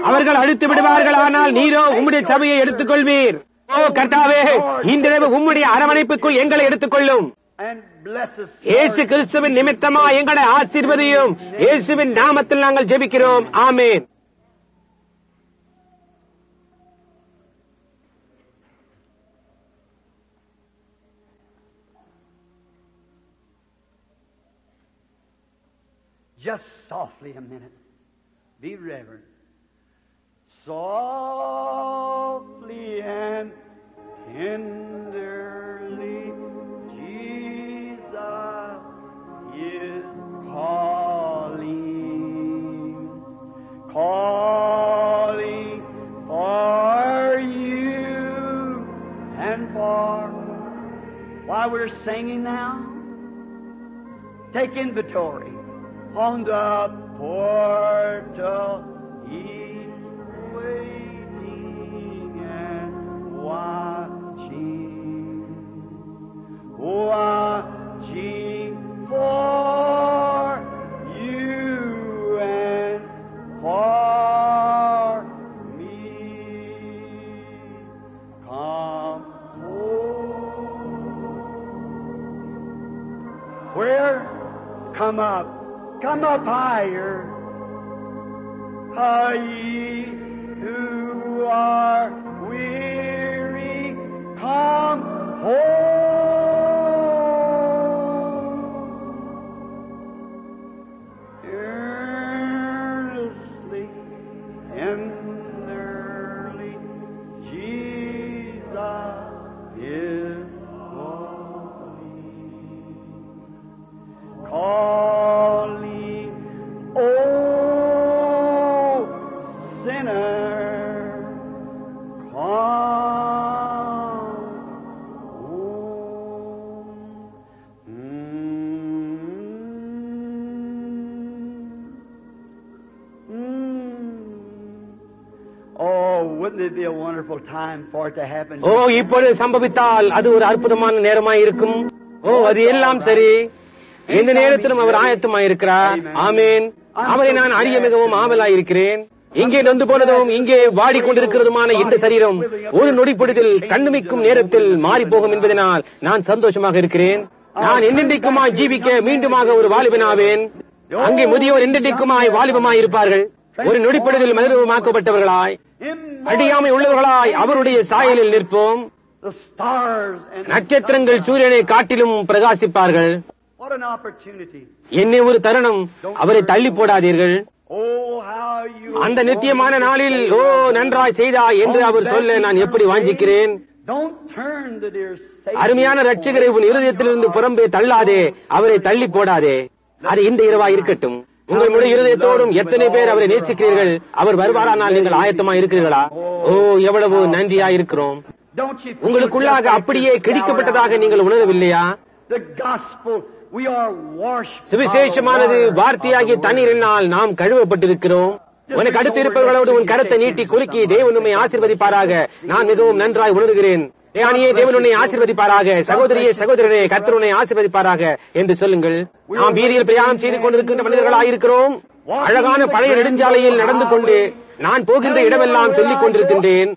D: அவர்கள் அழித்து விடுவார்கள், ஆனால் நீரோ உம்முடைய சபையை எடுத்துக் கொள்வீர். ஓ கர்த்தாவே, இன்றிரவு உம்முடைய அரவணைப்புக்குள் எங்களை எடுத்துக் கொள்ளும். இயேசு கிறிஸ்துவின் நிமித்தமா எங்களை ஆசீர்வதியும். இயேசுவின் நாமத்தில் நாங்கள் ஜெபிக்கிறோம். ஆமென்.
E: Just softly a minute. Be reverent. Softly and tenderly, Jesus is calling, calling for you and for. While we're singing now, take inventory. On the portal he's waiting and watching, watching for you and for me. Come home. Where? Come up. Come up higher, ye who are weary, come home. Earnestly, tenderly, Jesus is calling. Oh, sinner, come home. Oh, wouldn't it be a wonderful time for it to happen?
D: ஓ, இப்பொழுது சம்பவித்தால் அது ஒரு அற்புதமான நேரமாய் இருக்கும். ஓ, அது எல்லாம் சரி. எந்த நேரத்திலும் அவர் ஆயத்தமாயிருக்கிறார். ஆமேன். அவரை நான் அறிய மிகவும் ஆவலாயிருக்கிறேன். இங்கே நொந்து போனதும் இங்கே வாடிக்கொண்டிருக்கிறதுமான இந்த சரீரம் ஒரு நொடிப்பொழுதில் கண்ணுமிக்கும் நேரத்தில் மாறி போகும் என்பதனால் நான் சந்தோஷமாக இருக்கிறேன். நான் என்னென்றைக்குமாய் ஜீவிக்க மீண்டுமாக ஒரு வாலிபனாவேன். அங்கே முதியோர் என்னென்றைக்குமாய் வாலிபமாய் இருப்பார்கள். ஒரு நொடிப்பொழுதில் மறுரூபமாக்கப்பட்டவர்களாய், அடியாமை உள்ளவர்களாய் அவருடைய சாயலில் நிற்போம். நட்சத்திரங்கள் சூரியனை காட்டிலும் பிரகாசிப்பார்கள். என்ன ஒரு தருணம்! அவரை தள்ளி போடாதீர்கள். அந்த நித்தியமான நாளில் ஓ நன்றாய் செய்தாய் என்று அவர் சொல்ல நான் எப்படி வாஞ்சிக்கிறேன். அருமையான ரட்சகரை உன் இருதயத்திலிருந்து புறம்பே தள்ளாதே, அவரை தள்ளி போடாதே. அது இந்த இரவாய் இருக்கட்டும். உங்கள் முழு இருதயத்தோடும் எத்தனை பேர் அவரை நேசிக்கிறீர்கள்? அவர் வருவாரானால் நீங்கள் ஆயத்தமா இருக்கிறீர்களா? ஓ, எவ்வளவு நன்றியாயிருக்கிறோம். உங்களுக்குள்ளாக அப்படியே கிழிக்கப்பட்டதாக நீங்கள் உணரவில்லையா? சுவிசேஷமானது வார்த்தையாகிய தண்ணீரினால் நாம் கழுவப்பட்டிருக்கிறோம். உனக்கு அடுத்து இருப்பவர்களோடு உன் கரத்தை நீட்டி குலுக்கி தேவன் உம்மை ஆசீர்வதிப்பாராக. நான் மிகவும் நன்றாய் உணர்கிறேன். தேவனே, தேவன் உன்னை ஆசீர்வதிப்பாராக. சகோதரியே, சகோதரனே, கர்த்தர் உன்னை ஆசீர்வதிப்பாராக என்று சொல்லுங்கள். நாம் வீதியில் பிரயாணம் செய்து கொண்டிருக்கின்ற மனிதர்களாயிருக்கிறோம். அழகான பழைய நெடுஞ்சாலையில் நடந்து கொண்டு நான் போகின்ற இடமெல்லாம் சொல்லிக் கொண்டிருக்கின்றேன்.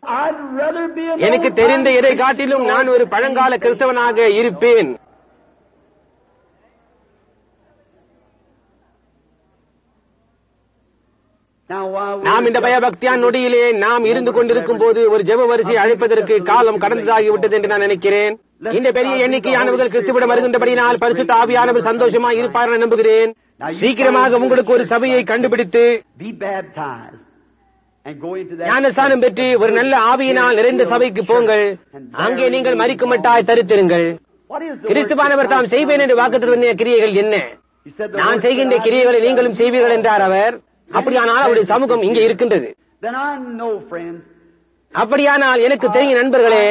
D: எனக்கு தெரிந்த எதை காட்டிலும் நான் ஒரு பழங்கால கிறிஸ்தவனாக இருப்பேன். நாம் இந்த பயபக்தியான் நொடியிலே நாம் இருந்து கொண்டிருக்கும் போது ஒரு ஜெப வரிசை அழைப்பதற்கு காலம் கடந்ததாகிவிட்டது என்று நான் நினைக்கிறேன். இந்த பெரிய எண்ணிக்கையானவர்கள் கிறிஸ்துவிடம் வருகின்றபடினால் பரிசுத்த ஆவியானவர் சந்தோஷமாக இருப்பார் என நம்புகிறேன். சீக்கிரமாக உங்களுக்கு ஒரு சபையை கண்டுபிடித்து ஞானஸ்நானம் பெற்று ஒரு நல்ல ஆவியினால் நிறைந்த சபைக்கு போங்கள். அங்கே நீங்கள் மரிக்குமட்டாய் தரித்திருங்கள். கிறிஸ்துவானவர் தாம் செய்வேன் என்று வாக்குத்தத்தம் கிரியைகள் என்ன? நான் செய்கின்ற கிரியைகளை நீங்களும் செய்வீர்கள் என்றார் அவர். அப்படியானால் அவருடைய சமூகம் இங்கே இருக்கின்றது. அப்படியானால் எனக்கு தெரியும் நண்பர்களே,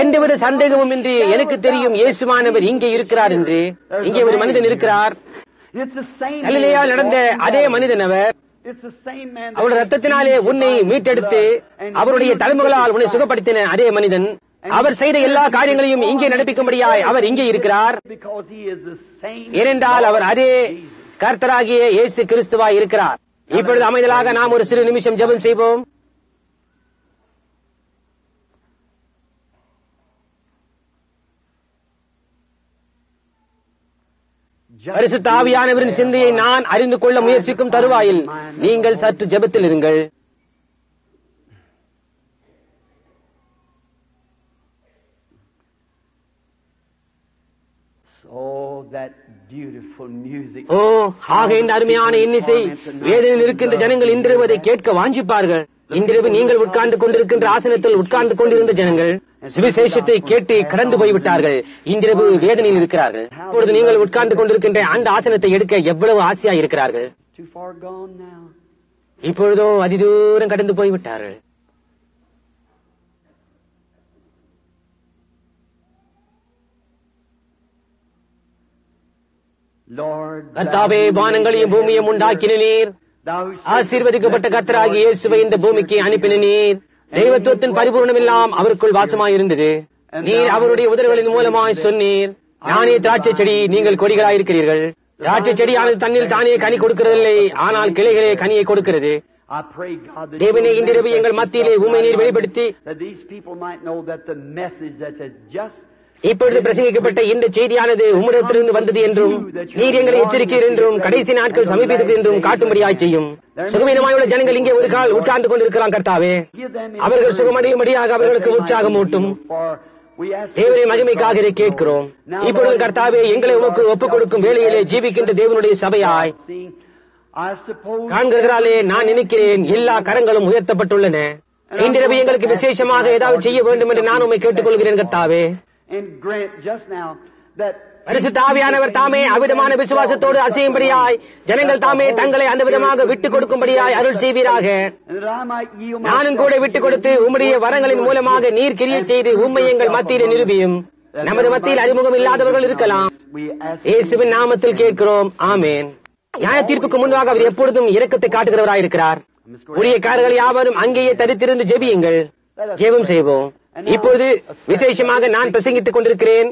D: எந்தவித சந்தேகமும் இன்றி எனக்கு தெரியும் இயேசுவானவர் இங்கே இருக்கிறார் என்று. இங்கே ஒரு மனிதன் இருக்கிறார். கலிலேயாவில் நடந்த அதே மனிதன் அவர்.
E: It's the same man that
D: அவருடைய ரத்தத்தினாலே உன்னை மீட்டெடுத்து அவருடைய தலைமுகளால் உன்னை சுகப்படுத்தின அதே மனிதன் அவர் செய்த எல்லா காரியங்களையும் இங்கே நடப்பிக்கும்படியாய் அவர் இங்கே இருக்கிறார்.
E: because he is the same.
D: ஏனென்றால் அவர் அதே கர்த்தராகிய இயேசு கிறிஸ்துவாய் இருக்கிறார். இப்பொழுது அமைதலாக நாம் ஒரு சிறு நிமிஷம் ஜெபம் செய்வோம். பரிசுத்த ஆவியானவரின் சிந்தையை நான் அறிந்து கொள்ள முயற்சிக்கும் தருவாயில் நீங்கள் சற்று ஜெபத்தில் இருங்கள்.
E: Oh, that beautiful music.
D: ஓ, ஆக இந்த அருமையான இன்னிசை வேதனையில் இருக்கின்ற ஜனங்கள் இன்றிரவு அதை கேட்க வாஞ்சிப்பார்கள். இன்றிரவு நீங்கள் உட்கார்ந்து கொண்டிருக்கின்ற ஆசனத்தில் உட்கார்ந்து கொண்டிருந்த ஜனங்கள் சுவிசேஷத்தை கேட்டு கடந்து போய்விட்டார்கள். இன்றிரவு வேதனையில் இருக்கிறார்கள். இப்பொழுது நீங்கள் உட்கார்ந்து கொண்டிருக்கின்ற அந்த ஆசனத்தை எடுக்க எவ்வளவு ஆசையா இருக்கிறார்கள்.
E: Too far gone now.
D: இப்பொழுதோ அதிதூரம் கடந்து போய்விட்டார்கள்.
E: Lord,
D: கர்த்தாவே, வானங்களையும் பூமியையும் உண்டாக்கின நீர், ஆசீர்வதிக்கப்பட்ட கர்த்தராகிய இயேசுவை இந்த பூமிக்கு அனுப்பின நீர். தெய்வத்துவத்தின் பரிபூர்ணம் எல்லாம் அவருக்குள் வாசமாயிருந்தது. நீர் அவருடைய உதடுகளின் மூலமாய் சொன்னீர், நானே திராட்சை செடி, நீங்கள் கொடிகளாயிருக்கிறீர்கள். திராட்சை செடியானது தன்னில் தானே கனி கொடுக்கிறதில்லை, ஆனால் கிளைகளே கனியை கொடுக்கிறது.
E: I pray, God, that
D: தேவனே,
E: you
D: இன்றிரவு எங்கள் மத்தியிலே உம்மை நீர் வெளிப்படுத்தி
E: that these people might know that the message that has just
D: இப்பொழுது பிரசங்கிக்கப்பட்ட இந்த செய்தியானது உம்மிடத்திலிருந்து வந்தது என்றும் நீர் எங்களை எச்சரிக்கிறீர் என்றும் கடைசி நாட்கள் சமீபித்தது என்றும் காட்டும்படியாய் செய்யும். சுகமீனமாயுள்ள ஜனங்கள் இங்கே ஒரு கால் உட்கார்ந்து கொண்டிருக்கிறான் கர்த்தாவே. அவர்கள் சுகமடையும்படியாக அவர்களுக்கு உற்சாகம் ஊட்டும். தேவனை மகிமைக்காக இதை கேட்கிறோம். இப்பொழுது கர்த்தாவே, எங்களை உமக்கு ஒப்புக் கொடுக்கும் வேளையிலே ஜீவிக்கின்ற தேவனுடைய சபையாய் காண்கிறதாலே நான் நினைக்கிறேன் எல்லா கரங்களும் உயர்த்தப்பட்டுள்ளன. இன்றிரவு எங்களுக்கு விசேஷமாக ஏதாவது செய்ய வேண்டும் என்று நான் உம்மை கேட்டுக்கொள்கிறேன் கர்த்தாவே. பரிசுத்த ஆவியானவர் தாமே அவ்விதமான விசுவாசத்தோடு அசையும்படியாய் ஜனங்கள் தாமே தங்களை அந்த விதமாக விட்டுக் கொடுக்கும்படியாய் அருள் செய்வீராக. நானும் கூட விட்டுக் கொடுத்து உம்முடைய வரங்களின் மூலமாக நீர் கிரியை செய்து உம்மை எங்கள் மத்தியில் நிரூபியும். நமது மத்தியில் அறிமுகம் இல்லாதவர்கள் இருக்கலாம். இயேசுவின் நாமத்தில் கேட்கிறோம், ஆமேன். நியாய தீர்ப்புக்கு முன்பாக அவர் எப்பொழுதும் இரக்கத்தை காட்டுகிறவராயிருக்கிறார். ஊழியக்காரர்கள் யாவரும் அங்கேயே தரித்திருந்து ஜெபியுங்கள். ஜெபம் செய்வோம். இப்பொழுது விசேஷமாக நான் பிரசங்கித்துக் கொண்டிருக்கிறேன்.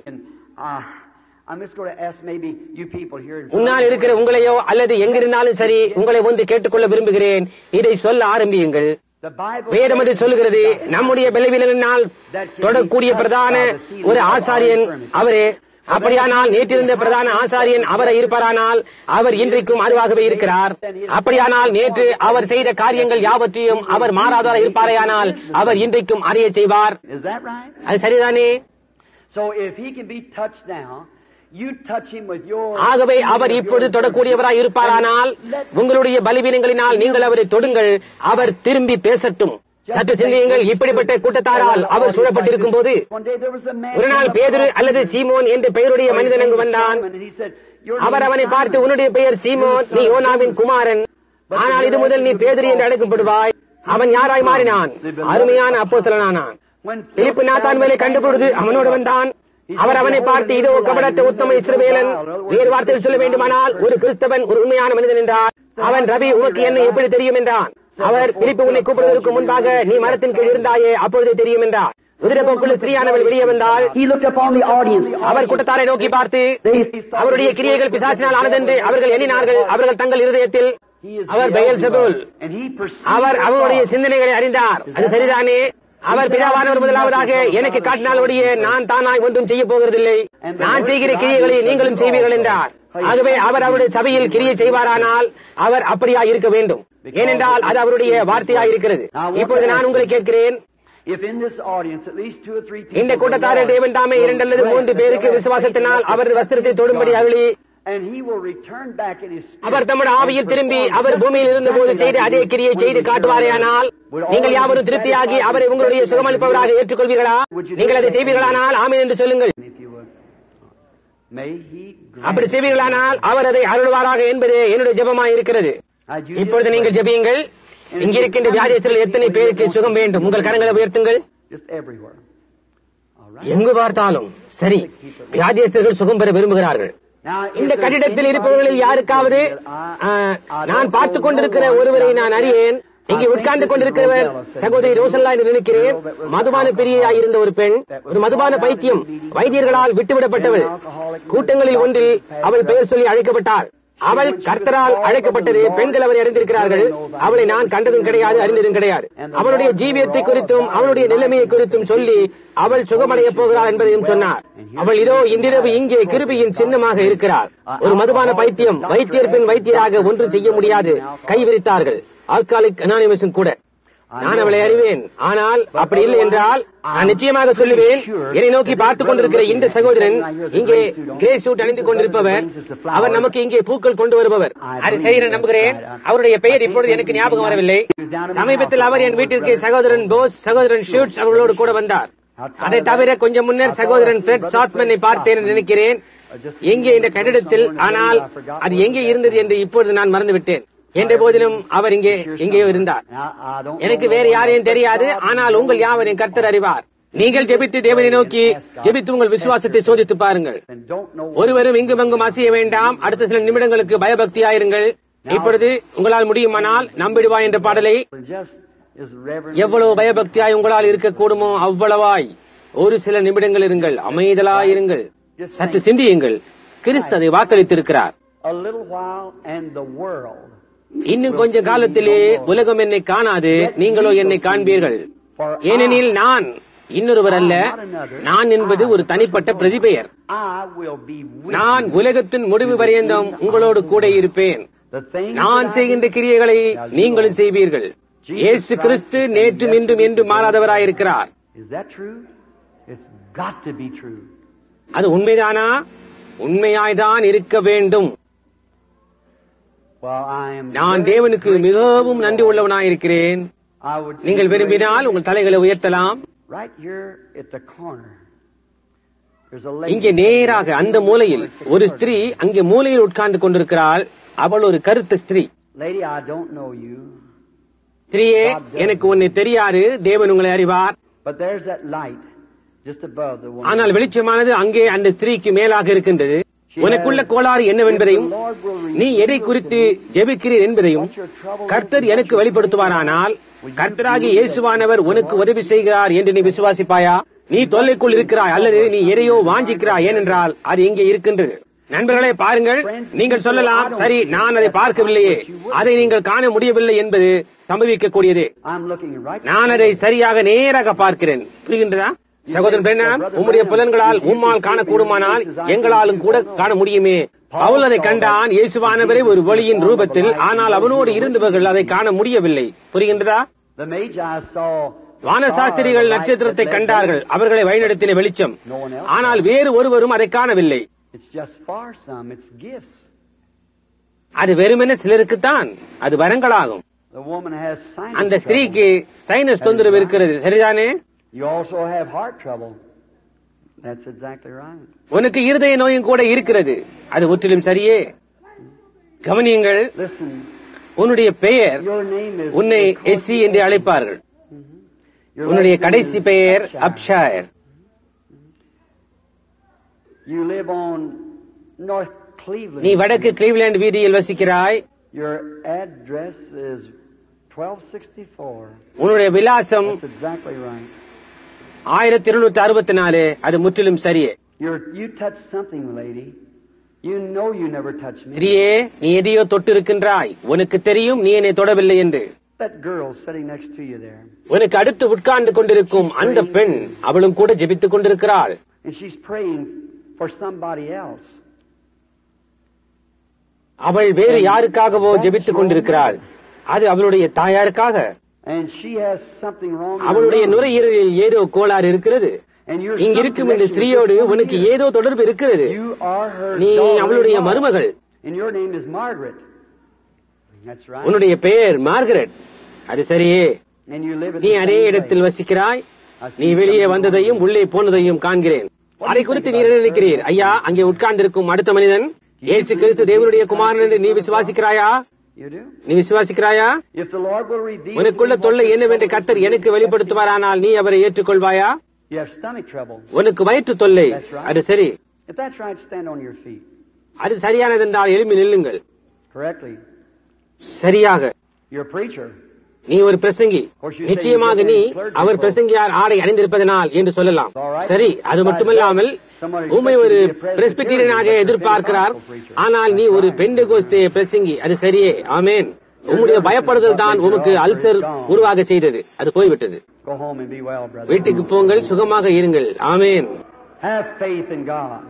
D: உன்னால் இருக்கிற உங்களையோ அல்லது எங்கிருந்தாலும் சரி, உங்களை ஒன்று கேட்டுக்கொள்ள விரும்புகிறேன். இதை சொல்ல ஆரம்பியுங்கள். வேதம் அது சொல்லுகிறது, நம்முடைய பலவீனங்களினால் தொடக்கூடிய பிரதான ஒரு ஆசாரியன் அவரே. அப்படியானால் நேற்றிருந்த பிரதான ஆசாரியன் அவரை இருப்பாரானால் அவர் இன்றைக்கும் அதுவாகவே இருக்கிறார். அப்படியானால் நேற்று அவர் செய்த காரியங்கள் யாவற்றையும் அவர் மாறாதவராக இருப்பாரேயானால் அவர் இன்றைக்கும் அறிய செய்வார். அது சரிதானே? ஆகவே அவர் இப்பொழுது தொடக்கூடியவராய் இருப்பாரானால் உங்களுடைய பலவீனங்களினால் நீங்கள் அவரை தொடுங்கள். அவர் திரும்பி பேசட்டும். சற்று சிந்தியுங்கள். இப்படிப்பட்ட கூட்டத்தாரால் அவர் சூழப்பட்டிருக்கும் போது ஒரு நாள் பேதுரு அல்லது சீமோன் என்ற பெயருடைய மனிதன் அங்கு வந்தான். அவர் அவனை பார்த்து, உன்னுடைய பெயர் சீமோன், நீ யோனாவின் குமாரன், ஆனால் இது முதல் நீ பேதுரு என்று அழைக்கப்படுவாய். அவன் யாராய் மாறினான்? அருமையான அப்போஸ்தலனானான். பிலிப்பு நாத்தான் மேலே கண்டுபொழுது அவனோடு வந்தான். அவர் அவனை பார்த்து, இதோ கபடற்ற உத்தம இஸ்ரவேலன், வேறு வார்த்தையில் சொல்ல வேண்டுமானால் ஒரு கிறிஸ்தவன், ஒரு உண்மையான மனிதன் என்றார். அவன், ரவி, உனக்கு என்ன எப்படி தெரியும் என்றான். அவர், பிலிப்பு உன்னை கூப்பிடுவதற்கு முன்பாக நீ மரத்தின் கீழ் இருந்தாயே, அப்பொழுது தெரியும் என்றார். குதிரைப்போக்குள்ள ஸ்திரீயானவள் வெளியே வந்தால் அவர் கூட்டத்தாரை நோக்கி பார்த்து, அவருடைய கிரியைகள் பிசாசினால் ஆனதென்று அவர்கள் எண்ணினார்கள். அவர்கள் தங்கள் இருதயத்தில், அவர் பெயல்செபூல், அவர் அவருடைய சிந்தனைகளை அறிந்தார். அது சரிதானே? அவர் பிதாவானவர் முதலாவதாக எனக்கு காட்டினாலுடைய நான் தானாய் ஒன்றும் செய்ய போகிறதில்லை. நான் செய்கிற கிரியைகளை நீங்களும் செய்வீர்கள் என்றார். ஆகவே அவர் அவருடைய சபையில் கிரியை செய்வாரானால் அவர் அப்படியா இருக்க வேண்டும். ஏனென்றால் அது அவருடைய வார்த்தையாக இருக்கிறது. இப்பொழுது நான் உங்களை கேட்கிறேன், இந்த கூட்டத்தாரில் தேவன் தாமே 2 அல்லது 3 பேருக்கு விசுவாசத்தினால் அவரது வஸ்திரத்தை தொடும்படி அருளி அவர் தம்முடைய ஆவியில் திரும்பி அவர் பூமியில் இருந்தபோது செய்த அதே கிரியை செய்து காட்டுவாரேயானால் நீங்கள் யாவரும் திருப்தியாகி அவரை உங்களுடைய சுகமளிப்பவராக ஏற்றுக்கொள்வீர்களா? நீங்கள் அதை செய்வீர்களானால் ஆமென் என்று சொல்லுங்கள். அப்படி செய்வீர்களானால் அவர் அதை அருள்வாராக என்பதே என்னுடைய ஜெபமாய் இருக்கிறது. இப்பொழுது நீங்கள் ஜெபியுங்கள். இங்கிருக்கின்ற வியாதியஸ்தர்கள் எத்தனை பேருக்கு சுகம் வேண்டும்? உங்கள் கரங்களை உயர்த்துங்கள். எங்கு பார்த்தாலும் சரி, வியாதியஸ்தர்கள் சுகம் பெற விரும்புகிறார்கள். இந்த கட்டிடத்தில் இருப்பவர்களில் யாருக்காவது நான் பார்த்துக் கொண்டிருக்கிற ஒருவரை நான் அறியேன். இங்கே உட்கார்ந்து கொண்டிருக்கிறவர் சகோதரி ரோசல்லா என்று நினைக்கிறேன். மதுபான பிரியையாய் இருந்த ஒரு பெண், ஒரு மதுபான பைத்தியம், வைத்தியர்களால் விட்டுவிடப்பட்டவள். கூட்டங்களில் ஒன்றில் அவள் பெயர் சொல்லி அழைக்கப்பட்டாள். அவள் கர்த்தரால் அழைக்கப்பட்டது. பெண்கள் அவரை அறிந்திருக்கிறார்கள். அவளை நான் கண்டதும் கிடையாது, அறிந்ததும் கிடையாது. அவளுடைய ஜீவியத்தை குறித்தும் அவளுடைய நிலைமையை குறித்தும் சொல்லி அவள் சுகமடைய போகிறாள் என்பதையும் சொன்னார். அவள் இதோ இன்றிரவு இங்கே கிருபையின் சின்னமாக இருக்கிறார். ஒரு மதுபான பைத்தியம், வைத்தியர் பின் வைத்தியராக ஒன்றும் செய்ய முடியாது, கைவிரித்தார்கள். ஆல்காலிக் அனானிமஸும் கூட. நான் அவளை அறிவேன். ஆனால் அப்படி இல்லை என்றால் நான் நிச்சயமாக சொல்லுவேன். என்னை நோக்கி பார்த்துக் கொண்டிருக்கிற இந்த சகோதரன், இங்கே கிரே சூட் அணிந்து கொண்டிருப்பவர், அவர் நமக்கு இங்கே பூக்கள் கொண்டு வருபவர். அது சரி, நான் நம்புகிறேன். அவருடைய பெயர் இப்பொழுது எனக்கு ஞாபகம் வரவில்லை. சமீபத்தில் அவர் என் வீட்டிற்கு சகோதரன் போஸ், சகோதரன் ஷூட்ஸ் அவர்களோடு கூட வந்தார். அதை தவிர கொஞ்சம் முன்னர் சகோதரன் பிரெட் சாத்மனை பார்த்தேன் என்று நினைக்கிறேன், எங்கே இந்த கட்டிடத்தில். ஆனால் அது எங்கே இருந்தது என்று இப்பொழுது நான் மறந்துவிட்டேன். என்ற போதிலும் அவர் எங்கேயோ இருந்தார். எனக்கு வேறு யாரையும் தெரியாது. ஆனால் உங்கள் யாவரையும் கர்த்தர் அறிவார். நீங்கள் ஜெபித்து தேவனை நோக்கி ஜெபித்து உங்கள் விசுவாசத்தை சோதித்து பாருங்கள். ஒருவரும் இங்கும் அங்கும் அசைய வேண்டாம். அடுத்த சில நிமிடங்களுக்கு பயபக்தியாயிருங்கள். இப்பொழுது உங்களால் முடியுமானால் நம்பிடுவா என்ற பாடலை எவ்வளவு பயபக்தியாய் உங்களால் இருக்கக்கூடுமோ அவ்வளவாய் ஒரு சில நிமிடங்கள் இருங்கள், அமைதலாயிருங்கள், சற்று சிந்தியுங்கள். கிறிஸ்து அதை வாக்களித்திருக்கிறார். இன்னும் கொஞ்ச காலத்திலே உலகம் என்னை காணாது, நீங்களோ என்னை காண்பீர்கள். ஏனெனில் நான் இன்னொருவர் அல்ல, நான் என்பது ஒரு தனிப்பட்ட பிரதிபெயர். நான் உலகத்தின் முடிவு பரியந்தம் உங்களோடு கூட இருப்பேன். நான் செய்கின்ற கிரியைகளை நீங்களும் செய்வீர்கள். இயேசு கிறிஸ்து நேற்றும் இன்றும் என்றும் மாறாதவராயிருக்கிறார். அது உண்மைதானா? உண்மையாய்தான் இருக்க வேண்டும். நான் தேவனுக்கு மிகவும் நன்றி உள்ளவனாயிருக்கிறேன். நீங்கள் விரும்பினால் உங்கள் தலைகளை உயர்த்தலாம். இங்கே நேராக அந்த மூலையில் ஒரு ஸ்திரீ அங்கே மூலையில் உட்கார்ந்து கொண்டிருக்கிறாள். அவள் ஒரு கருத்த ஸ்திரீ. ஸ்திரீயே, எனக்கு உன்னை தெரியாது, தேவன் உங்களை அறிவார். ஆனால் வெளிச்சமானது அங்கே அந்த ஸ்திரீக்கு மேலாக இருக்கின்றது. உனக்குள்ள கோளாறு என்னவென்பதையும் நீ எதை குறித்து ஜெபிக்கிறீர் என்பதையும் கர்த்தர் எனக்கு வெளிப்படுத்துவாரானால், கர்த்தராகிய இயேசுவானவர் உனக்கு உதவி செய்கிறார் என்று நீ விசுவாசிப்பாயா? நீ தொல்லைக்குள் இருக்கிறாய் அல்லது நீ எதையோ வாஞ்சிக்கிறாய், ஏனென்றால் அது இங்கே இருக்கின்றது. நண்பர்களே, பாருங்கள். நீங்கள் சொல்லலாம், சரி, நான் அதை பார்க்கவில்லையே, அதை நீங்கள் காண முடியவில்லை என்பது சம்பவிக்கக்கூடியது. நான் அதை சரியாக நேராக பார்க்கிறேன். புரிகின்றதா? சகோதரன் பெண்ணாம், உம்முடைய புலன்களால் உம்மால் காணக்கூடுமானால் எங்களாலும் கூட காண முடியுமே. பவுல் அதை கண்டான், இயேசுவானவரை ஒரு ஒளியின் ரூபத்தில். ஆனால் அவனோடு இருந்தவர்கள் அதை காண முடியவில்லை. புரிகின்றதா? வானசாஸ்திரிகள் நட்சத்திரத்தை கண்டார்கள், அவர்களை வழிநடத்தின வெளிச்சம். ஆனால் வேறு ஒருவரும் அதை காணவில்லை. அது வெறுமென சிலருக்குத்தான், அது வரங்களாகும். அந்த ஸ்திரீக்கு சைனஸ் தொந்தரவு இருக்கிறது, சரிதானே?
E: You also have heart trouble. That's exactly right.
D: உனக்கு இருதய நோயும் கூட இருக்கிறது, அது முற்றிலும் சரியே. கவனியுங்கள், உன்னுடைய பெயர், உன்னை எஸ்சி என்று அழைப்பார்கள். உன்னுடைய கடைசி பெயர் அப்ஷாயர்.
E: You live on North Cleveland.
D: நீ வடக்கு கிளீவ்லேண்ட் வீதியில் வசிக்கிறாய்.
E: Your address is 1264.
D: உன்னுடைய விலாசம் 1264. அது முற்றிலும் சரியே.
E: You touched something, lady. You know you never touched me.
D: ஸ்திரீயே, நீ எதையோ தொட்டு இருக்கின்றாய். உனக்கு தெரியும் நீ என்னை தொடவில்லை என்று.
E: That girl sitting next to you there.
D: உனக்கு அடுத்து உட்கார்ந்து கொண்டிருக்கும் அந்த பெண், அவளும் கூட ஜெபித்துக் கொண்டிருக்கிறாள்.
E: And she's praying for somebody else.
D: அவள் வேறு யாருக்காகவோ ஜெபித்துக் கொண்டிருக்கிறாள். அது அவளுடைய தாயாருக்காக.
E: And she has something wrong.
D: அவளுடைய நுரையீரலில் ஏதோ கோளாறு இருக்கிறது. இங்க இருக்கும் இந்த ஸ்திரீயோடு உனக்கு ஏதோ தொடர்பு இருக்கிறது. நீ அவளுடைய மருமகள்.
E: And your name is Margaret. That's right.
D: உன்னுடைய பெயர் மார்கரெட். அது சரியே.
E: And you live
D: நீ அதே இடத்தில் வசிக்கிறாய். நீ வெளியே வந்ததையும் உள்ளே போனதையும் காண்கிறேன். அதை குறித்து நீ நினைக்கிறீர். ஐயா, அங்கே உட்கார்ந்திருக்கும் அடுத்த மனிதன் இயேசு கிறிஸ்து தேவனுடைய குமாரன் என்று நீ விசுவாசிக்கிறாயா? நீ விசுவாசிக்கிறாயா? உனக்குள்ள தொல்லை என்னவென்று கர்த்தர் எனக்கு வெளிப்படுத்துவாரானால் நீ அவரை ஏற்றுக்கொள்வாயா?
E: You have stomach trouble.
D: உனக்கு வயிற்று தொல்லை. அது சரி.
E: If that's right, stand on your feet.
D: அது சரியானதென்றால் எழுப்பி நில்லுங்கள்.
E: correctly.
D: சரியாக.
E: You're a preacher.
D: நீ ஒரு பிரசங்கி. நிச்சயமாக நீ அவர் பிரசங்கியார் ஆடை அணிந்திருப்பதனால் என்று சொல்லலாம். சரி, அது மட்டுமல்லாமல் உண்மை ஒரு பிரெஸ்பிட்டீரியனாக எதிர்பார்க்கிறார். ஆனால் நீ ஒரு பெண்டெகோஸ்தே பிரசங்கி. அது சரியே. ஆமேன். உம்முடைய பயப்படுதல் தான் உமக்கு அல்சர் உருவாக செய்தது. அது போய்விட்டது.
E: Go home and be well, brother.
D: வீட்டுக்கு போங்கள், சுகமாக இருங்கள். ஆமேன்.
E: Have faith in God.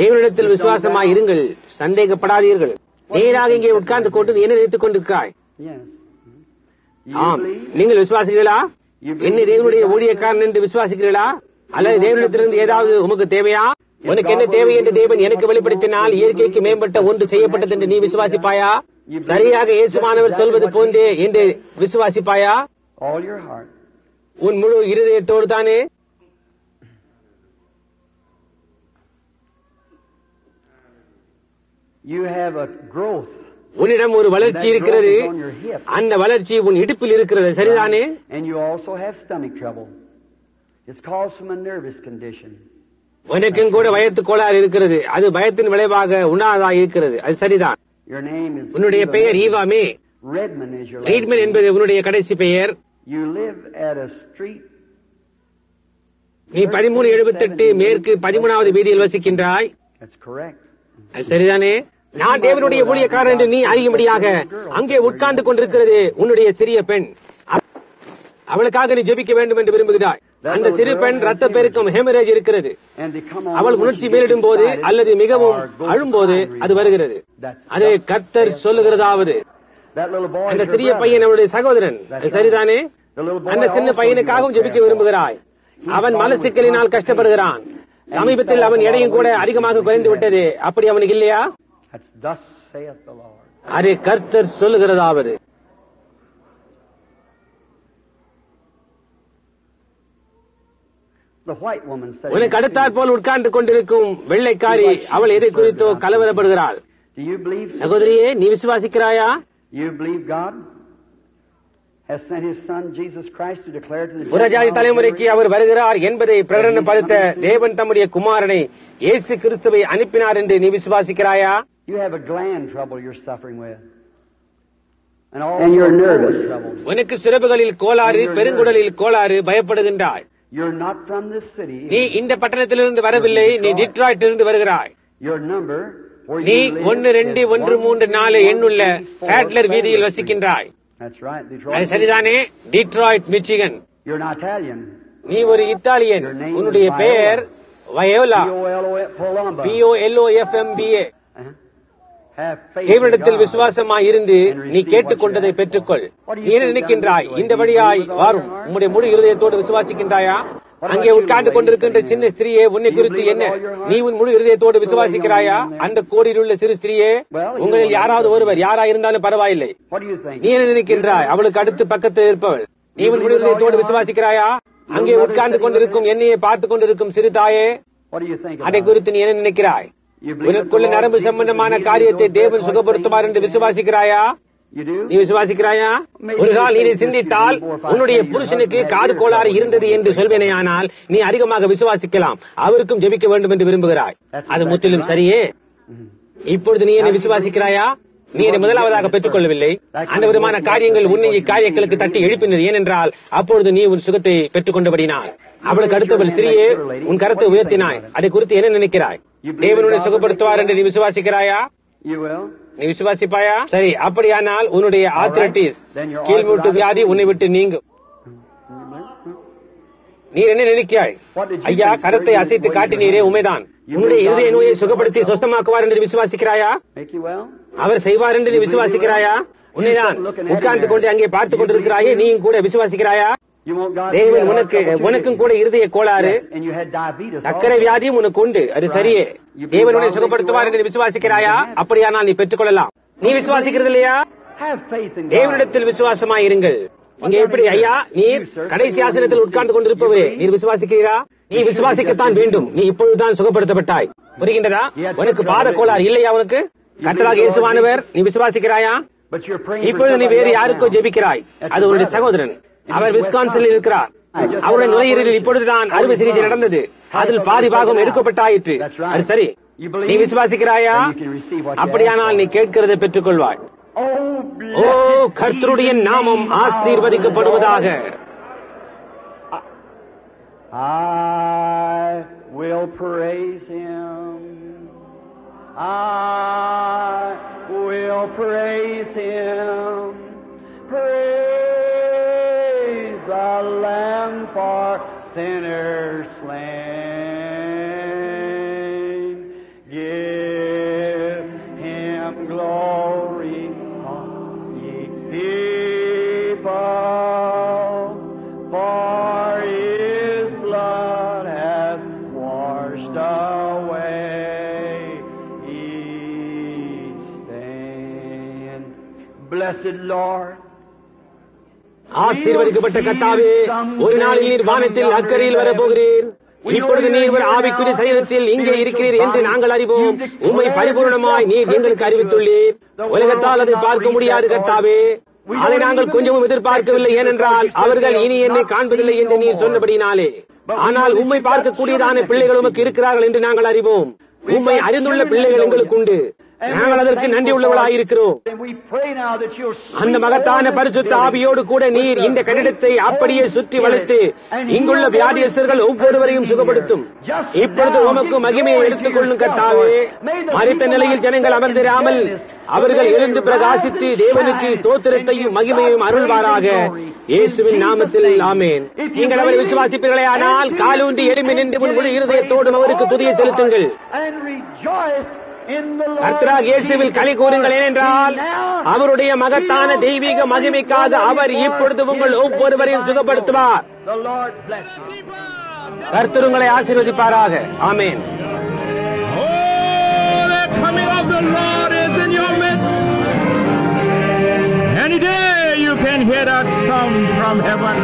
D: தேவனிடத்தில் விசுவாசமாய் இருங்கள், சந்தேகப்படாதீர்கள். நேராக இங்கே உட்கார்ந்து கொண்டு நீ என்ன நினைத்துக் கொண்டிருக்காய்?
E: Yes.
D: ஆம், நீங்கள் விசுவாசிக்கிறீர்களா? என்ன தேவனுடைய ஊழியக்காரன் என்று விசுவாசிக்கிறீர்களா? அல்லது தேவனிடத்திலிருந்து ஏதாவது உமக்கு தேவையா? உனக்கு என்ன தேவை என்று தேவன் எனக்கு வெளிப்படுத்தினால் இயற்கைக்கு மேம்பட்ட ஒன்று செய்யப்பட்டது என்று நீ விசுவாசிப்பாயா? சரியாக இயேசுவானவர் சொல்வது போன்றே என்று விசுவாசிப்பாயா?
E: All your heart.
D: உன் முழு இருதயத்தோடு தானே?
E: You have a growth.
D: உன்னிடம் ஒரு வளர்ச்சி இருக்கிறது. அந்த வளர்ச்சி உன் இடுப்பில் இருக்கிறது. சரிதானே?
E: And you also have stomach trouble. It's caused from a nervous condition.
D: உனக்கும் கூட வயத்து கோளாறு இருக்கிறது. அது பயத்தின் விளைவாக உண்ணாதா இருக்கிறது. அது சரிதான்.
E: Your name is.
D: உன்னுடைய பெயர் ஈவாமே.
E: Redmond is your.
D: ரீட்மன் என்பது உன்னுடைய கடைசி பெயர்.
E: You live at a street.
D: நீ 1378 மேற்கு 13வது வீதியில் வசிக்கின்றாய்.
E: That's correct.
D: அது சரிதானே? நான் தேவனுடைய ஊழியக்காரன் என்று நீ அறியும்படியாக அங்கே உட்கார்ந்து கொண்டிருக்கிறது உன்னுடைய சிறிய பெண். அவளுக்காக நீ ஜெபிக்க வேண்டும் என்று விரும்புகிறாய். அந்த சிறு பெண் ரத்த பெருக்கம் ஹெமரேஜ் இருக்கிறது. அவள் உணர்ச்சி மேலிடும் போது அல்லது மிகவும் அழும்போது அது வருகிறது. அது கர்த்தர் சொல்லுகிறதாவது. அந்த சிறிய பையன் அவனுடைய சகோதரன். சரிதானே? அந்த சின்ன பையனுக்காகவும் ஜெபிக்க விரும்புகிறாய். அவன் மனசிக்கலினால் கஷ்டப்படுகிறான். சமீபத்தில் அவன் எடையும் கூட அதிகமாக குறைந்து விட்டது. அப்படி அவனுக்கு இல்லையா?
E: Thus saith the Lord.
D: அது கர்த்தர் சொல்லுகிறதாவது.
E: The white woman said.
D: உனக்கு அடுத்தாற் போல் உட்கார்ந்து கொண்டிருக்கும் வெள்ளைக்காரி அவள் எதை குறித்தோ கலவரப்படுகிறாள்.
E: Do you believe?
D: சகோதரியே, நீ விசுவாசிக்கிறாயா?
E: You believe God has sent His Son Jesus Christ to declare to the
D: புறஜாதி தலைமுறைக்கு அவர் வருகிறார் என்பதை பிரகடனப்படுத்த தேவன் தம்முடைய குமாரனை இயேசு கிறிஸ்துவை அனுப்பினார் என்று நீ விசுவாசிக்கிறாயா?
E: You have a gland trouble you're suffering with. And you're nervous.
D: உனக்கு சிரபுகளில் கோளாறு, பெருங்குடலில் கோளாறு, பயப்படுகின்றாய்.
E: You're not from this city.
D: நீ இந்த பட்டணத்திலிருந்து வரவில்லை, நீ டிட்ராய்ட்டிலிருந்து வருகிறாய்.
E: Your number
D: நீ 12134 எண்ணுள்ள ஃபேட்லர் வீதியில் வசிக்கின்றாய்.
E: That's right.
D: அது சரிதானே? Detroit, Michigan.
E: You're an Italian.
D: நீ ஒரு இத்தாலியன். உன்னுடைய பெயர் வயோலா. POLOFMBA. தேவனிடத்தில் விசுவாசமாய் இருந்து நீ கேட்டுக்கொண்டதை பெற்றுக்கொள். நீ என்ன நினைக்கின்றாய்? இந்த வழியாய் வாரும் உம்முடைய முழு இருதயத்தோடு விசுவாசிக்கின்றாயா? அங்கே உட்கார்ந்து கொண்டிருக்கின்ற சின்ன ஸ்திரியே, உன்னை குறித்து என்ன? நீ உன் முழு இருதயத்தோடு விசுவாசிக்கிறாயா? அந்த கோடியில் உள்ள சிறு ஸ்திரியே, உங்களில் யாராவது ஒருவர், யாரா இருந்தாலும் பரவாயில்லை. நீ என்ன நினைக்கின்றாய்? அவளுக்கு அடுத்து பக்கத்தில் இருப்பவள். நீ உன் முழு இருதயத்தோடு விசுவாசிக்கிறாயா? அங்கே உட்கார்ந்து கொண்டிருக்கும் என்னையை பார்த்துக் கொண்டிருக்கும் சிறு தாயே, அதை குறித்து நீ என்ன நினைக்கிறாய்? உனக்குள்ள நரம்பு சம்பந்தமான காரியத்தை தேவன் சுகப்படுத்துவார் என்று விசுவாசிக்கிறாயா? நீ விசுவாசிக்கிறாயா? ஒரு கால் நீ சிந்தித்தால் உன்னுடைய புருஷனுக்கு காது கோளாறு இருந்தது என்று சொல்வேனேயானால் நீ அதிகமாக விசுவாசிக்கலாம். அவருக்கும் ஜெபிக்க வேண்டும் என்று விரும்புகிறாய். அது முற்றிலும் சரியே. இப்பொழுது நீ என்னை விசுவாசிக்கிறாயா? நீ என்னை முதலாவதாக பெற்றுக் கொள்ளவில்லை. அந்த விதமான காரியங்கள் உன்னை இக்காரியங்களுக்கு தட்டி எழுப்பினது. ஏனென்றால் அப்பொழுது நீ உன் சுகத்தை பெற்றுக் கொண்டபடினாய். அவளுக்கு அடுத்தவள் ஸ்திரியே, உன் கரத்தை உயர்த்தினாய். அதை குறித்து என்ன நினைக்கிறாய்? தேவனுடைய சுகப்படுத்துவார் என்று நீ விசுவாசிக்கிறாயா? நீ விசுவாசிப்பாயா? சரி, அப்படியானால் உன்னுடைய ஆர்த்ரைட்டிஸ், கீழ்மூட்டு வியாதி உன்னை விட்டு நீங்கும். நீ என்ன நினைக்கிறாய்? ஐயா, கரத்தை அசைத்து காட்டினீரே, உண்மைதான். உன்னுடைய இருதய நோயை சுகப்படுத்தி சொஸ்தமாக்குவார் என்று விசுவாசிக்கிறாயா? அவர் செய்வார் என்று நீ விசுவாசிக்கிறாயா? உன்னைதான் உட்கார்ந்து கொண்டு அங்கே பார்த்துக் கொண்டிருக்கிறாயே, நீயும் கூட விசுவாசிக்கிறாயா? தேவன் உனக்கும் கூட இருதய கோளாறு, சர்க்கரை வியாதியும் உனக்கு உண்டு. அது சரியே. தேவனுடைய சுகப்படுத்துவார் என்று விசுவாசிக்கிறாயா? அப்படியானால் நீ பெற்றுக் கொள்ளலாம். நீ விசுவாசிக்கிறது இல்லையா? தேவனிடத்தில் விசுவாசமாய் இருங்கள். இங்க எப்படி ஐயா? நீ கடைசி ஆசனத்தில் உட்கார்ந்து கொண்டிருப்பவரே, நீ விசுவாசிக்கிறீரா? நீ விசுவாசிக்கத்தான் வேண்டும். நீ இப்பொழுதுதான் சுகப்படுத்தப்பட்டாய். புரிகின்றதா? உனக்கு பாத கோளாறு இல்லையா? உனக்கு கர்த்தராகிய இயேசுவானவர், நீ விசுவாசிக்கிறாயா? இப்பொழுது நீ வேறு யாருக்கோ ஜெபிக்கிறாய். அது உன்னுடைய சகோதரன். அவர் விஸ்கான்சில் இருக்கிறார். அவருடைய நுரையீரலில் இப்பொழுதுதான் அறுவை சிகிச்சை நடந்தது. அதில் பாதி பாகம் எடுக்கப்பட்டாயிற்று. அது சரி.
E: You
D: நீ
E: believe?
D: விசுவாசிக்கிறாயா?
E: Then you can receive what you ask
D: அப்படியானால் நீ
E: for.
D: கேட்கிறதை பெற்றுக்கொள்வாய்.
E: Oh,
D: ஓ,
E: blessed
D: கர்த்தருடைய
E: be the
D: நாமம்
E: name of
D: ஆசீர்வதிக்கப்படுவதாக.
E: I will praise Him. I will praise Him. Praise the Lamb for sinners slain. Give Him glory, all ye people, for His blood hath washed away each stain. Blessed Lord,
D: ஆசீர்வதிக்கப்பட்ட கர்த்தாவே, ஒரு நாள் நீர் வானத்தில் அக்கறையில் வரப்போகிறீர். இப்பொழுது நீர் ஒரு ஆவிக்குரிய சரீரத்தில் இங்கே இருக்கிறீர் என்று நாங்கள் அறிவோம். உம்மை பரிபூர்ணமாய் நீர் எங்களுக்கு அறிவித்துள்ளீர். உலகத்தால் அதை பார்க்க முடியாது கர்த்தாவே. அதை நாங்கள் கொஞ்சமும் எதிர்பார்க்கவில்லை. ஏனென்றால் அவர்கள் இனி என்னை காண்பதில்லை என்று நீர் சொன்னபடினாலே. ஆனால் உம்மை பார்க்கக்கூடியதான பிள்ளைகள் உமக்கு இருக்கிறார்கள் என்று நாங்கள் அறிவோம். உம்மை அறிந்துள்ள பிள்ளைகள் எங்களுக்கு உண்டு. நாங்கள் அதற்கு நன்றி உள்ளவர்களாயிருக்கிறோம். அந்த மகத்தான பரிசுத்த ஆவியோடு கூட நீர் இந்த கட்டிடத்தை அப்படியே சுற்றி வளைத்து இங்குள்ள வியாதியஸ்தர்கள் ஒவ்வொருவரையும் சுகப்படுத்தும். இப்பொழுது உமக்கு மகிமையை எடுத்துக் கொள்ளும் கர்த்தாவே. மரித்த நிலையில் ஜனங்கள் அமர்ந்திராமல் அவர்கள் எழுந்து பிரகாசித்து தேவனுக்கு ஸ்தோத்திரத்தையும் மகிமையையும் அருள்வாராக. இயேசுவின் நாமத்தில் ஆமென். நீங்கள் அவரை விசுவாசிப்பீர்களே ஆனால் காலூன்றி எழும்பி நின்று முன் முழு இருதயத்தோடும் அவருக்கு துதியை செலுத்துங்கள். கர்த்தராகிய இயேசுவில் களி கூறுங்கள். ஏனென்றால் அவருடைய மகத்தான தெய்வீக மகிமைக்காக அவர் இப்பொழுது உங்கள் ஒவ்வொருவரையும் சுகப்படுத்துவார். கர்த்தர் உங்களை ஆசீர்வதிப்பாராக. ஆமென்.
A: Any day you can hear that sound from heaven.